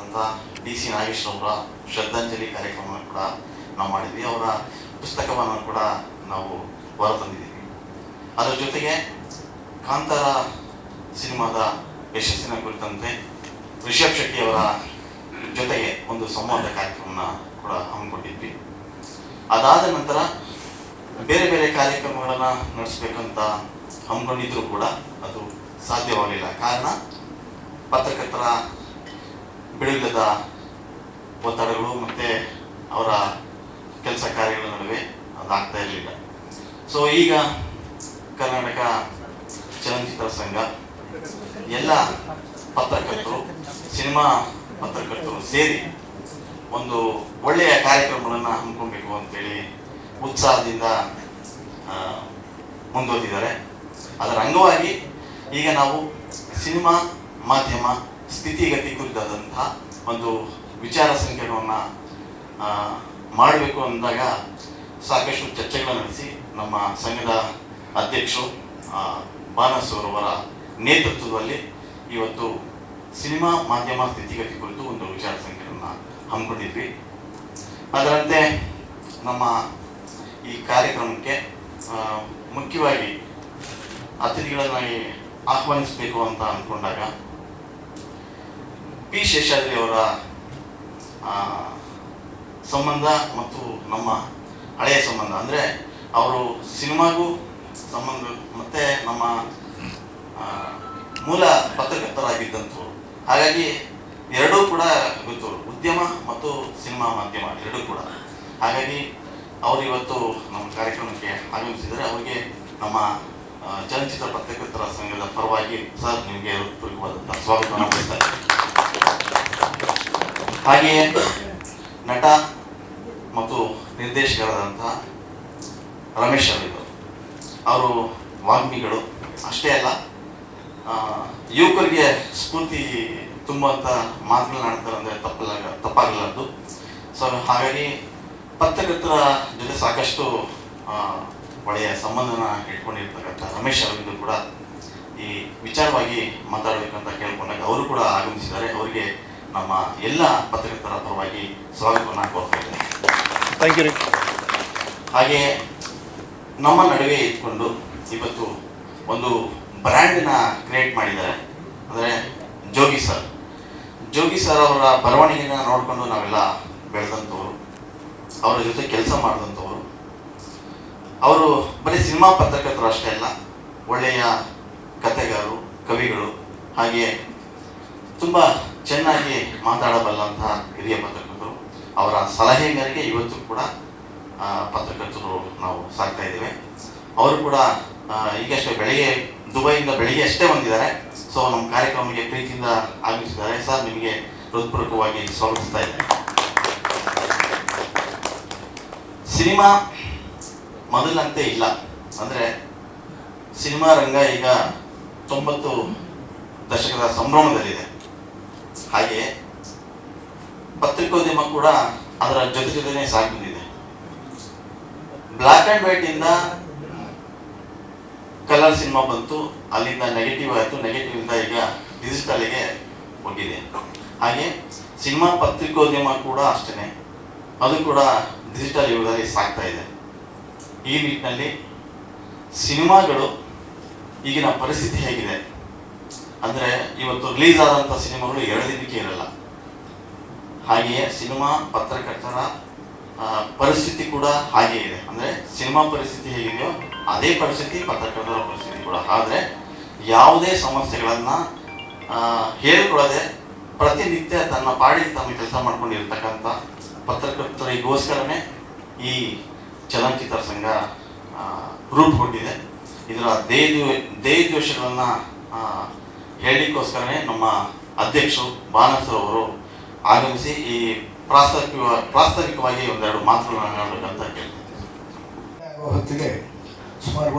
ಆದಂಥ DC ನಾಗೇಶ್ ಅವರ ಶ್ರದ್ಧಾಂಜಲಿ ಕಾರ್ಯಕ್ರಮವನ್ನು ಕೂಡ ನಾವು ಮಾಡಿದ್ವಿ. ಅವರ ಪುಸ್ತಕವನ್ನು ಕೂಡ ನಾವು ಹೊರತಂದಿದ್ದೀವಿ. ಅದರ ಜೊತೆಗೆ ಕಾಂತಾರ ಸಿನಿಮಾದ ಯಶಸ್ಸಿನ ಕುರಿತಂತೆ ರಿಷಬ್ ಶೆಟ್ಟಿ ಅವರ ಜೊತೆಗೆ ಒಂದು ಸಂವಾದ ಕಾರ್ಯಕ್ರಮನ ಕೂಡ ಹಮ್ಮಿಕೊಂಡಿದ್ವಿ. ಅದಾದ ನಂತರ ಬೇರೆ ಬೇರೆ ಕಾರ್ಯಕ್ರಮಗಳನ್ನು ನಡೆಸಬೇಕಂತ ಹಮ್ಮಿಕೊಂಡಿದ್ರು ಕೂಡ ಅದು ಸಾಧ್ಯವಾಗಲಿಲ್ಲ. ಕಾರಣ ಪತ್ರಕರ್ತರ ಬಿಡುವಿಲ್ಲದ ಒತ್ತಡಗಳು ಮತ್ತು ಅವರ ಕೆಲಸ ಕಾರ್ಯಗಳ ನಡುವೆ ಅದಾಗ್ತಾ ಇರಲಿಲ್ಲ. ಸೊ ಈಗ ಕರ್ನಾಟಕ ಚಲನಚಿತ್ರ ಸಂಘ ಎಲ್ಲ ಪತ್ರಕರ್ತರು, ಸಿನಿಮಾ ಪತ್ರಕರ್ತರು ಸೇರಿ ಒಂದು ಒಳ್ಳೆಯ ಕಾರ್ಯಕ್ರಮಗಳನ್ನು ಹಮ್ಮಿಕೊಳ್ಬೇಕು ಅಂತೇಳಿ ಉತ್ಸಾಹದಿಂದ ಮುಂದುವರಿದಿದ್ದಾರೆ. ಅದರ ಅಂಗವಾಗಿ ಈಗ ನಾವು ಸಿನಿಮಾ ಮಾಧ್ಯಮ ಸ್ಥಿತಿಗತಿ ಕುರಿತಾದಂತಹ ಒಂದು ವಿಚಾರ ಸಂಕಿರಣವನ್ನು ಮಾಡಬೇಕು ಅಂದಾಗ ಸಾಕಷ್ಟು ಚರ್ಚೆಗಳನ್ನು ನಡೆಸಿ ನಮ್ಮ ಸಂಘದ ಅಧ್ಯಕ್ಷರು ಬಾನಸೂರವರ ನೇತೃತ್ವದಲ್ಲಿ ಇವತ್ತು ಸಿನಿಮಾ ಮಾಧ್ಯಮ ಸ್ಥಿತಿಗತಿ ಕುರಿತು ಒಂದು ವಿಚಾರ ಸಂಕಿರಣ ಹಮ್ಮಿಕೊಂಡಿದ್ವಿ. ಅದರಂತೆ ನಮ್ಮ ಈ ಕಾರ್ಯಕ್ರಮಕ್ಕೆ ಮುಖ್ಯವಾಗಿ ಅತಿಥಿಗಳನ್ನಾಗಿ ಆಹ್ವಾನಿಸಬೇಕು ಅಂತ ಅಂದ್ಕೊಂಡಾಗ ಪಿ ಶೇಷಾದ್ರಿ ಅವರ ಸಂಬಂಧ ಮತ್ತು ನಮ್ಮ ಹಳೆಯ ಸಂಬಂಧ, ಅಂದರೆ ಅವರು ಸಿನಿಮಾಗೂ ಸಂಬಂಧ ಮತ್ತು ನಮ್ಮ ಮೂಲ ಪತ್ರಕರ್ತರಾಗಿದ್ದಂಥವ್ರು. ಹಾಗಾಗಿ ಎರಡೂ ಕೂಡ ಗೊತ್ತು, ಉದ್ಯಮ ಮತ್ತು ಸಿನಿಮಾ ಮಾಧ್ಯಮ ಎರಡೂ ಕೂಡ. ಹಾಗಾಗಿ ಅವರು ಇವತ್ತು ನಮ್ಮ ಕಾರ್ಯಕ್ರಮಕ್ಕೆ ಆಗಮಿಸಿದರೆ ಅವರಿಗೆ ನಮ್ಮ ಚಲನಚಿತ್ರ ಪತ್ರಕರ್ತರ ಸಂಘದ ಪರವಾಗಿ ಸರ್ ನಿಮಗೆ ಹೃತ್ಪೂರ್ವಕವಾದಂಥ ಸ್ವಾಗತವನ್ನು ಬಯಸ್ತಾರೆ. ಹಾಗೆಯೇ ನಟ ಮತ್ತು ನಿರ್ದೇಶಕರಾದಂತಹ ರಮೇಶ್ ಅವರು, ಅವರು ವಾಗ್ಮಿಗಳು ಅಷ್ಟೇ ಅಲ್ಲ, ಯುವಕರಿಗೆ ಸ್ಫೂರ್ತಿ ತುಂಬುವಂಥ ಮಾತುಗಳನ್ನ ಆಡ್ತಾರೆ ಅಂದರೆ ತಪ್ಪಾಗಲಾರದು. ಸೊ ಹಾಗಾಗಿ ಪತ್ರಕರ್ತರ ಜೊತೆ ಸಾಕಷ್ಟು ಒಳ್ಳೆಯ ಸಂಬಂಧನ ಇಟ್ಕೊಂಡಿರ್ತಕ್ಕಂಥ ರಮೇಶ್ ಅವರಿಂದ ಕೂಡ ಈ ವಿಚಾರವಾಗಿ ಮಾತಾಡಬೇಕಂತ ಕೇಳ್ಕೊಂಡಾಗ ಅವರು ಕೂಡ ಆಗಮಿಸಿದ್ದಾರೆ. ಅವರಿಗೆ ನಮ್ಮ ಎಲ್ಲ ಪತ್ರಕರ್ತರ ಪರವಾಗಿ ಸ್ವಾಗತವನ್ನು ಕೋರ್ತಾ ಇದ್ದೇನೆ. Thank you. ಹಾಗೆ ನಮ್ಮ ನಡುವೆ ಇಟ್ಕೊಂಡು ಇವತ್ತು ಒಂದು ಬ್ರ್ಯಾಂಡನ್ನ ಕ್ರಿಯೇಟ್ ಮಾಡಿದ್ದಾರೆ. ಅಂದರೆ ಜೋಗಿ ಸರ್ ಅವರ ಬರವಣಿಗೆನ ನೋಡಿಕೊಂಡು ನಾವೆಲ್ಲ ಬೆಳೆದಂಥವ್ರು, ಅವರ ಜೊತೆ ಕೆಲಸ ಮಾಡಿದಂಥವ್ರು. ಅವರು ಬರೀ ಸಿನಿಮಾ ಪತ್ರಕರ್ತರು ಅಷ್ಟೇ ಅಲ್ಲ, ಒಳ್ಳೆಯ ಕಥೆಗಾರರು, ಕವಿಗಳು, ಹಾಗೆ ತುಂಬ ಚೆನ್ನಾಗಿ ಮಾತಾಡಬಲ್ಲಂತಹ ಹಿರಿಯ ಪತ್ರಕರ್ತರು. ಅವರ ಸಲಹೆ ಮೇರೆಗೆ ಇವತ್ತು ಕೂಡ ಪತ್ರಕರ್ತರು ನಾವು ಸಾಕ್ತಾ ಇದ್ದೇವೆ. ಅವರು ಕೂಡ ಈಗಷ್ಟೇ ದುಬೈಯಿಂದ ಬೆಳಿಗ್ಗೆ ಅಷ್ಟೇ ಬಂದಿದ್ದಾರೆ. ಸೊ ನಮ್ಮ ಕಾರ್ಯಕ್ರಮಕ್ಕೆ ಪ್ರೀತಿಯಿಂದ ಆಗಮಿಸಿದ್ದಾರೆ. ಸರ್ ನಿಮಗೆ ಹೃತ್ಪೂರ್ವಕವಾಗಿ ಸ್ವಾಗತಿಸ್ತಾ ಇದ್ದೇನೆ. ಸಿನಿಮಾ ಮೊದಲಂತೆ ಇಲ್ಲ, ಅಂದರೆ ಸಿನಿಮಾ ರಂಗ ಈಗ 90 ದಶಕದ ಸಂಭ್ರಮದಲ್ಲಿದೆ. ಹಾಗೆಯೇ ಪತ್ರಿಕೋದ್ಯಮ ಕೂಡ ಅದರ ಜೊತೆನೇ ಸಾಗಿಬಿಟ್ಟಿದೆ. ಬ್ಲ್ಯಾಕ್ ಆ್ಯಂಡ್ ವೈಟ್ ಇಂದ ಕಲರ್ ಸಿನಿಮಾ ಬಂತು, ಅಲ್ಲಿಂದ ನೆಗೆಟಿವ್ ಆಯಿತು, ನೆಗೆಟಿವ್ ಇಂದ ಈಗ ಡಿಜಿಟಲ್ಗೆ ಹೋಗಿದೆ. ಹಾಗೆ ಸಿನಿಮಾ ಪತ್ರಿಕೋದ್ಯಮ ಕೂಡ ಅಷ್ಟೇ, ಅದು ಕೂಡ ಡಿಜಿಟಲ್ ಯುಗದಲ್ಲಿ ಸಾಗ್ತಾ ಇದೆ. ಈ ನಿಟ್ಟಿನಲ್ಲಿ ಸಿನಿಮಾಗಳು ಈಗಿನ ಪರಿಸ್ಥಿತಿ ಹೇಗಿದೆ ಅಂದರೆ, ಇವತ್ತು ರಿಲೀಸ್ ಆದಂಥ ಸಿನಿಮಾಗಳು 2 ದಿನಕ್ಕೆ ಇರಲ್ಲ. ಹಾಗೆಯೇ ಸಿನಿಮಾ ಪತ್ರಕರ್ತರ ಪರಿಸ್ಥಿತಿ ಕೂಡ ಹಾಗೇ ಇದೆ. ಅಂದರೆ ಸಿನಿಮಾ ಪರಿಸ್ಥಿತಿ ಹೇಗಿದೆಯೋ ಅದೇ ಪರಿಸ್ಥಿತಿ ಪತ್ರಕರ್ತರ ಪರಿಸ್ಥಿತಿ ಕೂಡ. ಆದರೆ ಯಾವುದೇ ಸಮಸ್ಯೆಗಳನ್ನು ಹೇಳ್ಕೊಳ್ಳದೆ ಪ್ರತಿನಿತ್ಯ ತನ್ನ ಪಾಡಿಗೆ ತಮ್ಮ ಕೆಲಸ ಮಾಡ್ಕೊಂಡಿರ್ತಕ್ಕಂಥ ಪತ್ರಕರ್ತರಿಗೋಸ್ಕರನೇ ಈ ಚಲನಚಿತ್ರ ಸಂಘ ರೂಪುಗೊಂಡಿದೆ. ಇದರ ಧ್ಯೇಯೋದ್ದೇಶಗಳನ್ನು ಹೇಳಲಿಕ್ಕೋಸ್ಕರನೇ ನಮ್ಮ ಅಧ್ಯಕ್ಷರು ಬಾನಸೂರವರು ಆಗಮಿಸಿ ಈ ಪ್ರಾಸ್ತಾವಿಕವಾಗಿ ಒಂದೆರಡು ಮಾತುಗಳನ್ನು ಹೇಳಬೇಕಂತ ಕೇಳ್ತೀನಿ. ಹೊತ್ತಿಗೆ ಸುಮಾರು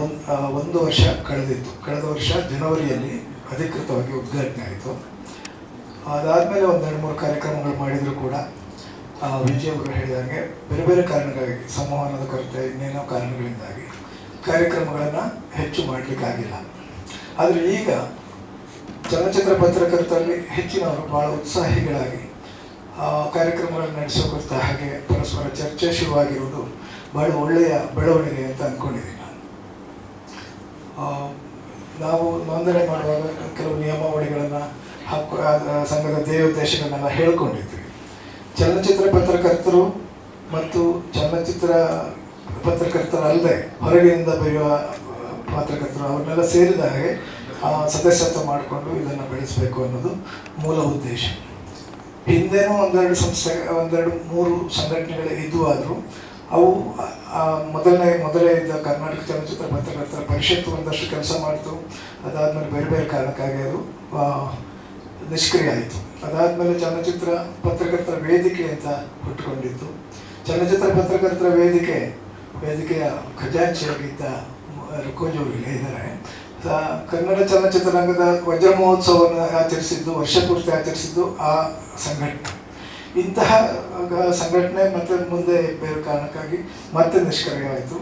ಒಂದು ವರ್ಷ ಕಳೆದಿತ್ತು. ಕಳೆದ ವರ್ಷ ಜನವರಿಯಲ್ಲಿ ಅಧಿಕೃತವಾಗಿ ಉದ್ಘಾಟನೆ ಆಯಿತು. ಅದಾದಮೇಲೆ 2-3 ಕಾರ್ಯಕ್ರಮಗಳು ಮಾಡಿದರೂ ಕೂಡ ವಿಜಯ್ ಅವರು ಹೇಳಿದಂಗೆ ಬೇರೆ ಬೇರೆ ಕಾರಣಗಳಿಗಾಗಿ, ಸಂವಹನದ ಕೊರತೆ, ಇನ್ನೇನೋ ಕಾರಣಗಳಿಂದಾಗಿ ಕಾರ್ಯಕ್ರಮಗಳನ್ನು ಹೆಚ್ಚು ಮಾಡಲಿಕ್ಕಾಗಿಲ್ಲ. ಆದರೆ ಈಗ ಚಲನಚಿತ್ರ ಪತ್ರಕರ್ತರಲ್ಲಿ ಹೆಚ್ಚಿನವರು ಭಾಳ ಉತ್ಸಾಹಿಗಳಾಗಿ ಕಾರ್ಯಕ್ರಮಗಳನ್ನು ನಡೆಸೋ ಕುರಿತ ಹಾಗೆ ಪರಸ್ಪರ ಚರ್ಚೆ ಶುರುವಾಗಿರುವುದು ಬಹಳ ಒಳ್ಳೆಯ ಬೆಳವಣಿಗೆ ಅಂತ ಅಂದ್ಕೊಂಡಿದ್ದೀನಿ ನಾನು. ನಾವು ನೋಂದಣಿ ಮಾಡುವಾಗ ಕೆಲವು ನಿಯಮಾವಳಿಗಳನ್ನು ಸಂಘದ ಧ್ಯೇಯೋದ್ದೇಶಗಳನ್ನೆಲ್ಲ ಹೇಳ್ಕೊಂಡಿದ್ವಿ. ಚಲನಚಿತ್ರ ಪತ್ರಕರ್ತರು ಮತ್ತು ಚಲನಚಿತ್ರ ಪತ್ರಕರ್ತರಲ್ಲದೆ ಹೊರಗಿನಿಂದ ಬರೆಯುವ ಪತ್ರಕರ್ತರು ಅವ್ರನ್ನೆಲ್ಲ ಸೇರಿದ ಹಾಗೆ ಸದಸ್ಯತ್ವ ಮಾಡಿಕೊಂಡು ಇದನ್ನು ಬೆಳೆಸಬೇಕು ಅನ್ನೋದು ಮೂಲ ಉದ್ದೇಶ. ಹಿಂದೆನೂ ಒಂದೆರಡು ಮೂರು ಸಂಘಟನೆಗಳು ಇದ್ವು. ಆದರೂ ಅವು ಮೊದಲೇ ಇದ್ದ ಕರ್ನಾಟಕ ಚಲನಚಿತ್ರ ಪತ್ರಕರ್ತರ ಪರಿಷತ್ತು ಒಂದಷ್ಟು ಕೆಲಸ ಮಾಡಿತು. ಅದಾದಮೇಲೆ ಬೇರೆ ಬೇರೆ ಕಾರಣಕ್ಕಾಗಿ ಅದು ನಿಷ್ಕ್ರಿಯ ಆಯಿತು. ಅದಾದಮೇಲೆ ಚಲನಚಿತ್ರ ಪತ್ರಕರ್ತರ ವೇದಿಕೆ ಅಂತ ಹುಟ್ಟುಕೊಂಡಿತ್ತು. ಚಲನಚಿತ್ರ ಪತ್ರಕರ್ತರ ವೇದಿಕೆಯ ಖಜಾಂಚಿಯಾಗಿದ್ದ ರುಕೋಜೋರು ಇದ್ದಾರೆ. ಕನ್ನಡ ಚಲನಚಿತ್ರರಂಗದ ವಜ್ರ ಮಹೋತ್ಸವವನ್ನು ವರ್ಷ ಪೂರ್ತಿ ಆಚರಿಸಿದ್ದು ಆ ಸಂಘಟನೆ. ಇಂತಹ ಸಂಘಟನೆ ಮತ್ತೆ ಮುಂದೆ ಬೇರೆ ಕಾರಣಕ್ಕಾಗಿ ಮತ್ತೆ ನಿಷ್ಕ್ರಿಯವಾಯಿತು.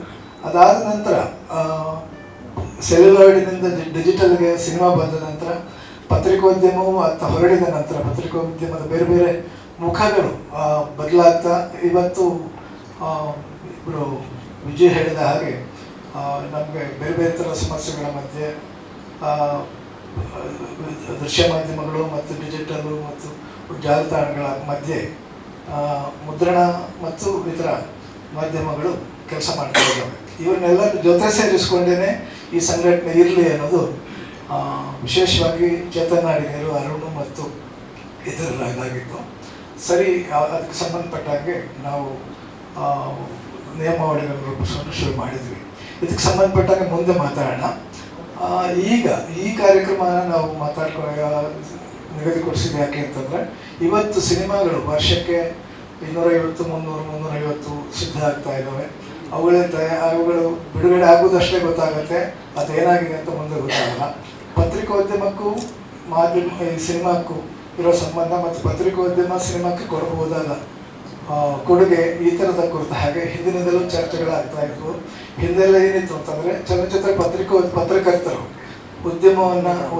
ಅದಾದ ನಂತರ ಸೆಲ್ಯುಲಾಯ್ಡಿನಿಂದ ಡಿಜಿಟಲ್ಗೆ ಸಿನಿಮಾ ಬಂದ ನಂತರ ಪತ್ರಿಕೋದ್ಯಮವು ಅತ್ತ ಹೊರಡಿದ ನಂತರ ಪತ್ರಿಕೋದ್ಯಮದ ಬೇರೆ ಬೇರೆ ಮುಖಗಳು ಬದಲಾಗ್ತಾ ಇವತ್ತು ಇಬ್ಬರು ವಿಜಯ್ ಹೇಳಿದ ಹಾಗೆ ನಮಗೆ ಬೇರೆ ಬೇರೆ ಥರ ಸಮಸ್ಯೆಗಳ ಮಧ್ಯೆ ದೃಶ್ಯ ಮಾಧ್ಯಮಗಳು ಮತ್ತು ಡಿಜಿಟಲು ಮತ್ತು ಜಾಲತಾಣಗಳ ಮಧ್ಯೆ ಮುದ್ರಣ ಮತ್ತು ಇತರ ಮಾಧ್ಯಮಗಳು ಕೆಲಸ ಮಾಡ್ತಾ ಇದ್ದಾವೆ. ಇವನ್ನೆಲ್ಲ ಜೊತೆ ಸೇರಿಸ್ಕೊಂಡೇ ಈ ಸಂಘಟನೆ ಇರಲಿ ಅನ್ನೋದು ವಿಶೇಷವಾಗಿ ಚೇತನ್ ನಾಡಿಗರು, ಅರುಣ್ ಮತ್ತು ಇದಾಗಿತ್ತು. ಸರಿ, ಅದಕ್ಕೆ ಸಂಬಂಧಪಟ್ಟ ಹಾಗೆ ನಾವು ನಿಯಮಾವಳಿಗಳನ್ನು ರೂಪಿಸೋದು ಶುರು ಮಾಡಿದ್ವಿ. ಇದಕ್ಕೆ ಸಂಬಂಧಪಟ್ಟಾಗ ಮುಂದೆ ಮಾತಾಡೋಣ. ಈಗ ಈ ಕಾರ್ಯಕ್ರಮನ ನಾವು ನಿಗದಿಗೊಳಿಸಿದ ಯಾಕೆ ಅಂತಂದರೆ, ಇವತ್ತು ಸಿನಿಮಾಗಳು ವರ್ಷಕ್ಕೆ 250, 300, 350 ಸಿದ್ಧ ಆಗ್ತಾ ಇದ್ದಾವೆ. ಅವುಗಳು ಬಿಡುಗಡೆ ಆಗೋದಷ್ಟೇ ಗೊತ್ತಾಗುತ್ತೆ, ಅದೇನಾಗಿದೆ ಅಂತ ಮುಂದೆ ಗೊತ್ತಾಗಲ್ಲ. ಪತ್ರಿಕೋದ್ಯಮಕ್ಕೂ ಸಿನಿಮಾಕ್ಕೂ ಇರೋ ಸಂಬಂಧ ಮತ್ತು ಪತ್ರಿಕೋದ್ಯಮ ಸಿನಿಮಾಕ್ಕೆ ಕೊಡಬಹುದಾದ ಕೊಡುಗೆ ಈ ಥರದ ಕುರಿತ ಹಾಗೆ ಹಿಂದಿನಿಂದಲೂ ಚರ್ಚೆಗಳಾಗ್ತಾ ಇದ್ವು. ಹಿಂದೆಲ್ಲ ಏನಿತ್ತು ಅಂತಂದರೆ ಚಲನಚಿತ್ರ ಪತ್ರಕರ್ತರು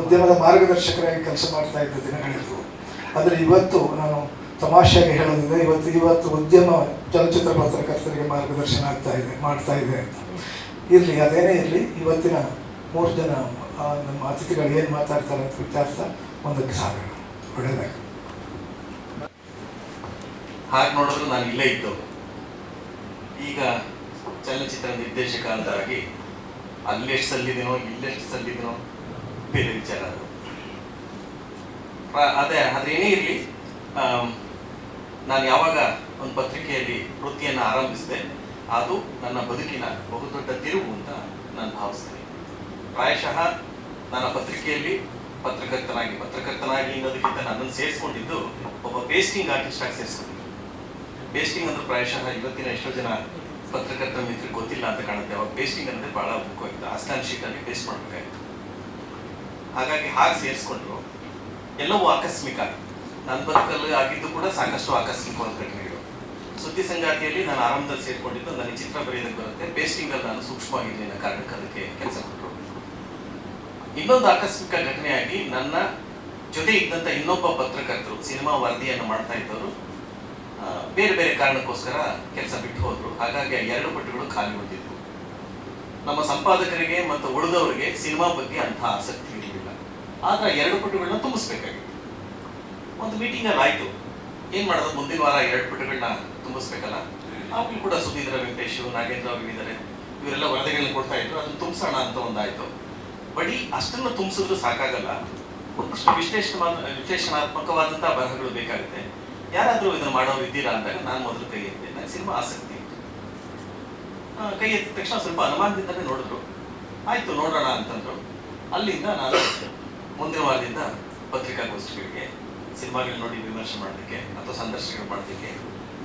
ಉದ್ಯಮದ ಮಾರ್ಗದರ್ಶಕರಾಗಿ ಕೆಲಸ ಮಾಡ್ತಾ ಇದ್ದ ದಿನಗಳಿದ್ವು. ಆದರೆ ಇವತ್ತು ನಾನು ತಮಾಷೆಯಾಗಿ ಹೇಳೋದಿದೆ, ಇವತ್ತು ಉದ್ಯಮ ಚಲನಚಿತ್ರ ಪತ್ರಕರ್ತರಿಗೆ ಮಾರ್ಗದರ್ಶನ ಮಾಡ್ತಾ ಇದೆ ಅಂತ. ಇರಲಿ, ಅದೇನೇ ಇರಲಿ, ಇವತ್ತಿನ 3 ಜನ ನಮ್ಮ ಅತಿಥಿಗಳು ಏನು ಮಾತಾಡ್ತಾರೆ ಅಂತ ವಿಚಾರಿಸ್ತಾ ಮುಂದಕ್ಕೆ ಸಾಗೋಣ. ಒಳ್ಳೆಯದಾಗಿ. ಹಾಗೆ ನೋಡಿದ್ರು ನಾನು ಇಲ್ಲೇ ಇದ್ದವು. ಈಗ ಚಲನಚಿತ್ರ ನಿರ್ದೇಶಕ ಅಂತಾಗಿ ಅಲ್ಲೆಷ್ಟು ಸಲ್ಲಿದ್ದೀನೋ ಇಲ್ಲೆಷ್ಟು ಸಲ್ಲಿದ್ದೀನೋ ಬೇರೆ ವಿಚಾರ ಅದು. ಅದೇ ಏನೇ ಇರಲಿ, ನಾನು ಯಾವಾಗ ಒಂದು ಪತ್ರಿಕೆಯಲ್ಲಿ ವೃತ್ತಿಯನ್ನು ಆರಂಭಿಸಿದೆ ಅದು ನನ್ನ ಬದುಕಿನ ಬಹುದೊಡ್ಡ ತಿರುವು ಅಂತ ನಾನು ಭಾವಿಸ್ತೇನೆ. ಪ್ರಾಯಶಃ ನನ್ನ ಪತ್ರಿಕೆಯಲ್ಲಿ ಪತ್ರಕರ್ತನಾಗಿ ಅನ್ನೋದಕ್ಕಿಂತ ನನ್ನನ್ನು ಸೇರಿಸ್ಕೊಂಡಿದ್ದು ಒಬ್ಬ ಪೇಸ್ಟಿಂಗ್ ಆರ್ಟಿಸ್ಟ್ ಆಗಿ ಸೇರಿಸ್ಕೊಂಡಿದ್ದು. ಪೇಸ್ಟಿಂಗ್ ಅಂದ್ರೆ ಪ್ರಾಯಶಃ ಇವತ್ತಿನ ಎಷ್ಟೋ ಜನ ಪತ್ರಕರ್ತರ ಮಿತ್ರರಿಗೆ ಗೊತ್ತಿಲ್ಲ ಅಂತ ಕಾಣುತ್ತೆ. ಅವಾಗ ಪೇಸ್ಟಿಂಗ್ ಅಂದರೆ ಭಾಳ ಮುಖ್ಯವಾಗಿತ್ತು. ಆಸ್ಟಾನ್ ಶೀಟಲ್ಲಿ ಪೇಸ್ಟ್ ಮಾಡಬೇಕಾಗಿತ್ತು. ಹಾಗಾಗಿ ಹಾಗೆ ಸೇರಿಸ್ಕೊಂಡ್ರು. ಎಲ್ಲವೂ ಆಕಸ್ಮಿಕ. ನನ್ನ ಬದುಕಲ್ಲಿ ಆಗಿದ್ದು ಕೂಡ ಸಾಕಷ್ಟು ಆಕಸ್ಮಿಕವಾದ ಘಟನೆಗಳು. ಸುದ್ದಿ ಸಂಗಾತಿಯಲ್ಲಿ ನಾನು ಆರಂಭದಲ್ಲಿ ಸೇರಿಕೊಂಡಿದ್ದು ನನಗೆ ಚಿತ್ರ ಬರೆಯೋದಕ್ಕೆ ಬರುತ್ತೆ, ಪೇಸ್ಟಿಂಗಲ್ಲಿ ನಾನು ಸೂಕ್ಷ್ಮವಾಗಿರಲಿ ಅನ್ನೋ ಕಾರಣಕ್ಕೆ ಅದಕ್ಕೆ ಕೆಲಸ ಕೊಟ್ಟರು. ಇನ್ನೊಂದು ಆಕಸ್ಮಿಕ ಘಟನೆಯಾಗಿ ನನ್ನ ಜೊತೆ ಇದ್ದಂಥ ಇನ್ನೊಬ್ಬ ಪತ್ರಕರ್ತರು ಸಿನಿಮಾ ವರದಿಯನ್ನು ಮಾಡ್ತಾ ಇದ್ದವರು ಬೇರೆ ಬೇರೆ ಕಾರಣಕ್ಕೋಸ್ಕರ ಕೆಲಸ ಬಿಟ್ಟು ಹೋದರು. ಹಾಗಾಗಿ 2 ಪಟ್ಟುಗಳು ಖಾಲಿ ಉಳಿದಿದ್ವು. ನಮ್ಮ ಸಂಪಾದಕರಿಗೆ ಮತ್ತು ಉಳಿದವರಿಗೆ ಸಿನಿಮಾ ಬಗ್ಗೆ ಅಂಥ ಆಸಕ್ತಿ ಇರಲಿಲ್ಲ. ಆದರೆ 2 ಪಟ್ಟುಗಳನ್ನ ತುಂಬಿಸ್ಬೇಕಾಗಿತ್ತು. ಒಂದು ಮೀಟಿಂಗಲ್ಲಿ ಆಯಿತು, ಏನು ಮಾಡೋದು, ಮುಂದಿನ ವಾರ 2 ಪಟ್ಟುಗಳನ್ನ ತುಂಬಿಸ್ಬೇಕಲ್ಲ. ಅವ್ರಿಗೆ ಕೂಡ ಸುಧೀಂದ್ರ ವೆಂಕಟೇಶ್, ನಾಗೇಂದ್ರ ಅವರು ಇದ್ದಾರೆ, ಇವರೆಲ್ಲ ವರದಿಗಳನ್ನ ಕೊಡ್ತಾ ಇದ್ರು. ಅದನ್ನು ತುಂಬಿಸೋಣ ಅಂತ ಒಂದಾಯಿತು. ಬರೀ ಅಷ್ಟನ್ನು ತುಂಬಿಸಿದ್ರು ಸಾಕಾಗಲ್ಲ, ಒಂದಷ್ಟು ವಿಶ್ಲೇಷಣಾತ್ಮಕವಾದಂಥ ಬರಹಗಳು ಬೇಕಾಗುತ್ತೆ. ಯಾರಾದರೂ ಇದನ್ನು ಮಾಡೋರು ಇದ್ದೀರಾ ಅಂದಾಗ ನಾನು ಮೊದಲು ಕೈ ಎತ್ತಿದೆ. ನನಗೆ ಸಿನಿಮಾ ಆಸಕ್ತಿ ಇತ್ತು. ಕೈ ಎತ್ತಿದ ತಕ್ಷಣ ಸ್ವಲ್ಪ ಅನುಮಾನದಿಂದಲೇ ನೋಡಿದ್ರು. ಆಯಿತು ನೋಡೋಣ ಅಂತಂದ್ರು. ಅಲ್ಲಿಂದ ನಾನು ಮುಂದಿನ ವಾರದಿಂದ ಪತ್ರಿಕಾಗೋಷ್ಠಿಗಳಿಗೆ, ಸಿನಿಮಾಗಳು ನೋಡಿ ವಿಮರ್ಶೆ ಮಾಡೋದಕ್ಕೆ ಅಥವಾ ಸಂದರ್ಶನಗಳು ಮಾಡೋದಕ್ಕೆ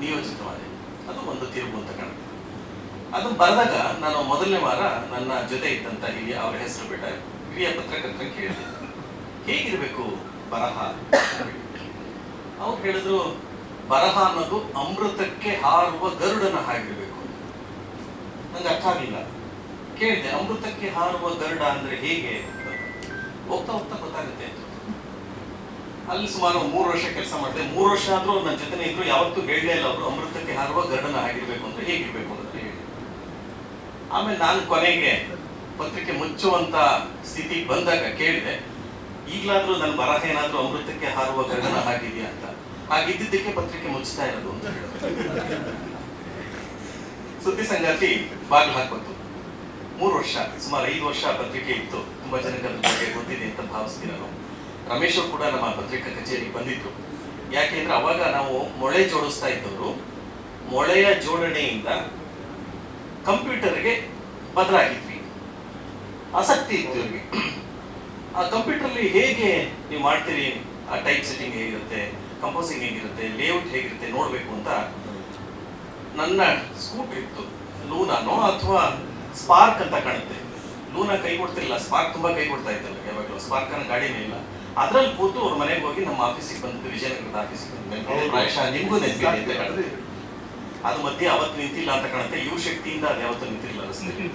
ನಿಯೋಜಿತವಾದೆ. ಅದು ಒಂದು ತಿರುವು ಅಂತ ಕಾಣುತ್ತೆ. ಅದು ಬರೆದಾಗ ನಾನು ಮೊದಲನೇ ವಾರ ನನ್ನ ಜೊತೆ ಇದ್ದಂಥ ಅವರ ಹೆಸರು ಬಿಟ್ಟ ಹಿರಿಯ ಪತ್ರಕರ್ತರನ್ನು ಕೇಳಿದೆ, ಹೇಗಿರಬೇಕು ಬರಹ? ಅವ್ರು ಹೇಳಿದ್ರು, ಬರಹ ಅನ್ನೋದು ಅಮೃತಕ್ಕೆ ಹಾರುವ ಗರುಡನ ಹಾಗಿರ್ಬೇಕು. ನಂಗೆ ಅರ್ಥ ಆಗಲಿಲ್ಲ. ಕೇಳಿದೆ, ಅಮೃತಕ್ಕೆ ಹಾರುವ ಗರುಡ ಅಂದ್ರೆ ಹೇಗೆ? ಹೋಗ್ತಾ ಹೋಗ್ತಾ ಗೊತ್ತಾಗುತ್ತೆ. ಅಲ್ಲಿ ಸುಮಾರು 3 ವರ್ಷ ಕೆಲಸ ಮಾಡಿದೆ. 3 ವರ್ಷ ಆದರೂ ನನ್ನ ಜೊತೆನೇ ಇದ್ರು. ಯಾವತ್ತೂ ಹೇಳಲೇ ಇಲ್ಲ ಅವರು ಅಮೃತಕ್ಕೆ ಹಾರುವ ಗರುಡನ ಆಗಿರ್ಬೇಕು ಅಂದ್ರೆ ಹೇಗಿರ್ಬೇಕು ಅಂತ ಹೇಳಿ. ಆಮೇಲೆ ನಾನು ಕೊನೆಗೆ ಪತ್ರಿಕೆ ಮುಚ್ಚುವಂತ ಸ್ಥಿತಿ ಬಂದಾಗ ಕೇಳಿದೆ, ಈಗಲಾದ್ರೂ ನನ್ನ ಬರಹ ಏನಾದ್ರೂ ಅಮೃತಕ್ಕೆ ಹಾರುವ ಗರುಡನ ಆಗಿದೆಯಾ ಅಂತ. ಹಾಗಿದ್ದಕ್ಕೆ ಪತ್ರಿಕೆ ಮುಚ್ಚುತ್ತಾ ಇರೋದು ಅಂತ ಹೇಳಿದ್ರು. ಸುದ್ದಿ ಸಂಗಾತಿ ಬಾಗಿಲು ಹಾಕೊತ್ತು. 3 ವರ್ಷ, ಸುಮಾರು 5 ವರ್ಷ ಪತ್ರಿಕೆ ಇತ್ತು. ತುಂಬಾ ಜನಕ್ಕೆ ಅದ್ರ ಬಗ್ಗೆ ಗೊತ್ತಿದೆ ಅಂತ ಭಾವಿಸ್ತೀನಿ ನಾನು. ರಮೇಶ್ ಅವರು ಕೂಡ ನಮ್ಮ ಪತ್ರಿಕಾ ಕಚೇರಿಗೆ ಬಂದಿದ್ರು. ಯಾಕೆಂದ್ರೆ ಅವಾಗ ನಾವು ಮೊಳೆ ಜೋಡಿಸ್ತಾ ಇದ್ದವರು. ಮೊಳೆಯ ಜೋಡಣೆಯಿಂದ ಕಂಪ್ಯೂಟರ್ಗೆ ಬದಲಾಗಿದ್ವಿ. ಆಸಕ್ತಿ ಇತ್ತು ಇವರಿಗೆ. ಆ ಕಂಪ್ಯೂಟರ್ಲಿ ಹೇಗೆ ನೀವು ಮಾಡ್ತೀರಿ, ಆ ಟೈಪ್ ಸೆಟ್ಟಿಂಗ್ ಹೇಗಿರುತ್ತೆ, ಕಂಪೋಸಿಂಗ್ ಹೇಗಿರುತ್ತೆ, ಲೇಔಟ್ ಹೇಗಿರುತ್ತೆ ನೋಡ್ಬೇಕು ಅಂತ ನನ್ನ ಸ್ಕೂಟರ್ ಇತ್ತು. ಲೂನಾನೋ ಅಥವಾ ಸ್ಪಾರ್ಕ್ ಅಂತ ಕಾಣುತ್ತೆ. ಲೂನಾ ಕೈ ಕೊಡ್ತಿಲ್ಲ, ಸ್ಪಾರ್ಕ್ ತುಂಬಾ ಕೈ ಕೊಡ್ತಾ ಇತ್ತಲ್ಲ ಯಾವಾಗಲೂ. ಸ್ಪಾರ್ಕ್ ಅನ್ನೋ ಗಾಡಿನೇ ಇಲ್ಲ. ಅದ್ರಲ್ಲಿ ಕೂತು ಅವ್ರ ಮನೆಗೆ ಹೋಗಿ ನಮ್ಮ ಆಫೀಸಿಗೆ ಬಂದು, ವಿಜಯನಗರದ ಆಫೀಸಿಗೆ ಬಂದು, ಪ್ರಾಯಶಃ ನಿಮ್ಗೂ ನೆನಪಿದೆ ಅಂತ ಕಾಣುತ್ತೆ. ಅದು ಮಧ್ಯೆ ಅವತ್ತು ನಿಂತಿಲ್ಲ ಅಂತ ಕಾಣುತ್ತೆ. ಯುವ ಶಕ್ತಿಯಿಂದ ಅದು ಯಾವತ್ತೂ ನಿಂತಿಲ್ಲ ರಸ್ತೆಯಲ್ಲಿ.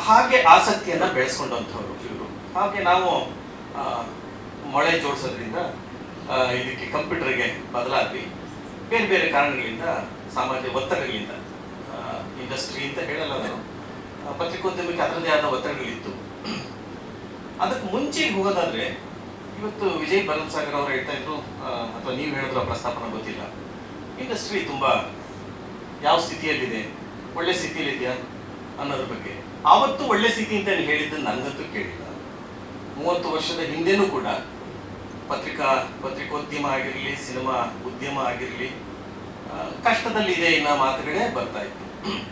ಹಾಗೆ ಆಸಕ್ತಿಯನ್ನ ಬೆಳೆಸ್ಕೊಂಡಂಥವ್ರು ಇವರು. ಹಾಗೆ ನಾವು ಮೊಳೆ ಜೋಡಿಸೋದ್ರಿಂದ ಇದಕ್ಕೆ ಕಂಪ್ಯೂಟರ್ಗೆ ಬದಲಾದ್ವಿ. ಬೇರೆ ಬೇರೆ ಕಾರಣಗಳಿಂದ, ಸಾಮಾಜಿಕ ಒತ್ತಡಗಳಿಂದ, ಇಂಡಸ್ಟ್ರಿ ಅಂತ ಹೇಳಲ್ಲ ನಾನು, ಪತ್ರಿಕೋದ್ಯಮಕ್ಕೆ ಅದರದೇ ಆದ ಒತ್ತಡಗಳಿತ್ತು. ಅದಕ್ಕೆ ಮುಂಚೆ ಹೋಗೋದಾದ್ರೆ ಇವತ್ತು ವಿಜಯ್ ಭರಮಸಾಗರ್ ಅವರು ಹೇಳ್ತಾ ಇದ್ರು, ಅಥವಾ ನೀವು ಹೇಳಿದ್ರು ಪ್ರಸ್ತಾಪನ ಗೊತ್ತಿಲ್ಲ, ಇಂಡಸ್ಟ್ರಿ ತುಂಬಾ ಯಾವ ಸ್ಥಿತಿಯಲ್ಲಿದೆ, ಒಳ್ಳೆ ಸ್ಥಿತಿಯಲ್ಲಿದೆಯಾ ಅನ್ನೋದ್ರ ಬಗ್ಗೆ. ಆವತ್ತು ಒಳ್ಳೆ ಸ್ಥಿತಿ ಅಂತ ಹೇಳಿದ್ದನ್ನು ನನಗಂತೂ ಕೇಳಿಲ್ಲ. 30 ವರ್ಷದ ಹಿಂದೆನೂ ಕೂಡ ಪತ್ರಿಕೋದ್ಯಮ ಆಗಿರಲಿ, ಸಿನಿಮಾ ಉದ್ಯಮ ಆಗಿರಲಿ ಕಷ್ಟದಲ್ಲಿ ಇದೆ ಅನ್ನೋ ಮಾತುಗಳೇ ಬರ್ತಾ ಇತ್ತು.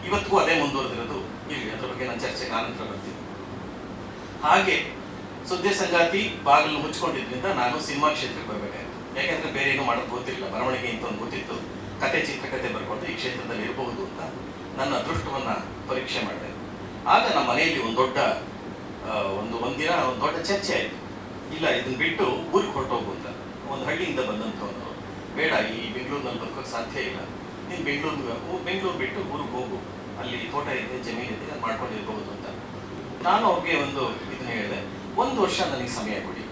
ಇವತ್ತಿಗೂ ಅದೇ ಮುಂದುವರೆದಿರೋದು. ಇಲ್ಲಿ ಅದ್ರ ಬಗ್ಗೆ ನಾನು ಚರ್ಚೆಗೆ ಆನಂತರ ಬರ್ತೀನಿ. ಹಾಗೆ ಸುದ್ದಿ ಸಂಗಾತಿ ಬಾಗಿಲು ಮುಚ್ಕೊಂಡಿದ್ರಿಂದ ನಾನು ಸಿನಿಮಾ ಕ್ಷೇತ್ರಕ್ಕೆ ಬರಬೇಕಾಯಿತು. ಯಾಕೆಂದ್ರೆ ಬೇರೆ ಏನೂ ಮಾಡೋದು ಗೊತ್ತಿರಲಿಲ್ಲ. ಬರವಣಿಗೆ ಅಂತ ಒಂದು ಗೊತ್ತಿತ್ತು, ಕತೆ ಚಿತ್ರಕಥೆ ಬರ್ಕೊಂಡು ಈ ಕ್ಷೇತ್ರದಲ್ಲಿ ಇರಬಹುದು ಅಂತ ನನ್ನ ಅದೃಷ್ಟವನ್ನ ಪರೀಕ್ಷೆ ಮಾಡಿದೆ. ಆಗ ನಮ್ಮ ಮನೆಯಲ್ಲಿ ಒಂದಿನ ಒಂದು ದೊಡ್ಡ ಚರ್ಚೆ ಆಯಿತು. ಇಲ್ಲ, ಇದನ್ನ ಬಿಟ್ಟು ಊರಿಗೆ ಹೊರಟೋಗು ಅಂತ. ಒಂದು ಹಳ್ಳಿಯಿಂದ ಬಂದಂಥವನು, ಬೇಡ, ಈ ಬೆಂಗಳೂರಿನಲ್ಲಿ ಬದುಕೋಕೆ ಸಾಧ್ಯ ಇಲ್ಲ, ನೀನು ಬೆಂಗಳೂರು ಬಿಟ್ಟು ಊರಿಗೆ ಹೋಗು, ಅಲ್ಲಿ ತೋಟ ಇದೆ, ಜಮೀನು ಇದೆ, ನಾನು ಮಾಡ್ಕೊಂಡಿರ್ಬಹುದು ಅಂತ. ನಾನು ಅವ್ರಿಗೆ ಇದನ್ನ ಹೇಳಿದೆ, 1 ವರ್ಷ ನನಗೆ ಸಮಯ ಕೊಡಿ,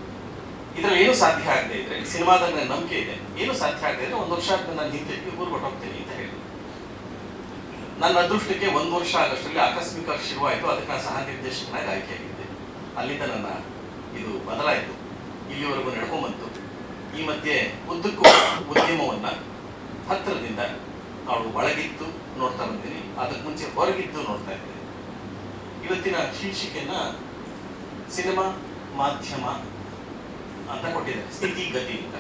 ಇದ್ರಲ್ಲಿ ಏನೂ ಸಾಧ್ಯ ಆಗದೆ ಇದ್ರೆ, ಸಿನಿಮಾದಾಗ ನನ್ನ ನಂಬಿಕೆ ಇದೆ, ಏನೂ ಸಾಧ್ಯ ಆಗದೆ ಇದ್ರೆ 1 ವರ್ಷ ಆದ್ಮೇಲೆ ನಾನು ಹಿಂತಿರುಗಿ ಊರಿಗೆ ಹೊರಟೋಗ್ತೀನಿ ಅಂತ ಹೇಳಿದೆ. ನನ್ನ ಅದೃಷ್ಟಕ್ಕೆ 1 ವರ್ಷ ಆಗಷ್ಟರಲ್ಲಿ ಆಕಸ್ಮಿಕ ಶುರುವಾಯಿತು. ಅದಕ್ಕೆ ನಾನು ಸಹ ನಿರ್ದೇಶಕನಾಗಿ ಆಯ್ಕೆಯಾಗಿದ್ದೆ. ಅಲ್ಲಿಂದ ನನ್ನ ಇದು ಬದಲಾಯಿತು, ಇಲ್ಲಿವರೆಗೂ ನಡ್ಕೊಂಬಂತು. ಈ ಮಧ್ಯೆ ಉದ್ದಕ್ಕೂ ಉದ್ಯಮವನ್ನ ಹತ್ತಿರದಿಂದ ಅವಳು ಒಳಗಿದ್ದು ನೋಡ್ತಾ ಬಂತೀನಿ, ಅದಕ್ಕೆ ಮುಂಚೆ ಹೊರಗಿದ್ದು ನೋಡ್ತಾ ಇದ್ದೇನೆ. ಇವತ್ತಿನ ಶೀರ್ಷಿಕೆಯನ್ನ ಸಿನಿಮಾ ಮಾಧ್ಯಮ ಅಂತ ಕೊಟ್ಟಿದ್ದಾರೆ, ಸ್ಥಿತಿಗತಿ ಅಂತ.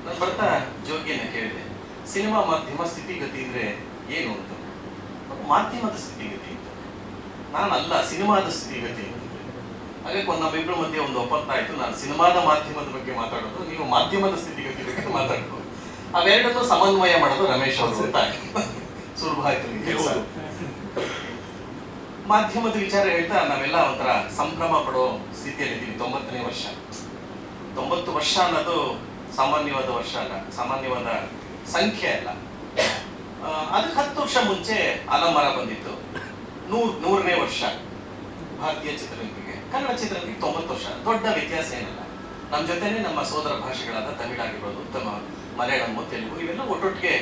ನಾನು ಬರ್ತಾ ಜೋಗಿಯನ್ನ ಕೇಳಿದೆ, ಸಿನಿಮಾ ಮಾಧ್ಯಮ ಸ್ಥಿತಿಗತಿ ಅಂದ್ರೆ ಏನು ಅಂತ. ಮಾಧ್ಯಮದ ಸ್ಥಿತಿಗತಿ ಅಂತ. ನಾನಲ್ಲ, ಸಿನಿಮಾದ ಸ್ಥಿತಿಗತಿ ಅಂತ. ಹಾಗೆ ನಮ್ಮಿಬ್ಬರ ಮಧ್ಯೆ ಒಂದು ಒಪ್ಪಂದ ಆಯ್ತು, ನಾನು ಸಿನಿಮಾದ ಮಾಧ್ಯಮದ ಬಗ್ಗೆ ಮಾತಾಡೋದು, ನೀವು ಮಾಧ್ಯಮದ ಸ್ಥಿತಿಗತಿ ಬಗ್ಗೆ ಮಾತಾಡೋದು. ಅವೆರಡನ್ನು ಸಮನ್ವಯ ಮಾಡೋದು ರಮೇಶ್ ಅವರು ಅಂತ ಸುಲಭ ಆಯ್ತು ಕೆಲಸ. ಮಾಧ್ಯಮದ ವಿಚಾರ ಹೇಳ್ತಾ ನಾವೆಲ್ಲ ಒಂಥರ ಸಂಭ್ರಮ ಪಡೋ ಸ್ಥಿತಿಯಲ್ಲಿದ್ದೀವಿ. 90ನೇ ವರ್ಷ. 90 ವರ್ಷ ಅನ್ನೋದು ಸಾಮಾನ್ಯವಾದ ವರ್ಷ ಅಲ್ಲ, ಸಾಮಾನ್ಯವಾದ ಸಂಖ್ಯೆ ಅಲ್ಲ. ಅದಕ್ಕೆ 10 ವರ್ಷ ಮುಂಚೆ ಅಲಮರ ಬಂದಿತ್ತು. 100ನೇ ವರ್ಷ ಭಾರತೀಯ ಚಿತ್ರರಂಗಕ್ಕೆ. ಕನ್ನಡ ಚಿತ್ರರಂಗಕ್ಕೆ 90 ವರ್ಷ. ದೊಡ್ಡ ವ್ಯತ್ಯಾಸ ಏನಲ್ಲ. ನಮ್ಮ ಜೊತೆನೆ ನಮ್ಮ ಸೋದರ ಭಾಷೆಗಳಾದ ತಮಿಳು ಆಗಿರ್ಬೋದು, ಮಲಯಾಳಂ, ತೆಲುಗು ಇವೆಲ್ಲ ಒಟ್ಟೊಟ್ಟಿಗೆ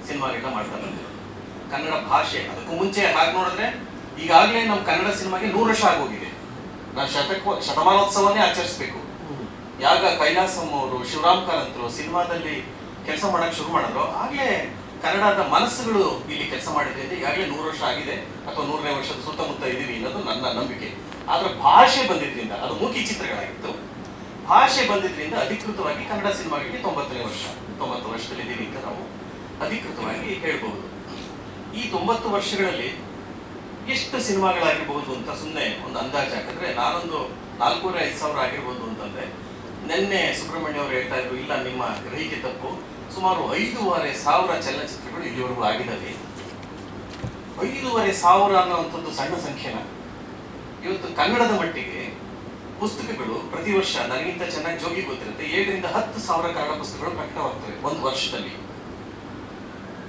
ಸಿನಿಮಾಗಳನ್ನ ಮಾಡ್ತಾ ಬಂದಿರೋದು. ಕನ್ನಡ ಭಾಷೆ ಅದಕ್ಕೂ ಮುಂಚೆ ಹಾಗೆ ನೋಡಿದ್ರೆ ಈಗಾಗಲೇ ನಮ್ಮ ಕನ್ನಡ ಸಿನಿಮಾಗೆ 100 ವರ್ಷ ಆಗೋಗಿದೆ. ನಾವು ಶತಮಾನೋತ್ಸವನ್ನೇ ಆಚರಿಸ್ಬೇಕು. ಯಾಗ ಕೈಲಾಸಂ ಅವರು, ಶಿವರಾಮ್ ಕಾರಂತರು ಸಿನಿಮಾದಲ್ಲಿ ಕೆಲಸ ಮಾಡಕ್ ಶುರು ಮಾಡಿದ್ರು, ಆಗ್ಲೇ ಕನ್ನಡದ ಮನಸ್ಸುಗಳು ಇಲ್ಲಿ ಕೆಲಸ ಮಾಡಿದೆ ಅಂತ. ಈಗಾಗಲೇ 100 ವರ್ಷ ಆಗಿದೆ, ಅಥವಾ 100ನೇ ವರ್ಷದ ಸುತ್ತಮುತ್ತ ಇದೀವಿ ಅನ್ನೋದು ನನ್ನ ನಂಬಿಕೆ. ಆದ್ರೆ ಭಾಷೆ ಬಂದಿದ್ರಿಂದ, ಅದು ಮೂಕಿ ಚಿತ್ರಗಳಾಗಿತ್ತು, ಭಾಷೆ ಬಂದಿದ್ರಿಂದ ಅಧಿಕೃತವಾಗಿ ಕನ್ನಡ ಸಿನಿಮಾಗಳಿಗೆ 90ನೇ ವರ್ಷ, 90 ವರ್ಷದಲ್ಲಿ ಇದೀವಿ ಅಂತ ನಾವು ಅಧಿಕೃತವಾಗಿ ಹೇಳ್ಬಹುದು. ಈ 90 ವರ್ಷಗಳಲ್ಲಿ ಎಷ್ಟು ಸಿನಿಮಾಗಳಾಗಿರ್ಬಹುದು ಅಂತ ಸುಮ್ಮನೆ ಒಂದು ಅಂದಾಜು ಹಾಕಿದ್ರೆ, ನಾನೊಂದು 4,500 ಸಾವಿರ ಆಗಿರ್ಬೋದು ಅಂತಂದ್ರೆ, ನಿನ್ನೆ ಸುಬ್ರಹ್ಮಣ್ಯ ಅವರು ಹೇಳ್ತಾ ಇದ್ರು, ಇಲ್ಲ ನಿಮ್ಮ ಗ್ರಹಿಕೆ ತಪ್ಪು, ಸುಮಾರು 5,500 ಚಲನಚಿತ್ರಗಳು ಇಲ್ಲಿವರೆಗೂ ಆಗಿದ್ದಾವೆ. 5,500 ಅನ್ನೋವಂಥದ್ದು ಸಣ್ಣ ಸಂಖ್ಯೆನ. ಇವತ್ತು ಕನ್ನಡದ ಮಟ್ಟಿಗೆ ಪುಸ್ತಕಗಳು ಪ್ರತಿ ವರ್ಷ, ನನಗಿಂತ ಚೆನ್ನಾಗಿ ಜೋಗಿ ಗೊತ್ತಿರುತ್ತೆ, 7ರಿಂದ 10,000 ಕನ್ನಡ ಪುಸ್ತಕಗಳು ಪ್ರಕಟವಾಗ್ತವೆ ಒಂದು ವರ್ಷದಲ್ಲಿ.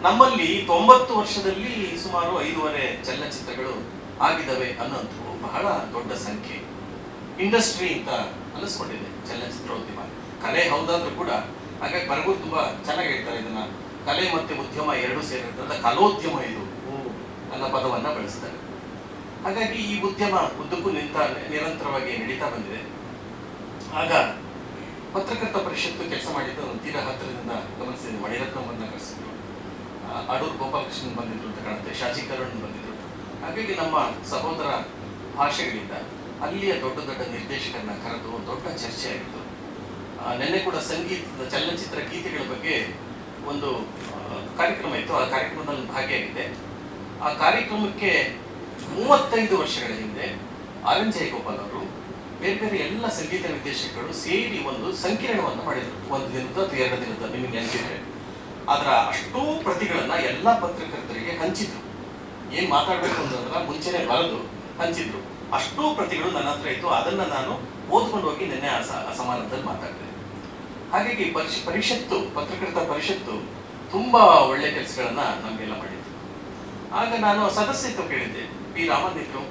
ನಮ್ಮಲ್ಲಿ 90 ವರ್ಷದಲ್ಲಿ ಸುಮಾರು 5,500 ಚಲನಚಿತ್ರಗಳು ಆಗಿದ್ದಾವೆ ಅನ್ನೋದು ಬಹಳ ದೊಡ್ಡ ಸಂಖ್ಯೆ. ಇಂಡಸ್ಟ್ರಿ ಅಂತ ಅನ್ನಿಸ್ಕೊಂಡಿದೆ ಚಲನಚಿತ್ರೋದ್ಯಮ. ಕಲೆ ಹೌದಾದ್ರೂ ಕೂಡ, ಹಾಗಾಗಿ ಬರಗೂ ತುಂಬಾ ಚೆನ್ನಾಗಿ ಹೇಳ್ತಾರೆ ಇದನ್ನ, ಕಲೆ ಮತ್ತೆ ಉದ್ಯಮ ಎರಡೂ ಸೇರಿರ್ತದೆ, ಕಲೋದ್ಯಮ ಇದು ಅನ್ನೋ ಪದವನ್ನ ಬಳಸ್ತಾರೆ. ಹಾಗಾಗಿ ಈ ಉದ್ಯಮ ಉದ್ದಕ್ಕೂ ನಿರಂತರವಾಗಿ ನಡೀತಾ ಬಂದಿದೆ. ಆಗ ಪತ್ರಕರ್ತ ಪರಿಷತ್ತು ಕೆಲಸ ಮಾಡಿದ್ದು ತೀರಾ ಹತ್ತಿರದಿಂದ ಗಮನಿಸಿದ ಮಣಿರತ್ನವನ್ನ ಕರೆಸಿದ್ರು, ಅಡೂರು ಗೋಪಾಲಕೃಷ್ಣನ್ ಬಂದಿದ್ರು ಅಂತ ಕಾಣುತ್ತೆ, ಶಾಜಿ ಕರುಣ್ ಬಂದಿದ್ರು. ಹಾಗಾಗಿ ನಮ್ಮ ಸಹೋದರ ಭಾಷೆಗಳಿಂದ ಅಲ್ಲಿಯ ದೊಡ್ಡ ದೊಡ್ಡ ನಿರ್ದೇಶಕರನ್ನ ಕರೆದು ಒಂದು ದೊಡ್ಡ ಚರ್ಚೆ ಆಗಿತ್ತು. ನಿನ್ನೆ ಕೂಡ ಸಂಗೀತದ ಚಲನಚಿತ್ರ ಗೀತೆಗಳ ಬಗ್ಗೆ ಒಂದು ಕಾರ್ಯಕ್ರಮ ಇತ್ತು, ಆ ಕಾರ್ಯಕ್ರಮದಲ್ಲಿ ಭಾಗಿಯಾಗಿದ್ದೆ. ಆ ಕಾರ್ಯಕ್ರಮಕ್ಕೆ 35 ವರ್ಷಗಳ ಹಿಂದೆ ಆರ್ ಎನ್ ಜಯಗೋಪಾಲ್ ಅವರು ಬೇರೆ ಬೇರೆ ಎಲ್ಲ ಸಂಗೀತ ನಿರ್ದೇಶಕರು ಸೇರಿ ಒಂದು ಸಂಕಿರಣವನ್ನು ಮಾಡಿದರು, 1 ದಿನದ ಅಥವಾ 2 ದಿನದ, ನಿಮಗೆ ನೆನಪಿದ್ರೆ. ಅದರ ಅಷ್ಟೂ ಪ್ರತಿಗಳನ್ನ ಎಲ್ಲ ಪತ್ರಕರ್ತರಿಗೆ ಹಂಚಿದ್ರು. ಏನ್ ಮಾತಾಡ್ಬೇಕು ಅಂತಂದ್ರೆ ಮುಂಚೆನೆ ಬರೆದು ಹಂಚಿದ್ರು. ಅಷ್ಟೂ ಪ್ರತಿಗಳು ನನ್ನ ಹತ್ರ ಇತ್ತು, ಅದನ್ನ ನಾನು ಓದ್ಕೊಂಡು ಹೋಗಿ ನಿನ್ನೆ ಸಮಾರಂಭದಲ್ಲಿ ಮಾತಾಡಿದೆ. ಹಾಗಾಗಿ ಪರಿಷತ್ತು, ಪತ್ರಕರ್ತ ಪರಿಷತ್ತು ತುಂಬಾ ಒಳ್ಳೆ ಕೆಲಸಗಳನ್ನ ನಮಗೆಲ್ಲ ಮಾಡಿದ್ರು. ಆಗ ನಾನು ಸದಸ್ಯತ್ವ ಕೇಳಿದ್ದೆ. ಪಿ ರಾಮನ್ ಇದ್ರು,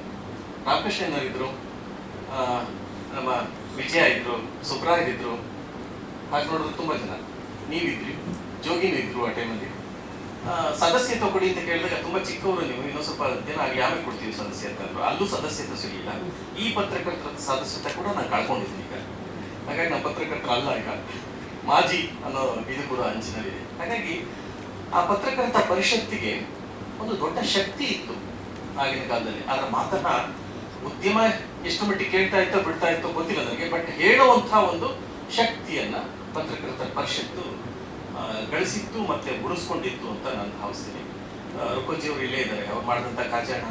ರಾಮಕೃಷ್ಣನ್ ಇದ್ರು, ನಮ್ಮ ವಿಜಯ ಇದ್ರು, ಸುಬ್ರಾಯ್ ಇದ್ರು, ಹಾಗೆ ನೋಡಿದ್ರು ತುಂಬಾ ಜನ, ನೀವಿದ್ರಿ, ಜೋಗಿನೂ ಇದ್ರು. ಆ ಟೈಮಲ್ಲಿ ಸದಸ್ಯತ್ವ ಕೊಡಿ ಅಂತ ಕೇಳಿದಾಗ ತುಂಬಾ ಚಿಕ್ಕವರು ನೀವು, ಇನ್ನೊಂದು ಸ್ವಲ್ಪ ದಿನ ಆಗಲಿ ಆಮೇಲೆ ಕೊಡ್ತೀವಿ ಸದಸ್ಯತ್ವ ಅಂದ್ರು. ಅಲ್ಲೂ ಸದಸ್ಯತ್ವ ಸಿಗಲಿಲ್ಲ. ಈ ಪತ್ರಕರ್ತರ ಸದಸ್ಯತ್ವ ಕೂಡ ನಾನು ಕಳ್ಕೊಂಡಿದ್ದೀನಿ ಈಗ. ಹಾಗಾಗಿ ನಾನು ಪತ್ರಕರ್ತರ ಅಲ್ಲ ಈಗ, ಮಾಜಿ ಅನ್ನೋ ಇದು ಕೂಡ ಅಂಚಿನಲ್ಲಿದೆ. ಹಾಗಾಗಿ ಆ ಪತ್ರಕರ್ತ ಪರಿಷತ್ತಿಗೆ ಒಂದು ದೊಡ್ಡ ಶಕ್ತಿ ಇತ್ತು ಆಗಿನ ಕಾಲದಲ್ಲಿ. ಅದರ ಮಾತನ್ನ ಉದ್ಯಮ ಎಷ್ಟು ಮಟ್ಟಿಗೆ ಕೇಳ್ತಾ ಇತ್ತೋ ಬಿಡ್ತಾ ಇತ್ತೋ ಗೊತ್ತಿಲ್ಲ ನನಗೆ, ಬಟ್ ಹೇಳುವಂತಹ ಒಂದು ಶಕ್ತಿಯನ್ನ ಪತ್ರಕರ್ತರ ಪರಿಷತ್ತು ಗಳಿಸಿತ್ತು ಮತ್ತೆ ಉಳಿಸ್ಕೊಂಡಿತ್ತು ಅಂತ ನಾನು ಭಾವಿಸ್ತೀನಿ. ರುಕೋಜಿ ಅವರು ಇಲ್ಲೇ ಇದ್ದಾರೆ, ಅವ್ರು ಮಾಡಿದಂಥ ಕಾಜಾಣ.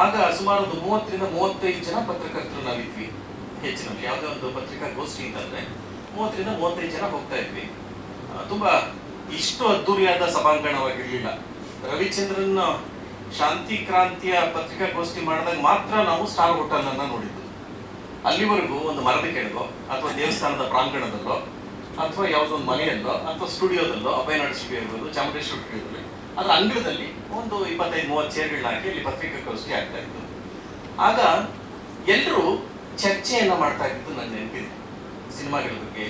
ಆಗ ಸುಮಾರು ಒಂದು 30 ರಿಂದ 35 ಜನ ಪತ್ರಕರ್ತರು ನಾವಿದ್ವಿ. ಹೆಚ್ಚಿನ ಯಾವುದೇ ಒಂದು ಪತ್ರಿಕಾ ಗೋಷ್ಠಿ ಅಂತಂದ್ರೆ 30 ರಿಂದ 35 ಜನ ಹೋಗ್ತಾ ಇದ್ವಿ. ತುಂಬಾ ಇಷ್ಟು ಅದ್ದೂರಿಯಾದ ಸಭಾಂಗಣವಾಗಿರ್ಲಿಲ್ಲ. ರವಿಚಂದ್ರನ್ ಶಾಂತಿ ಕ್ರಾಂತಿಯ ಪತ್ರಿಕಾಗೋಷ್ಠಿ ಮಾಡಿದಾಗ ಮಾತ್ರ ನಾವು ಸ್ಟಾರ್ ಹೋಟೆಲ್ ಅನ್ನ ನೋಡಿದ್ದು. ಅಲ್ಲಿವರೆಗೂ ಒಂದು ಮರದ ಕೆಳಗೋ ಅಥವಾ ದೇವಸ್ಥಾನದ ಪ್ರಾಂಗಣದಲ್ಲೋ ಅಥವಾ ಯಾವುದೊಂದು ಮನೆಯಲ್ಲೋ ಅಥವಾ ಸ್ಟುಡಿಯೋದಲ್ಲೋ, ಅಭಯನಾಡು ಸ್ಟುಡಿಯೋ ಇರ್ಬೋದು, ಚಾಮುಂಡೇಶ್ವರಿ ಸ್ಟುಡಿಯೋದಲ್ಲಿ, ಅದರ ಅಂಗಳದಲ್ಲಿ ಒಂದು 25-30 ಚೇರ್ಗಳನ್ನ ಹಾಕಿ ಅಲ್ಲಿ ಪತ್ರಿಕಾಗೋಷ್ಠಿ ಆಗ್ತಾ ಇತ್ತು. ಆಗ ಎಲ್ಲರೂ ಚರ್ಚೆಯನ್ನ ಮಾಡ್ತಾ ಇದ್ದು ನನ್ನ ನೆನಪಿದೆ. ಸಿನಿಮಾಗಳ ಬಗ್ಗೆ,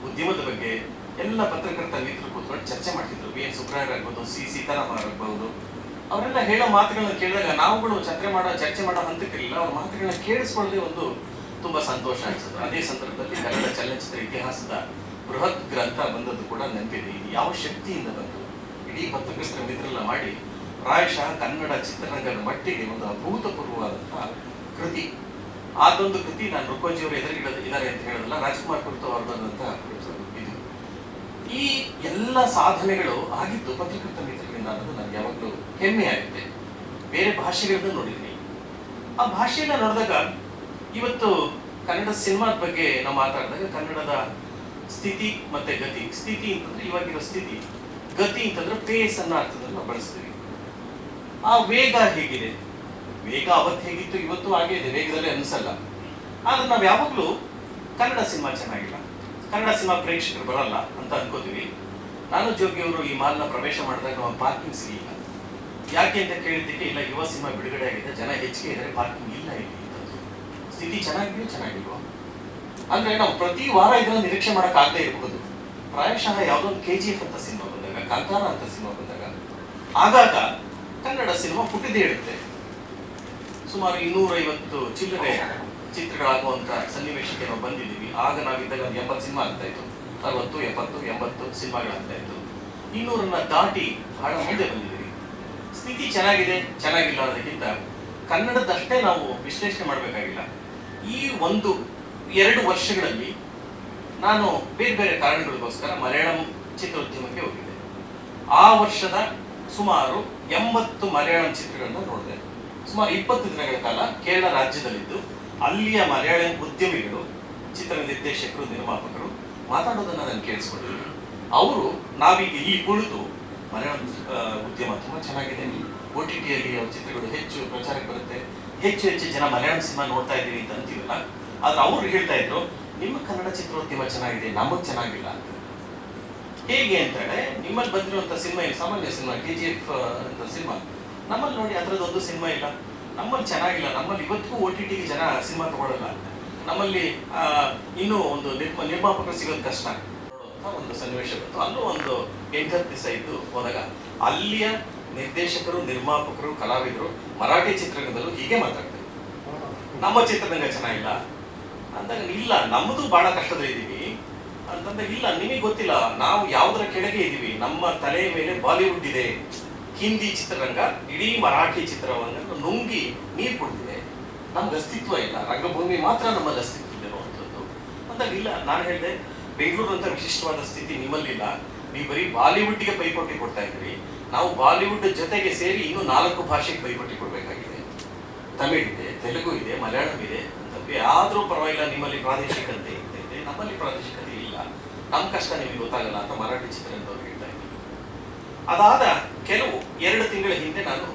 ಉದ್ಯಮದ ಬಗ್ಗೆ ಎಲ್ಲ ಪತ್ರಕರ್ತ ಮಿತ್ರರು ಕೂತ್ಕೊಂಡು ಚರ್ಚೆ ಮಾಡ್ತಿದ್ರು. ಬಿ ಎನ್ ಸುಬ್ರಾಯರ್ ಆಗ್ಬೋದು, ಸೀತಾರಾಮನ್ ಆಗ್ಬೋದು. ಅವರೆಲ್ಲ ಹೇಳೋ ಮಾತುಗಳನ್ನ ಕೇಳಿದಾಗ ನಾವುಗಳು ಚರ್ಚೆ ಮಾಡೋ ಹಂತಕ್ಕಿರಲಿಲ್ಲ. ಅವ್ರ ಮಾತುಗಳನ್ನ ಕೇಳಿಸ್ಕೊಳ್ಳದೆ ಒಂದು ತುಂಬಾ ಸಂತೋಷ ಅನಿಸುತ್ತೆ. ಅದೇ ಸಂದರ್ಭದಲ್ಲಿ ಕನ್ನಡ ಚಲನಚಿತ್ರ ಇತಿಹಾಸದ ಬೃಹತ್ ಗ್ರಂಥ ಬಂದದ್ದು ಕೂಡ ನೆನಪಿದೆ. ಇದು ಯಾವ ಶಕ್ತಿಯಿಂದ ಬಂತು, ಇಡೀ ಪತ್ರಕರ್ತರ ಮಿತ್ರರೆಲ್ಲ ಮಾಡಿ ಪ್ರಾಯಶಃ ಕನ್ನಡ ಚಿತ್ರರಂಗದ ಮಟ್ಟಿಗೆ ಒಂದು ಅಭೂತಪೂರ್ವವಾದಂತಹ ಕೃತಿ. ಅದೊಂದು ಕೃತಿ ನಾನು ರುಕೋಜಿ ಅವರು ಇದ್ದಾರೆ ಅಂತ ಹೇಳೋದಲ್ಲ, ರಾಜ್ಕುಮಾರ್ ಕುರಿತು ಅವರು ಬಂದಂತಹ ಇದು. ಈ ಎಲ್ಲ ಸಾಧನೆಗಳು ಆಗಿದ್ದು ಪತ್ರಕರ್ತ ಮಿತ್ರರಿಂದ ಅನ್ನೋದು ನನಗೆ ಯಾವಾಗಲೂ ಹೆಮ್ಮೆ ಆಗುತ್ತೆ. ಬೇರೆ ಭಾಷೆಗಳನ್ನ ನೋಡಿದ್ದೀನಿ. ಆ ಭಾಷೆಯನ್ನ ನೋಡಿದಾಗ ಇವತ್ತು ಕನ್ನಡ ಸಿನಿಮಾದ ಬಗ್ಗೆ ನಾವು ಮಾತಾಡಿದಾಗ ಕನ್ನಡದ ಸ್ಥಿತಿ ಮತ್ತೆ ಗತಿ. ಸ್ಥಿತಿ ಅಂತಂದ್ರೆ ಇವಾಗಿರೋ ಸ್ಥಿತಿ, ಗತಿ ಅಂತಂದ್ರೆ ಪೇಸ್ ಅನ್ನೋ ಅರ್ಥದಲ್ಲಿ ನಾವು ಬಳಸ್ತೀವಿ. ಆ ವೇಗ ಹೇಗಿದೆ, ವೇಗ ಅವತ್ತು ಹೇಗಿತ್ತು ಇವತ್ತು ಹಾಗೆ ಇದೆ, ವೇಗದಲ್ಲಿ ಅನಿಸಲ್ಲ. ಆದ್ರೆ ನಾವು ಯಾವಾಗಲೂ ಕನ್ನಡ ಸಿನಿಮಾ ಚೆನ್ನಾಗಿಲ್ಲ, ಕನ್ನಡ ಸಿನಿಮಾ ಪ್ರೇಕ್ಷಕರು ಬರಲ್ಲ ಅಂತ ಅನ್ಕೋತೀವಿ. ನಾನು ಜೋಗಿಯವರು ಈ ಮಾಲ್ನ ಪ್ರವೇಶ ಮಾಡಿದಾಗ ನಾವು ಪಾರ್ಕಿಂಗ್ ಸಿಗಲಿಲ್ಲ. ಯಾಕೆ ಅಂತ ಕೇಳಿದ್ದಕ್ಕೆ, ಇಲ್ಲ ಯುವ ಸಿನಿಮಾ ಬಿಡುಗಡೆ ಆಗಿದೆ, ಜನ ಹೆಚ್ಚಿಗೆ ಇದ್ದಾರೆ, ಪಾರ್ಕಿಂಗ್ ಇಲ್ಲ ಇಲ್ಲಿ ಅಂತಂದ್ರು. ಸ್ಥಿತಿ ಚೆನ್ನಾಗಿಲ್ವೋ ಅಂದ್ರೆ ನಾವು ಪ್ರತಿ ವಾರ ಇದನ್ನ ನಿರೀಕ್ಷೆ ಮಾಡಕ್ಕಾಗದೇ ಇರಬಹುದು. ಪ್ರಾಯಶಃ ಯಾವುದೋ ಒಂದು KGF ಅಂತ ಸಿನಿಮಾ ಬಂದಾಗ, ಕಾಂತಾರ ಅಂತ ಸಿನಿಮಾ ಬಂದಾಗ ಆಗಾಗ ಕನ್ನಡ ಸಿನಿಮಾ ಪುಟ್ಟಿದೆ ಇಡುತ್ತೆ. ಸುಮಾರು 250 ಚಿಲ್ಲರೆ ಚಿತ್ರಗಳಾಗುವಂತ ಸನ್ನಿವೇಶಕ್ಕೆ ನಾವು ಬಂದಿದ್ದೀವಿ. ಆಗ ನಾವಿದ್ದಾಗ ಒಂದು 80 ಸಿನಿಮಾ ಆಗ್ತಾ ಇತ್ತು, 60, 70, 80 ಸಿನಿಮಾಗಳಾಗ್ತಾ ಇತ್ತು. 200 ದಾಟಿ ಬಹಳ ಮುಂದೆ ಬಂದಿದ್ದೀವಿ. ಸ್ಥಿತಿ ಚೆನ್ನಾಗಿದೆ ಚೆನ್ನಾಗಿಲ್ಲ ಅನ್ನೋದಕ್ಕಿಂತ ಕನ್ನಡದಷ್ಟೇ ನಾವು ವಿಶ್ಲೇಷಣೆ ಮಾಡಬೇಕಾಗಿಲ್ಲ. ಈ 1-2 ವರ್ಷಗಳಲ್ಲಿ ನಾನು ಬೇರೆ ಬೇರೆ ಕಾರಣಗಳಿಗೋಸ್ಕರ ಮಲಯಾಳಂ ಚಿತ್ರೋದ್ಯಮಕ್ಕೆ ಹೋಗಿದ್ದೆ. ಆ ವರ್ಷದ ಸುಮಾರು 80 ಮಲಯಾಳಂ ಚಿತ್ರಗಳನ್ನ ನೋಡಿದೆ. ಸುಮಾರು 20 ದಿನಗಳ ಕಾಲ ಕೇರಳ ರಾಜ್ಯದಲ್ಲಿದ್ದು ಅಲ್ಲಿಯ ಮಲಯಾಳಂ ಉದ್ಯಮಿಗಳು, ಚಿತ್ರ ನಿರ್ದೇಶಕರು, ನಿರ್ಮಾಪಕರು ಮಾತಾಡೋದನ್ನ ನಾನು ಕೇಳಿಸ್ಕೊಂಡಿದ್ದೀನಿ. ಅವರು ನಾವೀಗ ಇಲ್ಲಿ ಕುಳಿತು ಮಲಯಾಳಂ ಉದ್ಯಮ ತುಂಬಾ ಚೆನ್ನಾಗಿದೆ, OTTಯಲ್ಲಿ ಚಿತ್ರಗಳು ಹೆಚ್ಚು ಪ್ರಚಾರಕ್ಕೆ ಬರುತ್ತೆ, ಹೆಚ್ಚು ಜನ ಮಲಯಾಳಂ ಸಿನಿಮಾ ನೋಡ್ತಾ ಇದ್ದೀವಿ ಅಂತ ಅಂತೀವಲ್ಲ. ಆದ್ರೆ ಅವ್ರು ಹೇಳ್ತಾ ಇದ್ರು, ನಿಮ್ಮ ಕನ್ನಡ ಚಿತ್ರೋದ್ಯಮ ಚೆನ್ನಾಗಿದೆ, ನಮಗ್ ಚೆನ್ನಾಗಿಲ್ಲ ಅಂತ. ಹೇಗೆ ಅಂತಾಳೆ, ನಿಮ್ಮಲ್ಲಿ ಬಂದಿರುವಂತ ಸಿನಿಮಾ ಸಾಮಾನ್ಯ ಸಿನಿಮಾ KGF ಅಂತ ಸಿನಿಮಾ, ನಮ್ಮಲ್ಲಿ ನೋಡಿ ಅದರದ್ದೊಂದು ಸಿನಿಮಾ ಇಲ್ಲ, ನಮ್ಮಲ್ಲಿ ಚೆನ್ನಾಗಿಲ್ಲ, ನಮ್ಮಲ್ಲಿ ಇವತ್ತಿಗೂ OTTಗೆ ಜನ ಸಿನಿಮಾ ತಗೊಳ್ಳಲ್ಲ. ನಮ್ಮಲ್ಲಿ ಇನ್ನೂ ಒಂದು ನಿರ್ಮಾಪಕರು ಸಿಗೋದು ಕಷ್ಟ ನೋಡುವಂಥ ಒಂದು ಸನ್ನಿವೇಶ ಬಂತು. ಅಲ್ಲೂ ಒಂದು 8-10 ದಿವಸ ಇದ್ದು ಹೋದಾಗ ಅಲ್ಲಿಯ ನಿರ್ದೇಶಕರು, ನಿರ್ಮಾಪಕರು, ಕಲಾವಿದರು ಮರಾಠಿ ಚಿತ್ರರಂಗದಲ್ಲೂ ಹೀಗೆ ಮಾತಾಡ್ತಾರೆ, ನಮ್ಮ ಚಿತ್ರರಂಗ ಚೆನ್ನಾಗಿಲ್ಲ ಅಂದಾಗ, ಇಲ್ಲ ನಮ್ಮದು ಬಹಳ ಕಷ್ಟದಲ್ಲಿದ್ದೀವಿ ಅಂತಂದಾಗ, ಇಲ್ಲ ನಿಮಗೆ ಗೊತ್ತಿಲ್ಲ ನಾವು ಯಾವುದರ ಕೆಳಗೆ ಇದ್ದೀವಿ, ನಮ್ಮ ತಲೆಯ ಮೇಲೆ ಬಾಲಿವುಡ್ ಇದೆ, ಹಿಂದಿ ಚಿತ್ರರಂಗ ಇಡೀ ಮರಾಠಿ ಚಿತ್ರರಂಗ ನುಂಗಿ ನೀರು ಕೊಡ್ತಿದೆ, ನಮ್ಗೆ ಅಸ್ತಿತ್ವ ಇಲ್ಲ, ರಂಗಭೂಮಿ ಮಾತ್ರ ನಮ್ಮಲ್ಲಿ ಅಸ್ತಿತ್ವ ಇರುವಂಥದ್ದು ಅಂದಾಗ, ಇಲ್ಲ ನಾನು ಹೇಳಿದೆ ಬೆಂಗಳೂರು ಅಂತ ವಿಶಿಷ್ಟವಾದ ಸ್ಥಿತಿ ನಿಮ್ಮಲ್ಲಿಲ್ಲ, ನೀವು ಬರೀ ಬಾಲಿವುಡ್ಗೆ ಪೈಪೋಟಿ ಕೊಡ್ತಾ ಇದ್ದೀರಿ, ನಾವು ಬಾಲಿವುಡ್ ಜೊತೆಗೆ ಸೇರಿ ಇನ್ನೂ 4 ಭಾಷೆಗೆ ಪೈಪೋಟಿ ಕೊಡಬೇಕಾಗಿದೆ, ತಮಿಳ್ ಇದೆ, ತೆಲುಗು ಇದೆ, ಮಲಯಾಳಂ ಇದೆ ಅಂತಂದ್ರೆ, ಆದರೂ ಪರವಾಗಿಲ್ಲ ನಿಮ್ಮಲ್ಲಿ ಪ್ರಾದೇಶಿಕತೆ ಇದೆ, ನಮ್ಮಲ್ಲಿ ಪ್ರಾದೇಶಿಕತೆ ಇಲ್ಲ, ನಮ್ಮ ಕಷ್ಟ ನಿಮಗೆ ಗೊತ್ತಾಗಲ್ಲ ಅಂತ ಮರಾಠಿ ಚಿತ್ರರಂಗದವ್ರು ಹೇಳ್ತಾ ಇದ್ದಾರೆ. ಅದಾದ ಕೆಲವು 2 ತಿಂಗಳ ಹಿಂದೆ ನಾನು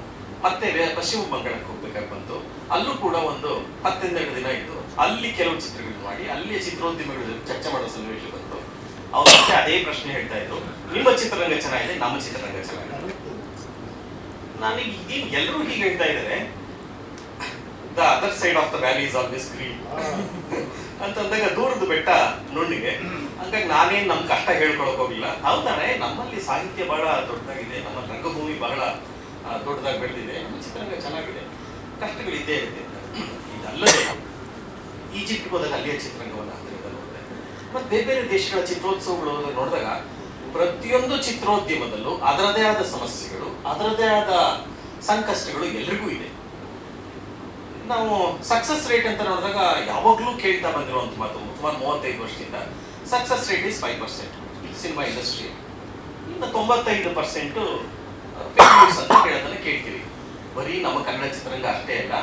ಮತ್ತೆ ಪಶ್ಚಿಮ ಬಂಗಾಳಕ್ಕೆ ಹೋಗ್ಬೇಕಾಗಿ ಬಂತು. ಅಲ್ಲೂ ಕೂಡ ಒಂದು 10-12 ದಿನ ಇದ್ದು ಅಲ್ಲಿ ಕೆಲವು ಚಿತ್ರಗಳು ಮಾಡಿ ಅಲ್ಲಿಯ ಚಿತ್ರೋದ್ಯಮಿಗಳು ಚರ್ಚೆ ಮಾಡೋ ಸನ್ನಿವೇಶ ಬಂತು. ಅವ್ರು ಮತ್ತೆ ಅದೇ ಪ್ರಶ್ನೆ ಹೇಳ್ತಾ ಇದ್ರು, ನಿಮ್ಮ ಚಿತ್ರರಂಗ ಚೆನ್ನಾಗಿದೆ, ನಮ್ಮ ಚಿತ್ರರಂಗ ಚೆನ್ನಾಗಿದೆ. ನನಗೆ ಇದೇನು ಎಲ್ಲರೂ ಹೀಗೆ ಹೇಳ್ತಾ ಇದ್ದಾರೆ, the other side of the valley is always green ಅಂತಂದಾಗ ದೂರದ ಬೆಟ್ಟ ನುಣ್ಣಿಗೆ. ಹಂಗಾಗಿ ನಾನೇನು ನಮ್ಮ ಕಷ್ಟ ಹೇಳ್ಕೊಳಕ್ ಹೋಗಿಲ್ಲ. ಹೌದಾನೆ, ನಮ್ಮಲ್ಲಿ ಸಾಹಿತ್ಯ ಬಹಳ ದೊಡ್ಡದಾಗಿದೆ, ನಮ್ಮ ರಂಗಭೂಮಿ ಬಹಳ ದೊಡ್ಡದಾಗಿ ಬೆಳೆದಿದೆ, ನಮ್ಮ ಚಿತ್ರರಂಗ ಚೆನ್ನಾಗಿದೆ, ಕಷ್ಟಗಳು ಇದ್ದೇ ಇರುತ್ತೆ. ಇದಲ್ಲದೆ ಈಜಿಪ್ಟ್ಗೆ ಹೋದಾಗ ಅಲ್ಲಿಯ ಚಿತ್ರರಂಗವನ್ನು ಹತ್ತಿರದಲ್ಲಿ ನೋಡಿದೆ, ಮತ್ತು ಬೇರೆ ಬೇರೆ ದೇಶಗಳ ಚಿತ್ರೋತ್ಸವಗಳು ನೋಡಿದಾಗ ಪ್ರತಿಯೊಂದು ಚಿತ್ರೋದ್ಯಮದಲ್ಲೂ ಅದರದೇ ಆದ ಸಮಸ್ಯೆಗಳು, ಅದರದೇ ಆದ ಸಂಕಷ್ಟಗಳು ಎಲ್ರಿಗೂ ಇದೆ. ನಾವು ಸಕ್ಸಸ್ ರೇಟ್ ಅಂತ ನೋಡಿದಾಗ ಯಾವಾಗಲೂ ಕೇಳ್ತಾ ಬಂದಿರುವಂಥ ಮಾತು, ಸುಮಾರು 35 ವರ್ಷದಿಂದ success rate is 5% cinema industry, ಇನ್ನು 95% ಫೇಲ್ಯೂರ್ಸ್ ಅಂತ ಹೇಳೋದನ್ನ ಕೇಳ್ತೀವಿ. ಬರೀ ನಮ್ಮ ಕನ್ನಡ ಚಿತ್ರರಂಗ ಅಷ್ಟೇ ಅಲ್ಲ,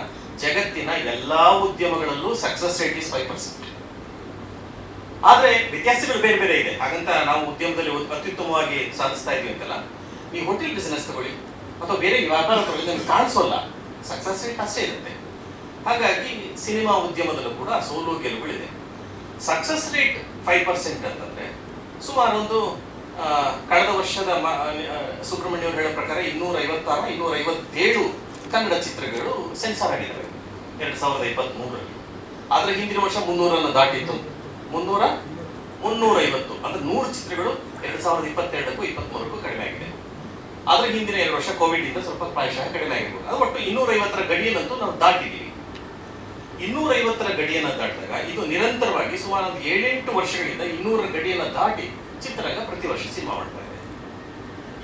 ಜಗತ್ತಿನ ಎಲ್ಲಾ ಉದ್ಯಮಗಳಲ್ಲೂ ಸಕ್ಸಸ್ ರೇಟ್ ಇಸ್ 5%. ಆದ್ರೆ ವ್ಯತ್ಯಾಸಗಳು ಬೇರೆ ಬೇರೆ ಇದೆ. ಹಾಗಂತ ನಾವು ಉದ್ಯಮದಲ್ಲಿ ಅತ್ಯುತ್ತಮವಾಗಿ ಸಾಧಿಸ್ತಾ ಇದೀವಿ ಅಂತಲ್ಲ. ನೀವು ಹೋಟೆಲ್ ಬಿಸಿನೆಸ್ ತಗೊಳ್ಳಿ ಅಥವಾ ಬೇರೆ ವ್ಯಾಪಾರ ತಗೊಳ್ಳಿ, ನಮ್ಗೆ ಕಾಣಿಸೋಲ್ಲ, ಸಕ್ಸಸ್ ರೇಟ್ ಅಷ್ಟೇ ಇರುತ್ತೆ. ಹಾಗಾಗಿ ಸಿನಿಮಾ ಉದ್ಯಮದಲ್ಲೂ ಕೂಡ ಸೋಲು ಗೆಲುವುಗಳಿದೆ. ಸಕ್ಸಸ್ ರೇಟ್ 5% ಅಂತಂದ್ರೆ ಸುಮಾರು ಒಂದು ಕಳೆದ ವರ್ಷದ ಸುಬ್ರಹ್ಮಣ್ಯ ಅವರು ಹೇಳೋ ಪ್ರಕಾರ 256-257 ಕನ್ನಡ ಚಿತ್ರಗಳು ಸೆನ್ಸಾರ್ ಆಗಿದ್ದಾವೆ 2023ರಲ್ಲಿ. ಆದ್ರೆ ಹಿಂದಿನ ವರ್ಷ 300 ದಾಟಿತ್ತು. 350 ಅಂದ್ರೆ 100 ಚಿತ್ರಗಳು 2022ಕ್ಕೂ 23ಕ್ಕೂ ಕಡಿಮೆ ಆಗಿದೆ. ಆದ್ರೆ ಹಿಂದಿನ 2 ವರ್ಷ ಕೋವಿಡ್ ಇಂದ ಸ್ವಲ್ಪ ಪ್ರಾಯಶಃ ಕಡಿಮೆ ಆಗಿರ್ಬೋದು. ಅದು ಒಟ್ಟು 250ರ ಗಡಿಯನ್ನಂತೂ ನಾವು ದಾಟಿದ್ದೀವಿ. 250ರ ಗಡಿಯನ್ನ ದಾಟಿದಾಗ ಇದು ನಿರಂತರವಾಗಿ ಸುಮಾರು 7-8 ವರ್ಷಗಳಿಂದ 200ರ ಗಡಿಯನ್ನ ದಾಟಿ ಚಿತ್ರರಂಗ ಪ್ರತಿ ವರ್ಷ ಸಿನಿಮಾ ಮಾಡ್ತಾ ಇದೆ.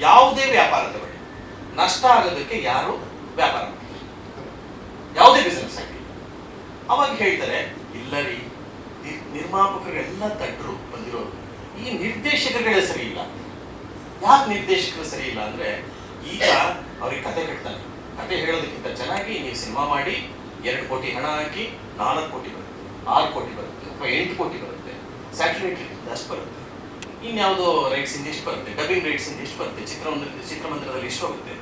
ಯಾವುದೇ ವ್ಯಾಪಾರ ತಗೊಳ್ಳಿ, ನಷ್ಟ ಆಗೋದಕ್ಕೆ ಯಾರು ವ್ಯಾಪಾರ ಮಾಡ್ತಾರೆ, ಯಾವುದೇ ಬಿಸಿನೆಸ್ ಆಗಲಿ. ಅವಾಗ ಹೇಳ್ತಾರೆ, ಇಲ್ಲ ರೀ, ನಿರ್ಮಾಪಕರೆಲ್ಲ ತಡ್ರು ಬಂದಿರೋರು, ಈ ನಿರ್ದೇಶಕರುಗಳೇ ಸರಿ ಇಲ್ಲ. ಯಾಕೆ ನಿರ್ದೇಶಕರು ಸರಿ ಇಲ್ಲ ಅಂದ್ರೆ, ಈಗ ಅವ್ರಿಗೆ ಕತೆ ಕಟ್ತಾನೆ, ಕತೆ ಹೇಳೋದಕ್ಕಿಂತ ಚೆನ್ನಾಗಿ ನೀವು ಸಿನಿಮಾ ಮಾಡಿ 2 ಕೋಟಿ ಹಣ ಹಾಕಿ 4 ಕೋಟಿ ಬರುತ್ತೆ, 6 ಕೋಟಿ ಬರುತ್ತೆ, ಅಥವಾ 8 ಕೋಟಿ ಬರುತ್ತೆ, ಸ್ಯಾಟಲೈಟ್ ಅಷ್ಟು ಬರುತ್ತೆ, ಇನ್ಯಾವುದೋ ರೈಟ್ಸ್ ಇಂದ ಇಷ್ಟು ಬರುತ್ತೆ, ಡಬ್ಬಿಂಗ್ ರೈಟ್ಸ್ ಇಂದ ಇಷ್ಟು ಬರುತ್ತೆ, ಚಿತ್ರಮಂದಿರದಲ್ಲಿ ಇಷ್ಟು ಹೋಗುತ್ತೆ,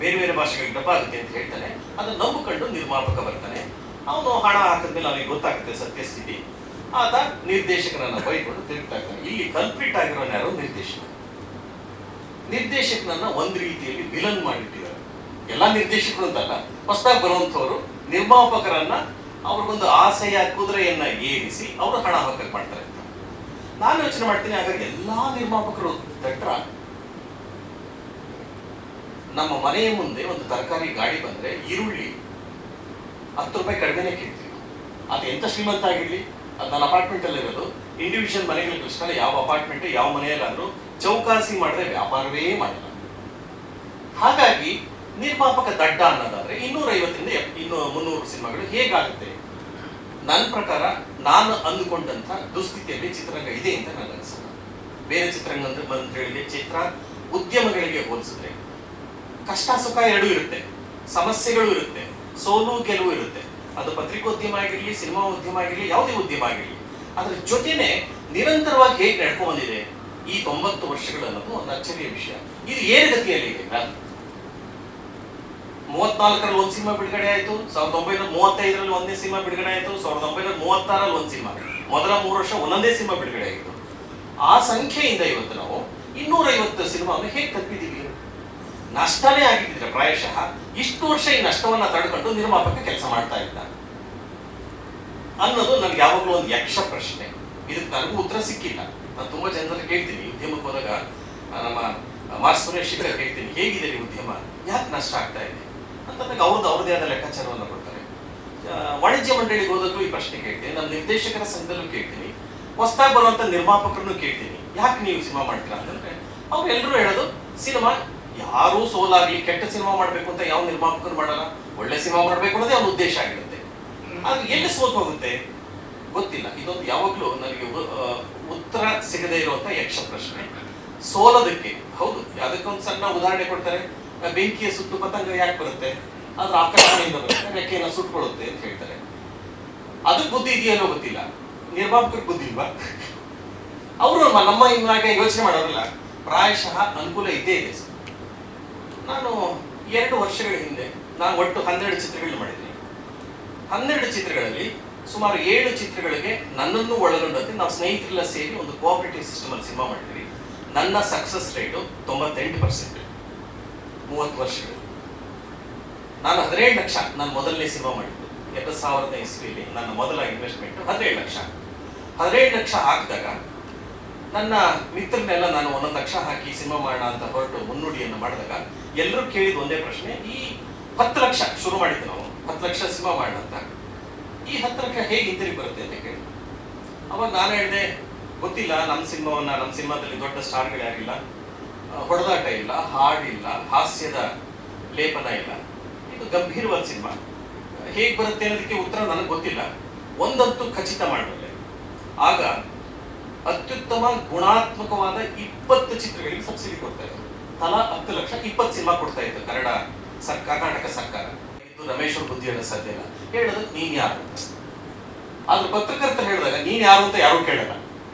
ಬೇರೆ ಬೇರೆ ಭಾಷೆಗಳಿಗೆ ಡಬ್ಬ ಆಗುತ್ತೆ ಅಂತ ಹೇಳ್ತಾನೆ. ಅದನ್ನು ನಂಬಿಕೊಂಡು ನಿರ್ಮಾಪಕ ಬರ್ತಾನೆ. ಅವನು ಹಣ ಹಾಕಿದ್ಮೇಲೆ ಅವನಿಗೆ ಗೊತ್ತಾಗುತ್ತೆ ಸತ್ಯಸ್ಥಿತಿ. ಆತ ನಿರ್ದೇಶಕನನ್ನ ಬೈಕೊಂಡು ತಿರುಗ್ತಾ ಇರ್ತಾನೆ. ಇಲ್ಲಿ ಕಲ್ಪ್ರಿಟ್ ಆಗಿರೋನು ಯಾರು? ನಿರ್ದೇಶಕನನ್ನ ಒಂದು ರೀತಿಯಲ್ಲಿ ವಿಲನ್ ಮಾಡಿಟ್ಟಿದ್ದಾರೆ. ಎಲ್ಲಾ ನಿರ್ದೇಶಕರು ಅಂತಲ್ಲ, ಹೊಸದಾಗಿ ಬರುವಂಥವ್ರು ನಿರ್ಮಾಪಕರನ್ನ ಅವ್ರಿಗೊಂದು ಆಸೆಯ ಕುದುರೆಯನ್ನ ಏರಿಸಿ ಅವರು ಹಣ ಹಾಕಕ್ಕೆ ಮಾಡ್ತಾರೆ ಅಂತ ನಾನು ಯೋಚನೆ ಮಾಡ್ತೀನಿ. ಹಾಗಾಗಿ ಎಲ್ಲಾ ನಿರ್ಮಾಪಕರು ತಟ್ರ. ನಮ್ಮ ಮನೆಯ ಮುಂದೆ ಒಂದು ತರಕಾರಿ ಗಾಡಿ ಬಂದ್ರೆ ಈರುಳ್ಳಿ 10 ರೂಪಾಯಿ ಕಡಿಮೆನೆ ಕೇಳ್ತೀವಿ. ಅದು ಎಂತ ಶ್ರೀಮಂತ ಆಗಿರ್ಲಿ, ಅದು ನನ್ನ ಅಪಾರ್ಟ್ಮೆಂಟ್ ಅಲ್ಲಿ ಇರೋದು, ಇಂಡಿವಿಜುವಲ್ ಮನೆಗಳಿಗೋಸ್ಕರ ಯಾವ ಅಪಾರ್ಟ್ಮೆಂಟ್ ಯಾವ ಮನೆಯಲ್ಲಾದ್ರೂ ಚೌಕಾಸಿ ಮಾಡಿದ್ರೆ ವ್ಯಾಪಾರವೇ ಮಾಡಲ್ಲ. ಹಾಗಾಗಿ ನಿರ್ಮಾಪಕ ದಡ್ಡ ಅನ್ನೋದಾದ್ರೆ 250ರಿಂದ 300 ಸಿನಿಮಾಗಳು ಹೇಗಾಗುತ್ತೆ? ನನ್ನ ಪ್ರಕಾರ ನಾನು ಅಂದುಕೊಂಡಂತ ದುಸ್ಥಿತಿಯಲ್ಲಿ ಚಿತ್ರರಂಗ ಇದೆ ಅಂತ ನನಗೆ ಅನ್ಸಲ್ಲ. ಬೇರೆ ಚಿತ್ರರಂಗ ಮಂತ್ರಿಗಳಿಗೆ, ಚಿತ್ರ ಉದ್ಯಮಗಳಿಗೆ ಹೋಲಿಸಿದ್ರೆ ಕಷ್ಟ ಸುಖ ಎರಡೂ ಇರುತ್ತೆ, ಸಮಸ್ಯೆಗಳು ಇರುತ್ತೆ, ಸೋಲು ಗೆಲುವು ಇರುತ್ತೆ. ಅದು ಪತ್ರಿಕೋದ್ಯಮ ಆಗಿರ್ಲಿ, ಸಿನಿಮಾ ಉದ್ಯಮ ಆಗಿರ್ಲಿ, ಯಾವುದೇ ಉದ್ಯಮ ಆಗಿರ್ಲಿ, ಅದ್ರ ಜೊತೆನೆ ನಿರಂತರವಾಗಿ ಹೇಗೆ ನಡ್ಕೊಂಡು ಬಂದಿದೆ ಈ 90 ವರ್ಷಗಳು ಅನ್ನೋದು ಒಂದು ಅಚ್ಚರಿಯ ವಿಷಯ. ಇದು ಏರುಗತಿಯಲ್ಲಿ ಇದೆ. 34ರಲ್ಲಿ ಒಂದು ಸಿನಿಮಾ ಬಿಡುಗಡೆ ಆಯಿತು, 1935ರಲ್ಲಿ ಒಂದೇ ಸಿನಿಮಾ ಬಿಡುಗಡೆ ಆಯಿತು, 1936ರಲ್ಲಿ ಒಂದು ಸಿನಿಮಾ, ಮೊದಲ 3 ವರ್ಷ ಒಂದೊಂದೇ ಸಿನಿಮಾ ಬಿಡುಗಡೆ ಆಯಿತು. ಆ ಸಂಖ್ಯೆಯಿಂದ ಇವತ್ತು ನಾವು 250 ಸಿನಿಮಾವನ್ನು ಹೇಗೆ ತಪ್ಪಿದ್ದೀವಿ? ನಷ್ಟನೇ ಆಗಿದ್ರೆ ಪ್ರಾಯಶಃ ಇಷ್ಟು ವರ್ಷ ಈ ನಷ್ಟವನ್ನ ತಡ್ಕೊಂಡು ನಿರ್ಮಾಪಕ ಕೆಲಸ ಮಾಡ್ತಾ ಇದ್ದ. ಅನ್ನೋದು ನನಗೆ ಯಾವಾಗಲೂ ಒಂದು ಯಕ್ಷ ಪ್ರಶ್ನೆ. ಇದಕ್ಕೆ ನನಗೂ ಉತ್ತರ ಸಿಕ್ಕಿಲ್ಲ. ನಾನು ತುಂಬ ಜನರಲ್ಲಿ ಕೇಳ್ತೀನಿ, ಉದ್ಯಮಕ್ಕೆ ಹೋದಾಗ ನಮ್ಮ ಮಾರ್ಸ್ ಸುರೇಶ್ ಕೇಳ್ತೀನಿ, ಹೇಗಿದೆ ರೀ ಉದ್ಯಮ, ಯಾಕೆ ನಷ್ಟ ಆಗ್ತಾ ಇದೆ ಅಂತಂದಾಗ ಅವ್ರದ್ದೇ ಆದ ಲೆಕ್ಕಾಚಾರವನ್ನು ಕೊಡ್ತಾರೆ. ವಾಣಿಜ್ಯ ಮಂಡಳಿಗೆ ಹೋದಾಗಲೂ ಈ ಪ್ರಶ್ನೆ ಕೇಳ್ತೀನಿ, ನಮ್ಮ ನಿರ್ದೇಶಕರ ಸಂಘದಲ್ಲೂ ಕೇಳ್ತೀನಿ, ಹೊಸದಾಗಿ ಬರುವಂಥ ನಿರ್ಮಾಪಕರನ್ನು ಕೇಳ್ತೀನಿ, ಯಾಕೆ ನೀವು ಸಿನಿಮಾ ಮಾಡ್ತೀರಾ ಅಂತಂದ್ರೆ ಅವ್ರು ಎಲ್ಲರೂ ಹೇಳೋದು, ಸಿನಿಮಾ ಯಾರೂ ಸೋಲಾಗ್ಲಿ ಕೆಟ್ಟ ಸಿನಿಮಾ ಮಾಡಬೇಕು ಅಂತ ಯಾವ ನಿರ್ಮಾಪಕರು ಮಾಡಲ್ಲ, ಒಳ್ಳೆ ಸಿನಿಮಾ ಮಾಡಬೇಕು ಅನ್ನೋದೇ ಅವ್ರ ಉದ್ದೇಶ ಆಗಿರುತ್ತೆ. ಆದ್ರೆ ಎಲ್ಲಿ ಸೋತು ಹೋಗುತ್ತೆ ಗೊತ್ತಿಲ್ಲ. ಇದೊಂದು ಯಾವಾಗಲೂ ನನಗೆ ಉತ್ತರ ಸಿಗದೇ ಇರುವಂತ ಯಕ್ಷ ಪ್ರಶ್ನೆ. ಸೋಲೋದಕ್ಕೆ ಹೌದು, ಅದಕ್ಕೊಂದು ಸಣ್ಣ ಉದಾಹರಣೆ ಕೊಡ್ತಾರೆ. ಬೆಂಕಿಯ ಸುತ್ತು ಪತಂಗ ಯಾಕೆ ಬರುತ್ತೆ, ಅದ್ರ ಆಕರ್ಷಣೆಯಿಂದ ಬರುತ್ತೆ, ರೆಕ್ಕೆನ ಸುಟ್ಕೊಳ್ಳುತ್ತೆ ಅಂತ ಹೇಳ್ತಾರೆ. ಅದಕ್ಕೆ ಬುದ್ಧಿ ಇದೆಯಲ್ಲೋ ಗೊತ್ತಿಲ್ಲ, ನಿರ್ಮಾಪಕರಿಗೆ ಬುದ್ಧಿ ಇಲ್ವಾ? ಅವರು ನಮ್ಮ ಇನ್ನಾಗೆ ಯೋಚನೆ ಮಾಡೋರಲ್ಲ, ಪ್ರಾಯಶಃ ಅನುಕೂಲ ಇದ್ದೇ ಇದೆ. ನಾನು 2 ವರ್ಷಗಳ ಹಿಂದೆ ನಾನು ಒಟ್ಟು 12 ಚಿತ್ರಗಳನ್ನ ಮಾಡಿದ್ದೀನಿ. 12 ಚಿತ್ರಗಳಲ್ಲಿ ಸುಮಾರು 7 ಚಿತ್ರಗಳಿಗೆ ನನ್ನನ್ನು ಒಳಗೊಂಡಂತೆ ನಾವು ಸ್ನೇಹಿತರೆಲ್ಲ ಸೇರಿ ಒಂದು ಕೋಆಪರೇಟಿವ್ ಸಿಸ್ಟಮ್ ಅಲ್ಲಿ ಸಿನಿಮಾ ಮಾಡಿದ್ವಿ. ನನ್ನ ಸಕ್ಸಸ್ ರೇಟು 98%. 30 ವರ್ಷಗಳು. ನಾನು 17 ಲಕ್ಷ ನಾನು ಮೊದಲನೇ ಸಿನಿಮಾ ಮಾಡಿದ್ದು 2000ನೇ ಇಸ್ವಿಯಲ್ಲಿ. ನನ್ನ ಮೊದಲ ಇನ್ವೆಸ್ಟ್ಮೆಂಟ್ 17 ಲಕ್ಷ. 17 ಲಕ್ಷ ಹಾಕಿದಾಗ ನನ್ನ ಮಿತ್ರನೆಲ್ಲ ನಾನು 1 ಲಕ್ಷ ಹಾಕಿ ಸಿನಿಮಾ ಮಾಡೋಣ ಅಂತ ಹೊರಟು ಮುನ್ನುಡಿಯನ್ನು ಮಾಡಿದಾಗ ಎಲ್ಲರೂ ಕೇಳಿದ ಒಂದೇ ಪ್ರಶ್ನೆ, ಈ 10 ಲಕ್ಷ ಶುರು ಮಾಡಿದ್ದು ನಾವು, 10 ಲಕ್ಷ ಸಿನಿಮಾ ಮಾಡೋಣ ಅಂತ, ಈ 10 ಲಕ್ಷ ಹೇಗೆ ಹಿಂತಿರುಗಿ ಬರುತ್ತೆ ಅಂತ ಕೇಳಿ. ಅವಾಗ ನಾನು ಹೇಳಿದೆ, ಗೊತ್ತಿಲ್ಲ, ನಮ್ಮ ಸಿನಿಮಾದಲ್ಲಿ ದೊಡ್ಡ ಸ್ಟಾರ್ಗಳು ಯಾರಿಲ್ಲ, ಹೊಡೆದಾಟ ಇಲ್ಲ, ಹಾಡಿಲ್ಲ, ಹಾಸ್ಯದ ಲೇಪನ ಇಲ್ಲ, ಇದು ಗಂಭೀರವಾದ ಸಿನಿಮಾ, ಹೇಗೆ ಬರುತ್ತೆ ಅನ್ನೋದಕ್ಕೆ ಉತ್ತರ ನನಗೆ ಗೊತ್ತಿಲ್ಲ, ಒಂದಂತೂ ಖಚಿತ ಮಾಡಬಲ್ಲೆ. ಆಗ ಅತ್ಯುತ್ತಮ ಗುಣಾತ್ಮಕವಾದ 20 ಚಿತ್ರಗಳಿಗೆ ಸಬ್ಸಿಡಿ ಕೊಡ್ತಾ ಇದ್ರು. ತಲಾ 10 ಲಕ್ಷ 20 ಸಿನಿಮಾ ಕೊಡ್ತಾ ಇತ್ತು ಕರ್ನಾಟಕ ಸರ್ಕಾರ. ಇದು ರಮೇಶ್ ಅವ್ರ ಬುದ್ಧಿ ಹೇಳೋದು ಸಾಧ್ಯ ಇಲ್ಲ. ಹೇಳೋದಕ್ಕೆ ನೀನ್ ಯಾರು ಅಂತ. ಆದ್ರೆ ಪತ್ರಕರ್ತರು ಹೇಳಿದಾಗ ನೀನ್ ಯಾರು ಅಂತ ಯಾರು ಕೇಳಲ್ಲ.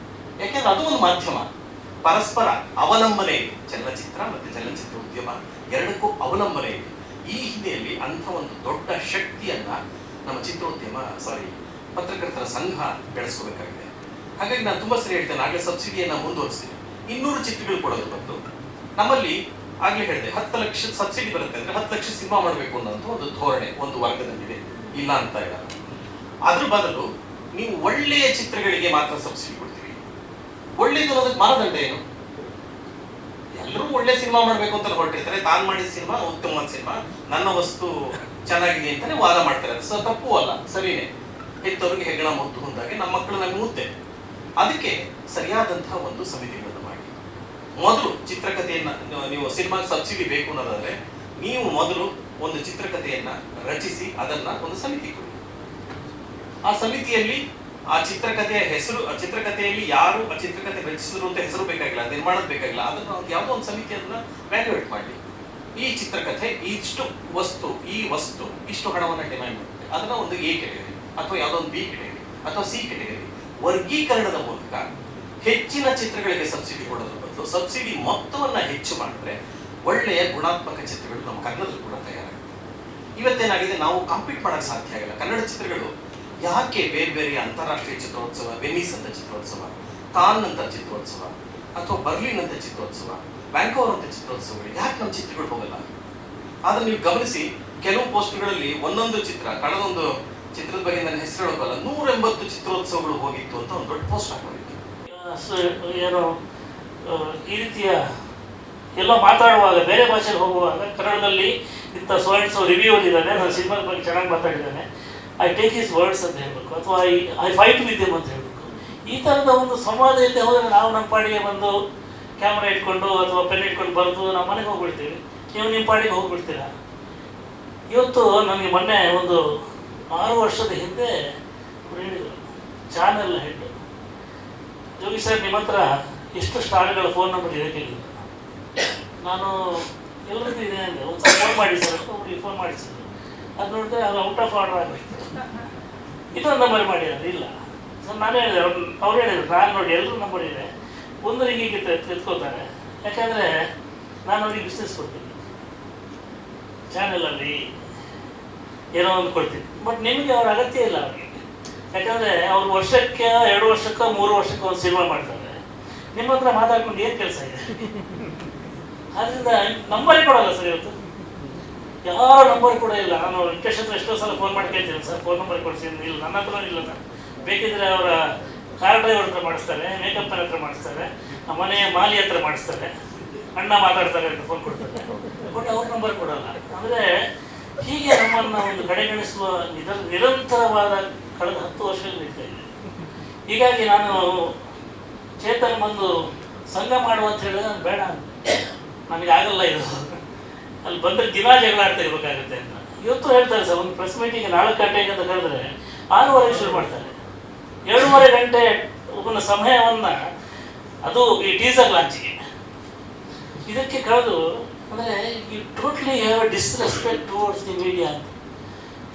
ಯಾಕೆಂದ್ರೆ ಅದು ಒಂದು ಮಾಧ್ಯಮ, ಪರಸ್ಪರ ಅವಲಂಬನೆ ಇದೆ. ಚಲನಚಿತ್ರ ಮತ್ತೆ ಚಲನಚಿತ್ರ ಉದ್ಯಮ ಎರಡಕ್ಕೂ ಅವಲಂಬನೆ ಇದೆ. ಈ ಹಿನ್ನೆಲೆಯಲ್ಲಿ ಅಂಥ ಒಂದು ದೊಡ್ಡ ಶಕ್ತಿಯನ್ನ ನಮ್ಮ ಪತ್ರಕರ್ತರ ಸಂಘ ಬೆಳೆಸ್ಕೋಬೇಕಾಗಿದೆ. ಹಾಗಾಗಿ ನಾನು ತುಂಬಾ ಸರಿ ಹೇಳ್ತೇನೆ, ಆಗಲೇ ಸಬ್ಸಿಡಿಯನ್ನ ಮುಂದುವರಿಸ್ತೀನಿ. 200 ಚಿತ್ರಗಳು ಕೊಡೋದು ಬಂದು ನಮ್ಮಲ್ಲಿ ಆಗ್ಲೇ ಹೇಳಿದೆ 10 ಲಕ್ಷ ಸಬ್ಸಿಡಿ ಬರುತ್ತೆ ಅಂದ್ರೆ 10 ಲಕ್ಷ ಸಿನಿಮಾ ಮಾಡಬೇಕು ಅನ್ನೋದು ಒಂದು ಧೋರಣೆ ಒಂದು ವರ್ಗದಲ್ಲಿದೆ, ಇಲ್ಲ ಅಂತ ಇಲ್ಲ. ಅದ್ರ ಬದಲು ನೀವು ಒಳ್ಳೆಯ ಚಿತ್ರಗಳಿಗೆ ಮಾತ್ರ ಸಬ್ಸಿಡಿ ಕೊಡ್ತೀವಿ. ಒಳ್ಳೇದು ಅನ್ನೋದಕ್ಕೆ ಮಾನದಂಡ ಏನು? ಎಲ್ಲರೂ ಒಳ್ಳೆ ಸಿನಿಮಾ ಮಾಡಬೇಕು ಅಂತ ಹೊರಟಿರ್ತಾರೆ, ತಾನು ಮಾಡಿದ ಸಿನಿಮಾ ಉತ್ತಮವಾದ ಸಿನಿಮಾ, ನನ್ನ ವಸ್ತು ಚೆನ್ನಾಗಿದೆ ಅಂತಾನೆ ವಾದ ಮಾಡ್ತಾರೆ. ಅದು ತಪ್ಪು ಅಲ್ಲ, ಸರಿನೇ. ಹೆತ್ತವರಿಗೆ ಹೆಗ್ಗಣ ಮುದ್ದು ಹೊಂದಾಗೆ ನಮ್ಮ ಮಕ್ಕಳು ನಮಗೆ ಮುದ್ದೆ. ಅದಕ್ಕೆ ಸರಿಯಾದಂತಹ ಒಂದು ಸಮಿತಿಗಳನ್ನು ಮಾಡಿ. ಮೊದಲು ಚಿತ್ರಕಥೆಯನ್ನ ನೀವು ಸಿನಿಮಾಗೆ ಸಬ್ಸಿಡಿ ಬೇಕು ಅನ್ನೋದಾದ್ರೆ ನೀವು ಮೊದಲು ಒಂದು ಚಿತ್ರಕಥೆಯನ್ನ ರಚಿಸಿ ಅದನ್ನ ಒಂದು ಸಮಿತಿ ಕೊಡಿ. ಆ ಸಮಿತಿಯಲ್ಲಿ ಆ ಚಿತ್ರಕಥೆಯ ಹೆಸರು, ಆ ಚಿತ್ರಕಥೆಯಲ್ಲಿ ಯಾರು ಆ ಚಿತ್ರಕಥೆ ರಚಿಸಿದ್ರು ಅಂತ ಹೆಸರು ಬೇಕಾಗಿಲ್ಲ, ನಿರ್ಮಾಣದ ಬೇಕಾಗಿಲ್ಲ, ಅದನ್ನ ಯಾವುದೋ ಒಂದು ಸಮಿತಿ ಅದನ್ನ ವ್ಯಾಲ್ಯೂಯೇಟ್ ಮಾಡಿ. ಈ ಚಿತ್ರಕಥೆ ಇಷ್ಟು ವಸ್ತು, ಈ ವಸ್ತು ಇಷ್ಟು ಹಣವನ್ನು ಡಿಮ್ಯಾಂಡ್ ಮಾಡುತ್ತೆ, ಅದನ್ನ ಒಂದು ಎ ಕೆಟಗರಿ ಅಥವಾ ಯಾವುದೋ ಒಂದು ಬಿ ಕೆಟಗರಿ ಅಥವಾ ಸಿ ಕೆಟಗರಿ ವರ್ಗೀಕರಣದ ಮೂಲಕ ಹೆಚ್ಚಿನ ಚಿತ್ರಗಳಿಗೆ ಸಬ್ಸಿಡಿ ಕೊಡೋದ್ರ ಬದಲು ಸಬ್ಸಿಡಿ ಮೊತ್ತವನ್ನ ಹೆಚ್ಚು ಮಾಡಿದ್ರೆ ಒಳ್ಳೆಯ ಗುಣಾತ್ಮಕ ಚಿತ್ರಗಳು ನಮ್ಮ ಕನ್ನಡದಲ್ಲಿ ಕೂಡ ತಯಾರಾಗುತ್ತೆ. ಇವತ್ತೇನಾಗಿದೆ, ನಾವು ಕಾಂಪೀಟ್ ಮಾಡಕ್ ಸಾಧ್ಯ ಆಗಿಲ್ಲ. ಕನ್ನಡ ಚಿತ್ರಗಳು ಯಾಕೆ ಬೇರೆ ಬೇರೆ ಅಂತಾರಾಷ್ಟ್ರೀಯ ಚಿತ್ರೋತ್ಸವ, ವೆನಿಸ್ ಅಂತ ಚಿತ್ರೋತ್ಸವ, ಕಾನ್ ಅಂತ ಚಿತ್ರೋತ್ಸವ ಅಥವಾ ಬರ್ಲಿನ್ ಅಂತ ಚಿತ್ರೋತ್ಸವ, ವ್ಯಾಂಕೋವರ್ ಅಂತ ಚಿತ್ರೋತ್ಸವಗಳು ಯಾಕೆ ನಮ್ಮ ಚಿತ್ರಗಳು ಹೋಗಲ್ಲ? ಆದ್ರೆ ನೀವು ಗಮನಿಸಿ, ಕೆಲವು ಪೋಸ್ಟ್ಗಳಲ್ಲಿ ಒಂದೊಂದು ಚಿತ್ರ, ಕಳೆದೊಂದು ಚಿತ್ರದ ಬಗ್ಗೆ ನನ್ನ ಹೆಸರು ಹೇಳೋಕ್ಕಲ್ಲ, 180 ಚಿತ್ರೋತ್ಸವಗಳು ಹೋಗಿತ್ತು ಅಂತ ಒಂದು ದೊಡ್ಡ ಪೋಸ್ಟ್ ಹಾಕೊಂಡಿತ್ತು. ಏನೋ ಈ ರೀತಿಯ ಎಲ್ಲ ಮಾತಾಡುವಾಗ ಬೇರೆ ಭಾಷೆಗೆ ಹೋಗುವಾಗ ಕನ್ನಡದಲ್ಲಿ ಇಂಥ ಸೊ ರಿವ್ಯೂ ಇದ್ದಾನೆ, ನಾನು ಸಿನಿಮಾದ ಬಗ್ಗೆ ಚೆನ್ನಾಗಿ ಮಾತಾಡಿದ್ದಾನೆ, ಐ ಟೇಕ್ ಹಿಸ್ ವರ್ಡ್ಸ್ ಅಂತ ಹೇಳಬೇಕು, ಅಥವಾ ಐ ಫೈಟ್ ವಿತ್ ಹಿಮ್ ಅಂತ ಹೇಳಬೇಕು. ಈ ಥರದ ಒಂದು ಸಂವಾದ ಇಲ್ಲದೆ ಹೋದರೆ ನಾವು ನಮ್ಮ ಪಾಡಿಗೆ ಬಂದು ಕ್ಯಾಮ್ರಾ ಇಟ್ಕೊಂಡು ಅಥವಾ ಪೆನ್ ಇಟ್ಕೊಂಡು ಬರೆದು ನಾವು ಮನೆಗೆ ಹೋಗ್ಬಿಡ್ತೀವಿ, ನೀವು ನಿಮ್ಮ ಪಾಡಿಗೆ ಹೋಗ್ಬಿಡ್ತೀರ. ಇವತ್ತು ನನಗೆ ಮೊನ್ನೆ ಒಂದು 6 ವರ್ಷದ ಹಿಂದೆ ಹೇಳಿದರು, ಚಾನೆಲ್ ಹೆಡ್ ಜೋಗಿ ಸರ್, ನಿಮ್ಮ ಹತ್ರ ಎಷ್ಟು ಸ್ಟಾರ್ಗಳ ಫೋನ್ ನಂಬರ್ ಇದೆ ಕೇಳಿದ್ರು. ನಾನು ಎಲ್ಲರಿಗೂ ಇದೆ ಅಂದರೆ ಒಂದು ಸಲ ಫೋನ್ ಮಾಡಿ ಸರ್ ಅಂತ ಒಬ್ಬರಿಗೆ ಫೋನ್ ಮಾಡಿಸಿದ್ರು. ಅದು ನೋಡಿದ್ರೆ ಅದು ಔಟ್ ಆಫ್ ಆರ್ಡರ್ ಆಗಿತ್ತು. ಇನ್ನೊಂದು ನಂಬರ್ ಮಾಡಿದ್ದಾರೆ, ಇಲ್ಲ ಸರ್. ನಾನು ಹೇಳಿದೆ, ಅವ್ರು ಹೇಳಿದ್ರು, ನಾನು ನೋಡಿ ಎಲ್ಲರೂ ನಂಬರ್ ಇದೆ, ಒಂದರಿಗೆ ಹೀಗೆ ತೆಗೆದುಕೋತಾರೆ, ಯಾಕಂದರೆ ನಾನು ಅವ್ರಿಗೆ ಬಿಸ್ನೆಸ್ ಕೊಡ್ತೀನಿ, ಚಾನೆಲಲ್ಲಿ ಏನೋ ಒಂದು ಕೊಡ್ತೀನಿ, ಬಟ್ ನಿಮಗೆ ಅವ್ರ ಅಗತ್ಯ ಇಲ್ಲ ಅವ್ರಿಗೆ. ಯಾಕಂದರೆ ಅವ್ರು ವರ್ಷಕ್ಕೆ 2 ವರ್ಷಕ್ಕೋ 3 ವರ್ಷಕ್ಕೋ ಒಂದು ಸಿನಿಮಾ ಮಾಡ್ತಾರೆ, ನಿಮ್ಮ ಹತ್ರ ಮಾತಾಡ್ಕೊಂಡು ಏನು ಕೆಲಸ ಇದೆ? ಆದ್ದರಿಂದ ನಂಬರೇ ಕೊಡಲ್ಲ ಸರ್. ಇವತ್ತು ಯಾವ ನಂಬರ್ ಕೂಡ ಇಲ್ಲ. ನಾನು ವೆಂಕಟೇಶ್ ಹತ್ರ ಎಷ್ಟೋ ಸಲ ಫೋನ್ ಮಾಡಿ ಕೇಳ್ತೀನಿ, ಸರ್ ಫೋನ್ ನಂಬರ್ ಕೊಡ್ತೀನಿ, ಇಲ್ಲ ನನ್ನ ಹತ್ರ ಇಲ್ಲ ಸರ್. ಬೇಕಿದ್ರೆ ಅವರ ಕಾರ್ ಡ್ರೈವರ್ ಹತ್ರ ಮಾಡಿಸ್ತಾರೆ, ಮೇಕಪ್ ಹತ್ರ ಮಾಡಿಸ್ತಾರೆ, ಮನೆಯ ಮಾಲಿ ಹತ್ರ ಮಾಡಿಸ್ತಾರೆ, ಅಣ್ಣ ಮಾತಾಡ್ತಾರೆ ಅಂತ ಫೋನ್ ಕೊಡ್ತಾರೆ, ಬಟ್ ಅವ್ರ ನಂಬರ್ ಕೊಡಲ್ಲ. ಅಂದರೆ ಹೀಗೆ ನಮ್ಮನ್ನು ಒಂದು ಕಡೆಗಣಿಸುವ ನಿರಂತರವಾದ ಕಳೆದ 10 ವರ್ಷಗಳು ನಡೀತಾ ಇದೆ. ಹೀಗಾಗಿ ನಾನು ಚೇತನ್ ಬಂದು ಸಂಘ ಮಾಡುವಂತ ಹೇಳಿದ್ರೆ ನಾನು ಬೇಡ, ನನಗೆ ಆಗಲ್ಲ ಇದು, ಅಲ್ಲಿ ಬಂದರೆ ದಿನ ಜಗಳ ಆಡ್ತಾ ಇರಬೇಕಾಗುತ್ತೆ ಅಂತ. ಇವತ್ತು ಹೇಳ್ತಾರೆ ಸರ್, ಒಂದು ಪ್ರೆಸ್ ಮೀಟಿಂಗ್ 4 ಗಂಟೆಗೆ ಅಂತ ಕರೆದ್ರೆ 6:30 ಶುರು ಮಾಡ್ತಾರೆ. 7:30 ಗಂಟೆ ಒಬ್ಬನ ಸಮಯವನ್ನು ಅದು ಈ ಟೀಸರ್ ಲಾಂಚಿಗೆ ಇದಕ್ಕೆ ಕಳೆದು, ಅಂದರೆ you totally have disrespect towards the media ಅಂತ.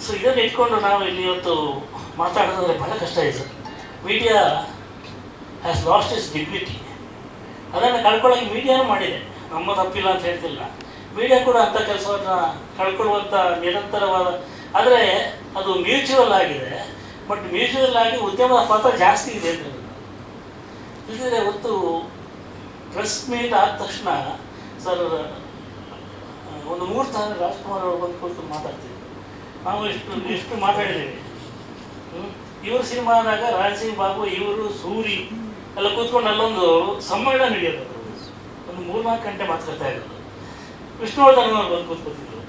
ಸೊ ಇದನ್ನು ಇಟ್ಕೊಂಡು ನಾವು ಇಲ್ಲಿ ಇವತ್ತು ಮಾತಾಡೋದಂದರೆ ಬಹಳ ಕಷ್ಟ ಇದೆ sir. Media has lost is dignity. ಅದನ್ನು ಕಳ್ಕೊಳ್ಳೋಕೆ ಮೀಡಿಯಾನೂ ಮಾಡಿದೆ, ನಮ್ಮ ತಪ್ಪಿಲ್ಲ ಅಂತ ಹೇಳ್ತಿಲ್ಲ. ಮೀಡಿಯಾ ಕೂಡ ಅಂಥ ಕೆಲಸವನ್ನು ಕಳ್ಕೊಳ್ಳುವಂಥ ನಿರಂತರವಾದ, ಆದರೆ ಅದು ಮ್ಯೂಚುವಲ್ ಆಗಿದೆ. ಬಟ್ ಮ್ಯೂಚುವಲ್ ಆಗಿ ಉದ್ಯಮದ ಪಾತ್ರ ಜಾಸ್ತಿ ಇದೆ ಅಂತ ಇಲ್ಲದಿದ್ರೆ ಹೊತ್ತು ಪ್ರೆಸ್ ಮೀಟ್ ಆದ ತಕ್ಷಣ ಸರ್ ಒಂದು 3 ತಾನು ರಾಜ್ಕುಮಾರ್ ಅವರು ಬಂದು ಕೂತ್ಕೊಂಡು ಮಾತಾಡ್ತಿದ್ರು. ನಾವು ಎಷ್ಟು ಮಾತಾಡಿದ್ದೀವಿ. ಇವರು ಸಿನಿಮಾ ಆದಾಗ ರಾಜ್ ಸಿಂಗ್ ಬಾಬು, ಇವರು ಸೂರಿ ಎಲ್ಲ ಕೂತ್ಕೊಂಡು ಅಲ್ಲೊಂದು ಸಮ್ಮೇಳನ ನಡೆಯೋದು, ಒಂದು 3-4 ಗಂಟೆ ಮಾತುಕತೆ ಆಗೋದು. ವಿಷ್ಣುವರ್ಧನ್ ಅವರು ಬಂದು ಕೂತ್ಕೊತಿದ್ರು,